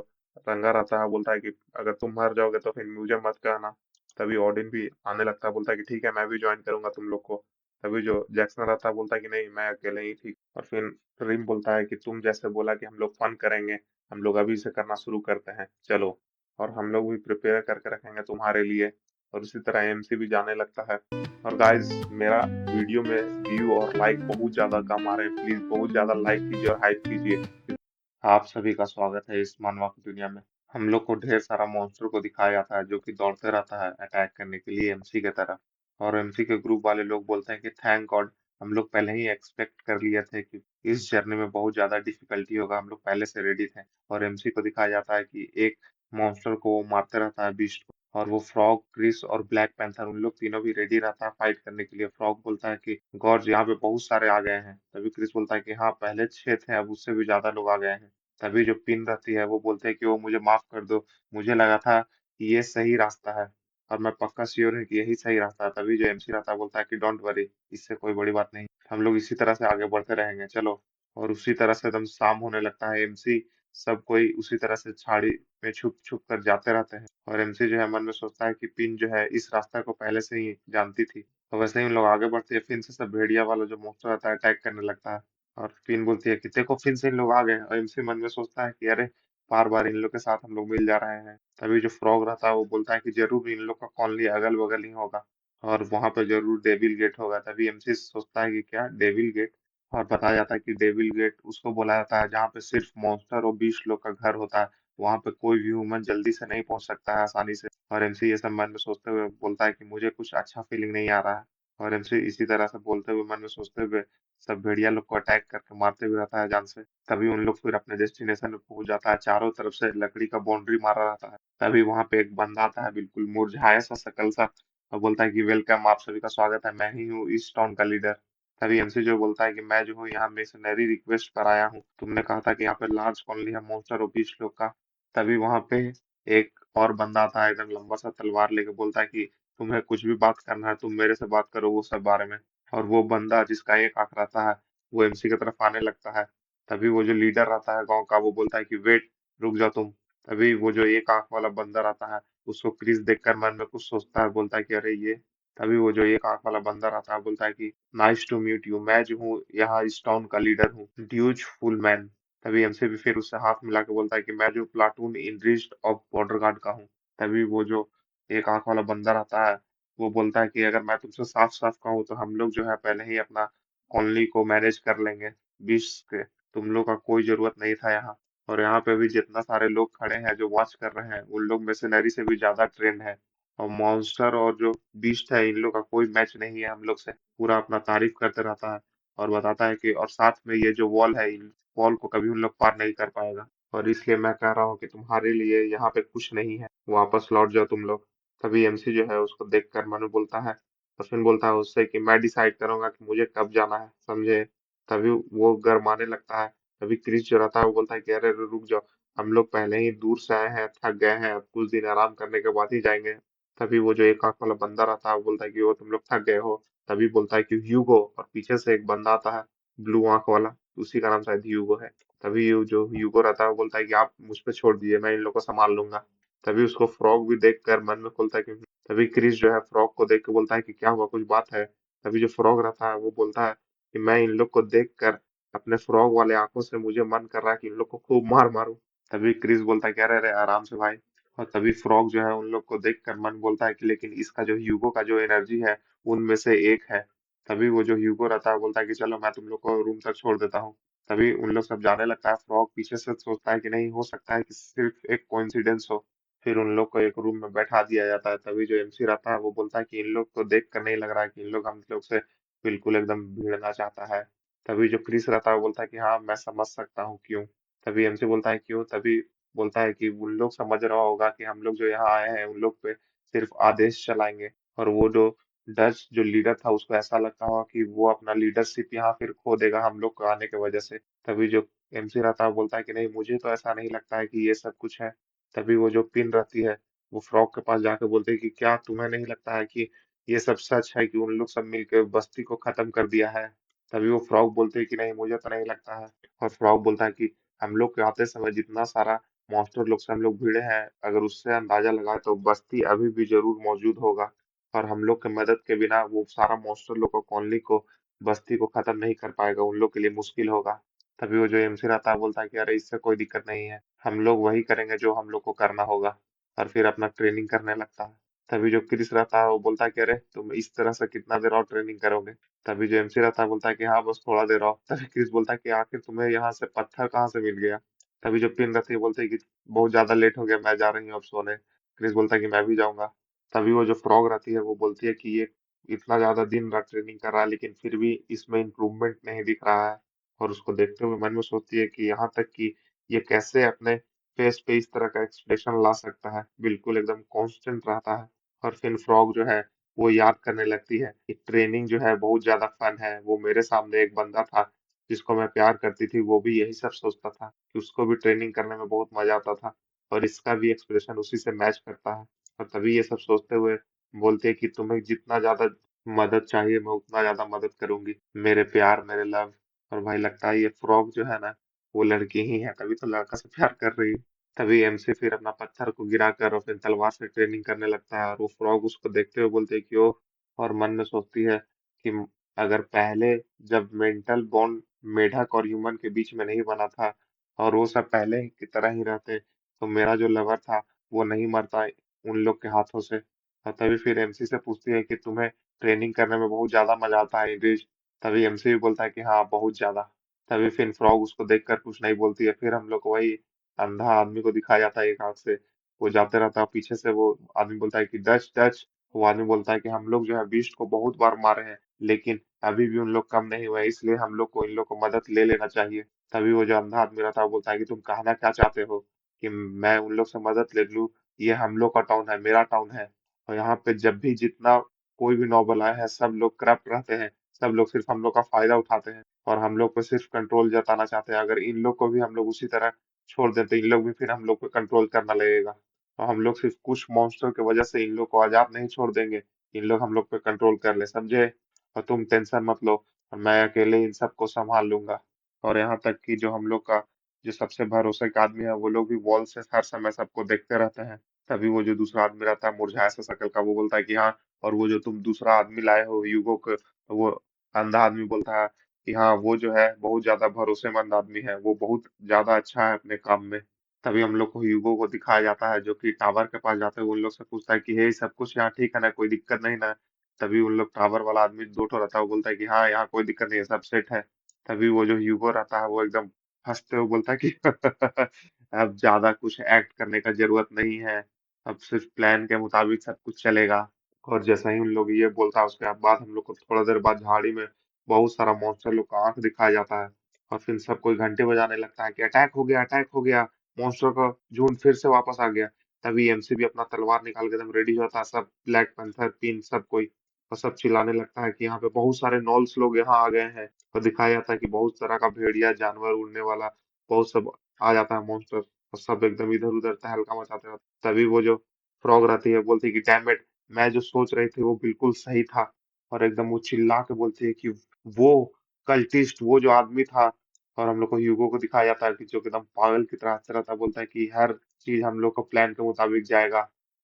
रंगा रहता है बोलता है कि अगर तुम मर जाओगे तो फिर मुझे मत कहना। तभी ऑडिन भी आने लगता है, बोलता है कि ठीक है, मैं भी ज्वाइन करूंगा तुम लोग को। तभी जो जैक्सन रहता है बोलता है कि नहीं, मैं अकेले ही ठीक। और फिर रिम बोलता है कि तुम जैसे बोला कि हम लोग फन करेंगे, हम लोग अभी से करना शुरू करते हैं, चलो। और हम लोग भी प्रिपेयर करके रखेंगे तुम्हारे लिए। और उसी तरह एमसी भी जाने लगता है। और गाइस, मेरा वीडियो में व्यू और लाइक बहुत ज्यादा कम आ रहे हैं, प्लीज बहुत ज्यादा लाइक कीजिए और हाइप कीजिए। आप सभी का स्वागत है इस मानवा की दुनिया में। हम लोग को ढेर सारा मॉन्स्टर को दिखाया जाता है जो कि दौड़ते रहता है अटैक करने के लिए एमसी के तरफ। और एमसी के ग्रुप वाले लोग बोलते हैं कि थैंक गॉड, हम लोग पहले ही एक्सपेक्ट कर लिए थे कि इस जर्नी में बहुत ज्यादा डिफिकल्टी होगा, हम लोग पहले से रेडी थे। और एमसी को दिखाया जाता है कि एक मॉन्स्टर को वो मारते रहता है, बीस्ट को। और वो फ्रॉग, क्रिस और ब्लैक पैंथर उन लोग तीनों भी रेडी रहता है फाइट करने के लिए। फ्रॉग बोलता है कि गॉड, यहाँ पे बहुत सारे आ गए हैं। तभी क्रिस बोलता है कि हाँ, पहले 6 थे, अब उससे भी ज्यादा लोग आ गए हैं। तभी जो पिन रहती है वो बोलते हैं कि वो मुझे माफ कर दो, मुझे लगा था कि ये सही रास्ता है। और मैं पक्का श्योर है कि यही सही रास्ता है। तभी जो एमसी रहता है बोलता है कि डोंट वरी, इससे कोई बड़ी बात नहीं, हम लोग इसी तरह से आगे बढ़ते रहेंगे, चलो। और उसी तरह से एकदम शाम होने लगता है। एमसी सब कोई उसी तरह से झाड़ी में छुप छुप कर जाते रहते हैं। और एमसी जो है मन में सोचता है कि पिन जो है इस रास्ते को पहले से ही जानती थी। तो वैसे ही हम लोग आगे बढ़ते हैं, फिर से सब भेड़िया वाला जो मॉन्स्टर रहता है अटैक करने लगता है। और फिन बोलती है कि देखो फिर से इन लोग आ गए। और एमसी मन में सोचता है कि अरे बार बार इन लोग के साथ हम लोग मिल जा रहे हैं। तभी जो फ्रॉग रहता है वो बोलता है कि जरूर इन लोग का कॉलोनी अगल बगल ही होगा और वहां पे जरूर डेविल गेट होगा। तभी एमसी सोचता है कि क्या डेविल गेट। और बताया जाता है कि डेविल गेट उसको बोला जाता है जहाँ पे सिर्फ मॉन्स्टर और बीस्ट लोग का घर होता है। वहां पे कोई भी ह्यूमन जल्दी से नहीं पहुंच सकता है आसानी से। और एमसी ये सब मन में सोचते हुए बोलता है कि मुझे कुछ अच्छा फीलिंग नहीं आ रहा है। और एमसी इसी तरह से बोलते हुए मन में सोचते हुए सब भेड़िया लोग को अटैक करके मारते हुए रहता है जान से। तभी उन लोग फिर अपने डेस्टिनेशन में पहुंच जाता है। चारों तरफ से लकड़ी का बाउंड्री मारा रहता है। तभी वहां पे एक बंदा आता है बिल्कुल मुरझाया सा शकल सा और बोलता है कि वेलकम, आप सभी का स्वागत है, मैं ही हूँ इस टाउन का लीडर। तभी एमसी जो बोलता है कि मैं जो हूँ यहाँ मिशनरी रिक्वेस्ट पर आया हूँ, तुमने कहा था कि यहाँ पे लार्ज कॉलोनी है मॉन्स्टर और बीस्ट लोग का। तभी वहां पे एक और बंदा आता है एकदम लंबा सा तलवार लेके, बोलता है कि तुम्हें कुछ भी बात करना है तुम मेरे से बात करो वो सब बारे में। और वो बंदा जिसका एक आंख रहता है वो एमसी की तरफ आने लगता है। तभी वो जो लीडर रहता है गांव का वो बोलता है कि वेट, रुक जाओ तुम। तभी वो जो एक आंख वाला बंदा रहता है उसको क्रिस देखकर मन में कुछ सोचता है, बोलता है कि अरे ये। तभी वो जो एक आंख वाला बंदा रहता है बोलता है कि नाइस टू मीट यू, मैं जो हूँ यहाँ इस टाउन का लीडर हूँ, ड्यूज फुल मैन। तभी एमसी भी फिर उससे हाथ मिला के बोलता है कि मैं जो प्लाटून इंड्रीज ऑफ बॉर्डर गार्ड का हूँ। तभी वो जो एक आंख वाला बंदा रहता है वो बोलता है कि अगर मैं तुमसे साफ साफ कहूँ तो हम लोग जो है पहले ही अपना कॉलोनी को मैनेज कर लेंगे। बीस के तुम लोग का कोई जरूरत नहीं था यहाँ। और यहाँ पे भी जितना सारे लोग खड़े हैं जो वॉच कर रहे हैं उन लोग मशीनरी से भी ज्यादा ट्रेंड है। और मॉन्स्टर और जो बीस्ट है इन लोग का कोई मैच नहीं है हम लोग से। पूरा अपना तारीफ करते रहता है और बताता है कि और साथ में ये जो वॉल है इन वॉल को कभी उन लोग पार नहीं कर पाएगा। और इसलिए मैं कह रहा हूँ कि तुम्हारे लिए यहाँ पे कुछ नहीं है, वापस लौट जाओ तुम लोग। तभी एमसी जो है उसको देख कर मनु बोलता है और फिर बोलता है उससे कि मैं डिसाइड करूंगा कि मुझे कब जाना है, समझे। तभी वो गरमाने लगता है। तभी क्रिस जो रहता है वो बोलता है कि अरे रुक जाओ, हम लोग पहले ही दूर से आए हैं, थक गए हैं, अब कुछ दिन आराम करने के बाद ही जाएंगे। तभी वो जो एक आंख वाला बंदा रहता है वो बोलता है कि वो तुम लोग थक गए हो। तभी बोलता है कि ह्यूगो, और पीछे से एक बंदा आता है ब्लू आंख वाला, उसी का नाम शायद ह्यूगो है। तभी ये जो ह्यूगो रहता है वो बोलता है कि आप मुझ पे छोड़ दीजिए, मैं इन लोग को संभाल लूंगा। तभी उसको फ्रॉग भी देख कर मन में खुलता है कि तभी क्रिस जो है फ्रॉग को देख के बोलता है कि क्या हुआ, कुछ बात है। तभी जो फ्रॉग रहता है वो बोलता है कि मैं इन लोग को देख कर अपने फ्रॉग वाले आंखों से मुझे मन कर रहा है कि इन लोग को खूब मार मारूं। तभी क्रिस बोलता है कि अरे अरे आराम से भाई। और तभी फ्रॉग जो है उन लोग को देख कर मन बोलता है कि लेकिन इसका जो ह्यूगो का जो एनर्जी है उनमें से एक है। तभी वो जो ह्यूगो रहता है बोलता है कि चलो मैं तुम लोग को रूम तक छोड़ देता हूँ। तभी उन लोग सब जाने लगता है। फ्रॉग पीछे से सोचता है कि नहीं हो सकता है कि सिर्फ एक कोइंसिडेंस हो। फिर उन लोग को एक रूम में बैठा दिया जाता है। तभी जो एमसी रहता है वो बोलता है कि इन लोग को देख कर नहीं लग रहा है कि इन लोग हम लोग से बिल्कुल एकदम भिड़ना चाहता है। तभी जो क्रिस रहता है वो बोलता है कि हाँ मैं समझ सकता हूँ क्यों। तभी एमसी बोलता है क्यों। तभी बोलता है कि उन लोग समझ रहा होगा कि हम लोग जो यहाँ आए हैं उन लोग पे सिर्फ आदेश चलाएंगे। और वो जो डच जो लीडर था उसको ऐसा लगता होगा कि वो अपना लीडरशिप यहाँ फिर खो देगा हम लोग को आने की वजह से। तभी जो एमसी रहता है वो बोलता है कि नहीं मुझे तो ऐसा नहीं लगता है कि ये सब कुछ है। तभी वो जो पिन रहती है वो फ्रॉग के पास जाकर बोलते हैं कि क्या तुम्हें नहीं लगता है कि ये सब सच है कि उन लोग सब मिलकर बस्ती को खत्म कर दिया है। तभी वो फ्रॉग बोलते हैं कि नहीं मुझे तो नहीं लगता है। और फ्रॉग बोलता है कि हम लोग के आते समय जितना सारा मॉन्स्टर लोग से हम लोग भिड़े हैं अगर उससे अंदाजा लगाए तो बस्ती अभी भी जरूर मौजूद होगा। और हम लोग के मदद के बिना वो सारा मॉन्स्टर लोग को कॉलोनी को बस्ती को खत्म नहीं कर पाएगा, उन लोग के लिए मुश्किल होगा। तभी वो जो एमसी रहता है बोलता है कि अरे इससे कोई दिक्कत नहीं है, हम लोग वही करेंगे जो हम लोग को करना होगा। और फिर अपना ट्रेनिंग करने लगता है। तभी जो क्रिस रहता है वो बोलता है कि अरे तुम इस तरह से कितना देर और ट्रेनिंग करोगे। तभी जो एमसी रहता है बोलता है कि हाँ बस थोड़ा देर और। तभी क्रिस बोलता है कि आखिर तुम्हें यहाँ से पत्थर कहाँ से मिल गया। तभी जो पिन रहती है बोलते है कि बहुत ज्यादा लेट हो गया, मैं जा रही हूँ अब सोने। क्रिस बोलता है कि मैं भी जाऊंगा। तभी वो जो फ्रॉग रहती है वो बोलती है कि ये इतना ज्यादा दिन रात ट्रेनिंग कर रहा है लेकिन फिर भी इसमें इम्प्रूवमेंट नहीं दिख रहा है। और उसको देखते हुए मन में सोचती है कि यहाँ तक कि ये कैसे अपने फेस पे इस तरह का एक्सप्रेशन ला सकता है, बिल्कुल एकदम कांस्टेंट रहता है। और फिर फ्रॉग जो है वो याद करने लगती है कि ट्रेनिंग जो है बहुत ज्यादा फन है। वो मेरे सामने एक बंदा था जिसको मैं प्यार करती थी, वो भी यही सब सोचता था कि उसको भी ट्रेनिंग करने में बहुत मजा आता था। और इसका भी एक्सप्रेशन उसी से मैच करता है। और तभी ये सब सोचते हुए बोलती है कि तुम्हें जितना ज्यादा मदद चाहिए मैं उतना ज्यादा मदद करूंगी, मेरे प्यार मेरे लव। और भाई लगता है ये फ्रॉग जो है ना वो लड़की ही है, तभी तो लड़का से प्यार कर रही है। तभी एमसी फिर अपना पत्थर को गिरा कर और फिर तलवार से ट्रेनिंग करने लगता है, और वो फ्रॉग उसको देखते हुए बोलते है कि ओ, और मन में सोचती है कि अगर पहले जब मेंटल बॉन्ड मेढक और ह्यूमन के बीच में नहीं बना था और वो सब पहले की तरह ही रहते, तो मेरा जो लवर था वो नहीं मरता उन लोग के हाथों से। और तभी फिर एमसी से पूछती है कि तुम्हें ट्रेनिंग करने में बहुत ज्यादा मजा आता है इंग्लिश। तभी एमसी भी बोलता है कि हाँ बहुत ज्यादा। तभी फिर फ्रॉग उसको देखकर कुछ नहीं बोलती है, फिर हम लोग को वही अंधा आदमी को दिखाया जाता है एक आंख से, वो जाते रहता है पीछे से, वो आदमी बोलता है कि डच डच। वो आदमी बोलता है कि हम लोग जो है बीस्ट को बहुत बार मारे हैं लेकिन अभी भी उन लोग कम नहीं हुए, इसलिए हम लोग को इन लोग को मदद ले लेना चाहिए। तभी वो जो अंधा आदमी रहता है वो बोलता है कि तुम कहना क्या चाहते हो, कि मैं उन लोग से मदद ले लूं? ये हम लोग का टाउन है, मेरा टाउन है, और यहाँ पे जब भी जितना कोई भी नॉबल आया है सब लोग करप्ट रहते हैं, सब लोग सिर्फ हम लोग का फायदा उठाते हैं और हम लोग पे सिर्फ कंट्रोल जताना चाहते हैं। अगर इन लोग को भी हम लोग उसी तरह छोड़ देते, इन लोग भी फिर हम लोग पे कंट्रोल करना लगेगा, और हम लोग सिर्फ कुछ मॉन्स्टर की वजह से इन लोग को आजाद नहीं छोड़ देंगे, इन लोग हम लोग पे कंट्रोल कर ले, समझे? और तुम टेंशन मत लो, और मैं अकेले इन सबको संभाल लूंगा। और यहाँ तक कि जो हम लोग का जो सबसे भरोसे का आदमी है वो लोग भी वॉल से हर समय सबको देखते रहते हैं। तभी वो जो दूसरा आदमी रहता है मुरझाया सा शक्ल का, वो बोलता है कि हाँ, और वो जो तुम दूसरा आदमी लाए हो यूगो को, वो अंधा आदमी बोलता है कि हाँ वो जो है बहुत ज्यादा भरोसेमंद आदमी है, वो बहुत ज्यादा अच्छा है अपने काम में। तभी हम लोग को ह्यूगो को दिखाया जाता है जो कि टावर के पास जाते हुए उन लोग से पूछता है कि हे सब कुछ यहाँ ठीक है ना, कोई दिक्कत नहीं ना? तभी उन लोग टावर वाला आदमी दो ठो रहता है, वो बोलता है कि हाँ यहाँ कोई दिक्कत नहीं है, सब सेट है। तभी वो जो ह्यूगो रहता है वो एकदम हंसते हुए बोलता है कि अब ज्यादा कुछ एक्ट करने का जरूरत नहीं है, अब सिर्फ प्लान के मुताबिक सब कुछ चलेगा। और जैसा ही उन लोग ये बोलता है उसके बाद हम लोग को थोड़ा देर बाद झाड़ी में बहुत सारा मॉन्स्टर लोग का आंख दिखाया जाता है, और फिर सब कोई घंटे बजाने लगता है कि अटैक हो गया, अटैक हो गया, मॉन्स्टर का झुंड फिर से वापस आ गया। तभी एमसी भी अपना तलवार निकाल के एकदम रेडी होता है, सब ब्लैक पैंथर पिन सब कोई, और सब चिल्लाने लगता है कि यहाँ पे बहुत सारे नॉल्स लोग यहाँ आ गए हैं, और दिखाया जाता है कि बहुत तरह का भेड़िया जानवर उड़ने वाला बहुत सब आ जाता है मॉन्स्टर, और सब एकदम इधर उधर तहलका मचाते रहते हैं। तभी वो जो फ्रॉग रहती है बोलती है कि डैम इट, मैं जो सोच रही थी वो बिल्कुल सही था। और एकदम वो चिल्ला के बोलती है कि वो कल्टिस्ट, वो जो आदमी था। और हम लोग को ह्यूगो को दिखाया जाता है कि जो एकदम पागल की तरह हंसता रहता है, बोलता है कि हर चीज हम लोग को प्लान के मुताबिक जाएगा,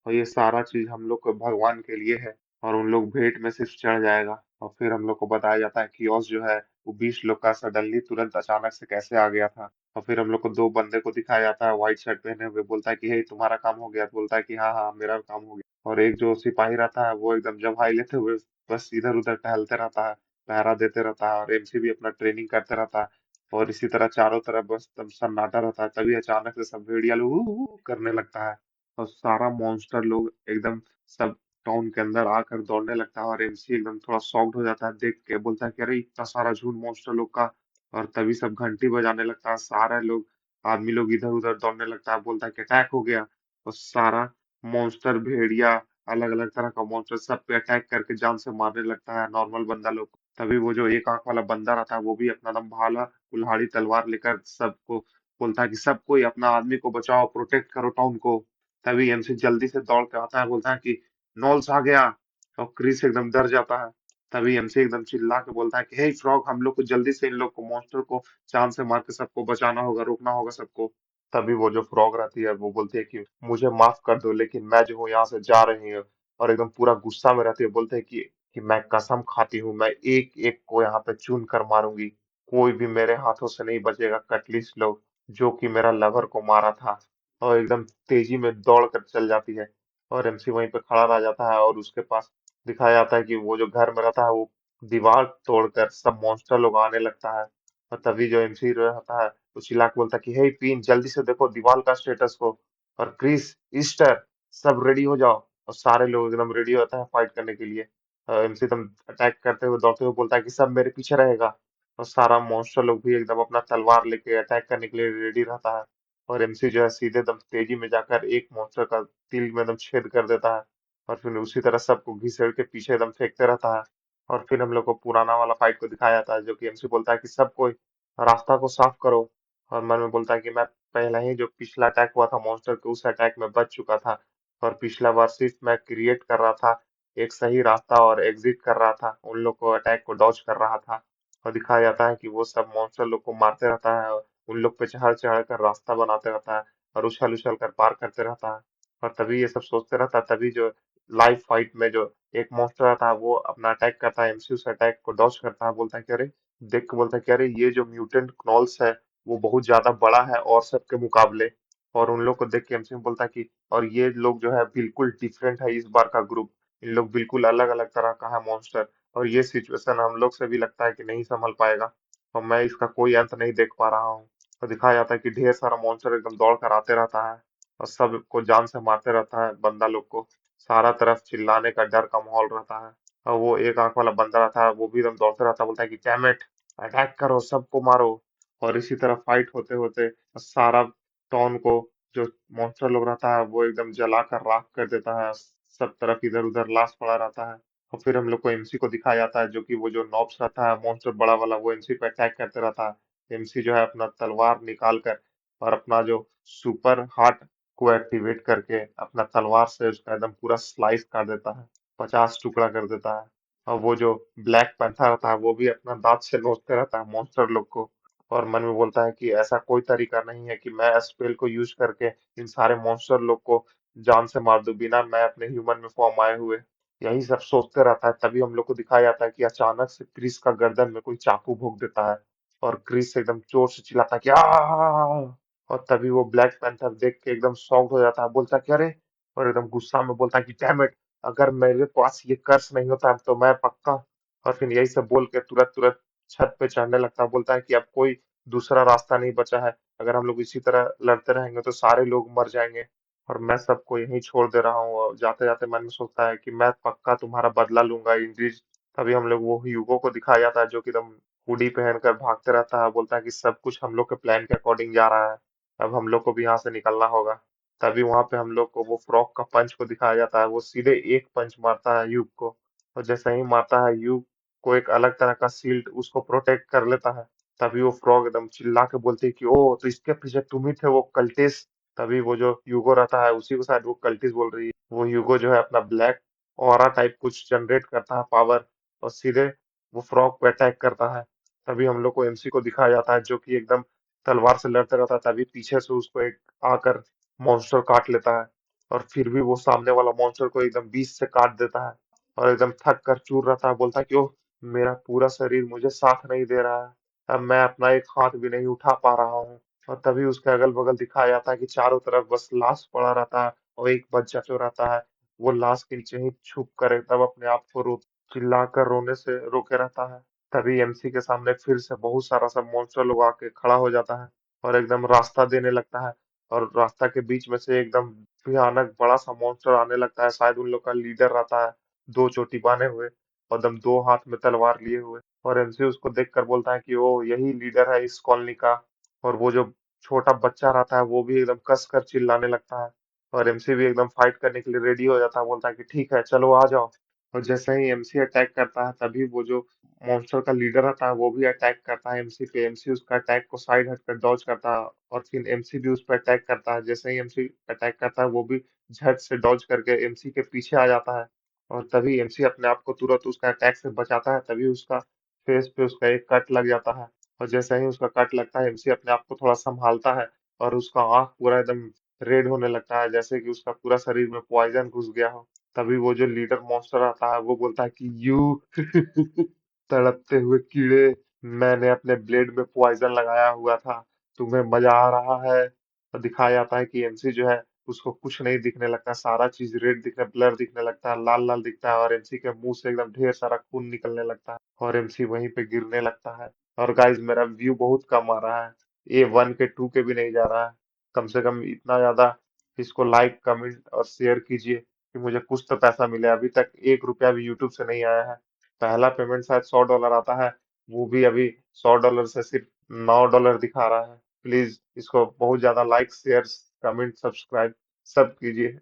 और ये सारा चीज हम लोग को भगवान के लिए है, और उन लोग भेंट में सिर्फ चढ़ जाएगा। और फिर हम लोग को बताया जाता है कि ओस जो है वो 20 लोग का सडनली तुरंत अचानक से कैसे आ गया था। और फिर हम लोग को दो बंदे को दिखाया जाता है व्हाइट शर्ट पहने हुए, बोलता है कि हे तुम्हारा काम हो गया? तो बोलता है कि हाँ हाँ मेरा काम हो गया। और एक जो सिपाही रहता है वो एकदम जम्हाई लेते हुए बस इधर उधर टहलते रहता है, पहरा देते रहता है, और एमसी भी अपना ट्रेनिंग करते रहता है। और इसी तरह चारों तरफ बस एकदम सन्नाटा रहता है, तभी अचानक से सब भेड़िया लोग करने लगता है, और सारा मॉन्स्टर लोग एकदम सब टाउन के अंदर आकर दौड़ने लगता है। और एमसी एकदम थोड़ा शॉक्ड हो जाता है देख के, बोलता है कि अरे इतना सारा झुंड मॉन्स्टर लोग का। और तभी सब घंटी बजाने लगता है, सारे लोग आदमी लोग इधर उधर दौड़ने लगता है, बोलता है कि अटैक हो गया। और सारा मॉन्स्टर भेड़िया अलग अलग तरह का मॉन्स्टर सब पे अटैक करके जान से मारने लगता है नॉर्मल बंदा लोग को। तभी वो जो एक आंख वाला बंदा रहता है वो भी अपना दम भाला कुल्हाड़ी तलवार लेकर सबको बोलता है कि सब कोई अपना आदमी को बचाओ, प्रोटेक्ट करो टाउन को। तभी एमसी जल्दी से दौड़ के आता है, बोलता है कि नॉल्स आ गया। और क्रिस एकदम डर जाता है। तभी एमसी एकदम चिल्ला के बोलता है कि हे फ्रॉग, हम लोग को जल्दी से इन लोग को मॉन्स्टर को जान से मार के सबको बचाना होगा, रोकना होगा सबको। तभी वो जो फ्रॉग रहती है वो बोलती है कि मुझे माफ कर दो लेकिन मैं जो हूँ यहाँ से जा रही हूँ। और एकदम पूरा गुस्सा में रहती है, बोलते है कि मैं कसम खाती हूँ मैं एक एक को यहाँ पे चुन कर मारूंगी, कोई भी मेरे हाथों से नहीं बचेगा, कटलिस्ट लोग जो कि मेरा लवर को मारा था। और एकदम तेजी में दौड़ कर चल जाती है, और एमसी वहीं पे खड़ा रह जाता है, और उसके पास दिखाया जाता है कि वो जो घर में रहता है वो दीवार तोड़कर सब मॉन्स्टर लोग आने लगता है। और तभी जो एमसी रहता है वो चिल्ला के बोलता है कि हे पिन, जल्दी से देखो दीवार का स्टेटस को, और क्रिस, ईस्टर, सब रेडी हो जाओ। और सारे लोग एकदम रेडी होता है फाइट करने के लिए। एमसी एकदम अटैक करते हुए दौड़ते हुए बोलता है कि सब मेरे पीछे रहेगा। और सारा मॉन्स्टर लोग भी एकदम अपना तलवार लेके अटैक करने के लिए रेडी रहता है। और एमसी जो है सीधे एकदम तेजी में जाकर एक मॉन्स्टर का तिल में एकदम छेद कर देता है, और फिर उसी तरह सबको घसीट के पीछे एकदम फेंकते रहता है। और फिर हम लोग को पुराना वाला फाइट को दिखाया जाता है, जो कि एमसी बोलता है कि सब कोई रास्ता को साफ करो। और मन में बोलता है कि मैं पहले ही जो पिछला अटैक हुआ था मॉन्स्टर के उस अटैक में बच चुका था, और पिछला बार सिर्फ मैं क्रिएट कर रहा था एक सही रास्ता और एग्जिट कर रहा था, उन लोग को अटैक को डॉज कर रहा था। और दिखाया जाता है कि वो सब मॉन्स्टर लोग को मारते रहता है और उन लोग पे चढ़-चढ़ कर रास्ता बनाते रहता है और उछल-उछल कर पार करते रहता है। और तभी ये सब सोचते रहता है, तभी जो लाइव फाइट में जो एक मॉन्स्टर आता है वो अपना अटैक करता है, एमसी उस अटैक को डॉज करता है, बोलता है कि अरे देख के बोलता है कि अरे ये जो म्यूटेंट क्नॉल्स है वो बहुत ज्यादा बड़ा है और सबके मुकाबले। और उन लोग को देख के एमसी बोलता है कि और ये लोग जो है बिल्कुल डिफरेंट है इस बार का ग्रुप, इन लोग बिल्कुल अलग अलग तरह का है मॉन्स्टर। और ये सिचुएशन हम लोग से भी लगता है कि नहीं संभल पाएगा और मैं इसका कोई अंत नहीं देख पा रहा हूँ। तो दिखाया जाता है कि ढेर सारा मॉन्स्टर एकदम दौड़ कर आते रहता है और सबको जान से मारते रहता है बंदा लोग को। सारा तरफ चिल्लाने का डर का माहौल रहता है और वो एक आंख वाला बंदा रहता है वो भी एकदम दौड़ते रहता है, बोलता है कि डैम इट, अटैक करो सबको मारो। और इसी तरह फाइट होते होते सारा टाउन को जो मॉन्स्टर लोग रहता है वो एकदम जलाकर राख कर देता है। सब तरफ इधर उधर लाश पड़ा रहता है। और फिर हम लोग को एमसी को दिखाया जाता है जो कि वो जो नॉब्स रहता है मॉन्स्टर बड़ा वाला वो एमसी पे अटैक करते रहता है। एमसी जो है अपना तलवार निकाल कर और अपना जो सुपर हार्ट को एक्टिवेट करके अपना तलवार से उसका एकदम पूरा स्लाइस कर देता है, 50 टुकड़ा कर देता है। और वो जो ब्लैक पैंथर रहता है वो भी अपना दांत से नोचते रहता है मॉन्स्टर लोग को और मन में बोलता है कि ऐसा कोई तरीका नहीं है कि मैं स्पेल को यूज करके इन सारे मॉन्स्टर लोग को जान से मार दूं बिना मैं अपने ह्यूमन में फॉर्म आए हुए। यही सब सोचते रहता है तभी हम लोग को दिखाया जाता है कि अचानक से क्रिस का गर्दन में कोई चाकू भोंक देता है और क्रिस एकदम जोर से चिल्लाता है कि आ। और तभी वो ब्लैक पैंथर देख के एकदम शॉक्ड हो जाता है, बोलता है कि अरे, और एकदम गुस्सा में बोलता है कि डैम इट, अगर मेरे पास ये कर्स नहीं होता तो मैं पक्का। और फिर यही सब बोल के तुरंत तुरंत छत पे चढ़ने लगता है, बोलता है कि अब कोई दूसरा रास्ता नहीं बचा है, अगर हम लोग इसी तरह लड़ते रहेंगे तो सारे लोग मर जाएंगे और मैं सबको यहीं छोड़ दे रहा हूँ। और जाते जाते मन में सोचता है कि मैं पक्का तुम्हारा बदला लूंगा इंद्रिज। तभी हम लोग वो ह्यूगो को दिखाया जाता है जो कि एकदम हुडी पहनकर भागते रहता है, बोलता है कि सब कुछ हम लोग के प्लान के अकॉर्डिंग जा रहा है, अब हम लोग को भी यहाँ से निकलना होगा। तभी वहां पे हम लोग को वो फ्रॉग का पंच को दिखाया जाता है, वो सीधे एक पंच मारता है ह्यूग को और जैसे ही मारता है ह्यूग को एक अलग तरह का शील्ड उसको प्रोटेक्ट कर लेता है। तभी वो फ्रॉग एकदम चिल्ला के बोलती है कि ओ तो इसके पीछे तुम ही थे वो कल्टिस्ट। तभी वो जो ह्यूगो रहता है उसी को शायद वो कल्टिस्ट बोल रही है, वो ह्यूगो जो है अपना ब्लैक ऑरा टाइप कुछ जनरेट करता है पावर और सीधे वो फ्रॉग पे अटैक करता है। तभी हम लोग को एमसी को दिखाया जाता है जो कि एकदम तलवार से लड़ता रहता है, तभी पीछे से उसको एक आकर मॉन्स्टर काट लेता है और फिर भी वो सामने वाला मॉन्स्टर को एकदम बीच से काट देता है और एकदम थक कर चूर रहता है, बोलता है कि ओह मेरा पूरा शरीर मुझे साथ नहीं दे रहा है, अब मैं अपना एक हाथ भी नहीं उठा पा रहा हूँ। और तभी उसके अगल बगल दिखाया जाता है कि चारों तरफ बस लाश पड़ा रहता है और एक बच्चा जो रहता है वो लाश के नीचे ही छुप कर एकदम अपने आप को रो चिल्ला कर रोने से रोके रहता है। तभी एमसी के सामने फिर से बहुत सारा सब मॉन्स्टर लोग आके खड़ा हो जाता है और एकदम रास्ता देने लगता है और रास्ता के बीच में से एकदम भयानक बड़ा सा मॉन्स्टर आने लगता है, शायद उन लोग का लीडर रहता है, दो चोटी बांधे हुए और एकदम दो हाथ में तलवार लिए हुए। और एमसी उसको देखकर बोलता है कि वो यही लीडर है इस कॉलोनी का। और वो जो छोटा बच्चा रहता है वो भी एकदम कस कर चिल्लाने लगता है और एमसी भी एकदम फाइट करने के लिए रेडी हो जाता है, बोलता है कि ठीक है चलो आ जाओ। और जैसे ही एमसी अटैक करता है तभी वो जो मॉन्स्टर का लीडर रहता है वो भी अटैक करता है एमसी पे। एमसी उसका अटैक को साइड हटकर डॉज करता है और फिर एमसी भी उस पर अटैक करता है। जैसे ही एमसी अटैक करता है वो भी झट से डॉज करके एमसी के पीछे आ जाता है और तभी एमसी अपने आप को तुरंत उसका अटैक से बचाता है। तभी उसका फेस पे उसका एक कट लग जाता है और जैसे ही उसका कट लगता है एमसी अपने आप को थोड़ा संभालता है और उसका आंख पूरा एकदम रेड होने लगता है जैसे कि उसका पूरा शरीर में पॉइजन घुस गया हो। तभी वो जो लीडर मॉन्स्टर आता है वो बोलता है कि यू तड़पते हुए कीड़े, मैंने अपने ब्लेड में पॉइजन लगाया हुआ था, तुम्हें मजा आ रहा है। और दिखाया जाता है कि एमसी जो है उसको कुछ नहीं दिखने लगता, सारा चीज रेड दिखने ब्लर दिखने लगता है, लाल लाल दिखता है और एमसी के मुंह से एकदम ढेर सारा खून निकलने लगता है और एमसी वहीं पे गिरने लगता है। और गाइस मेरा व्यू बहुत कम आ रहा है, ये 1 के 2 के भी नहीं जा रहा है। कम से कम इतना ज्यादा इसको लाइक कमेंट और शेयर कीजिए कि मुझे कुछ तो पैसा मिले। अभी तक 1 रुपया भी यूट्यूब से नहीं आया है। पहला पेमेंट शायद $100 आता है, वो भी अभी $100 से सिर्फ $9 दिखा रहा है। प्लीज इसको बहुत ज्यादा लाइक शेयर कमेंट सब्सक्राइब सब कीजिए।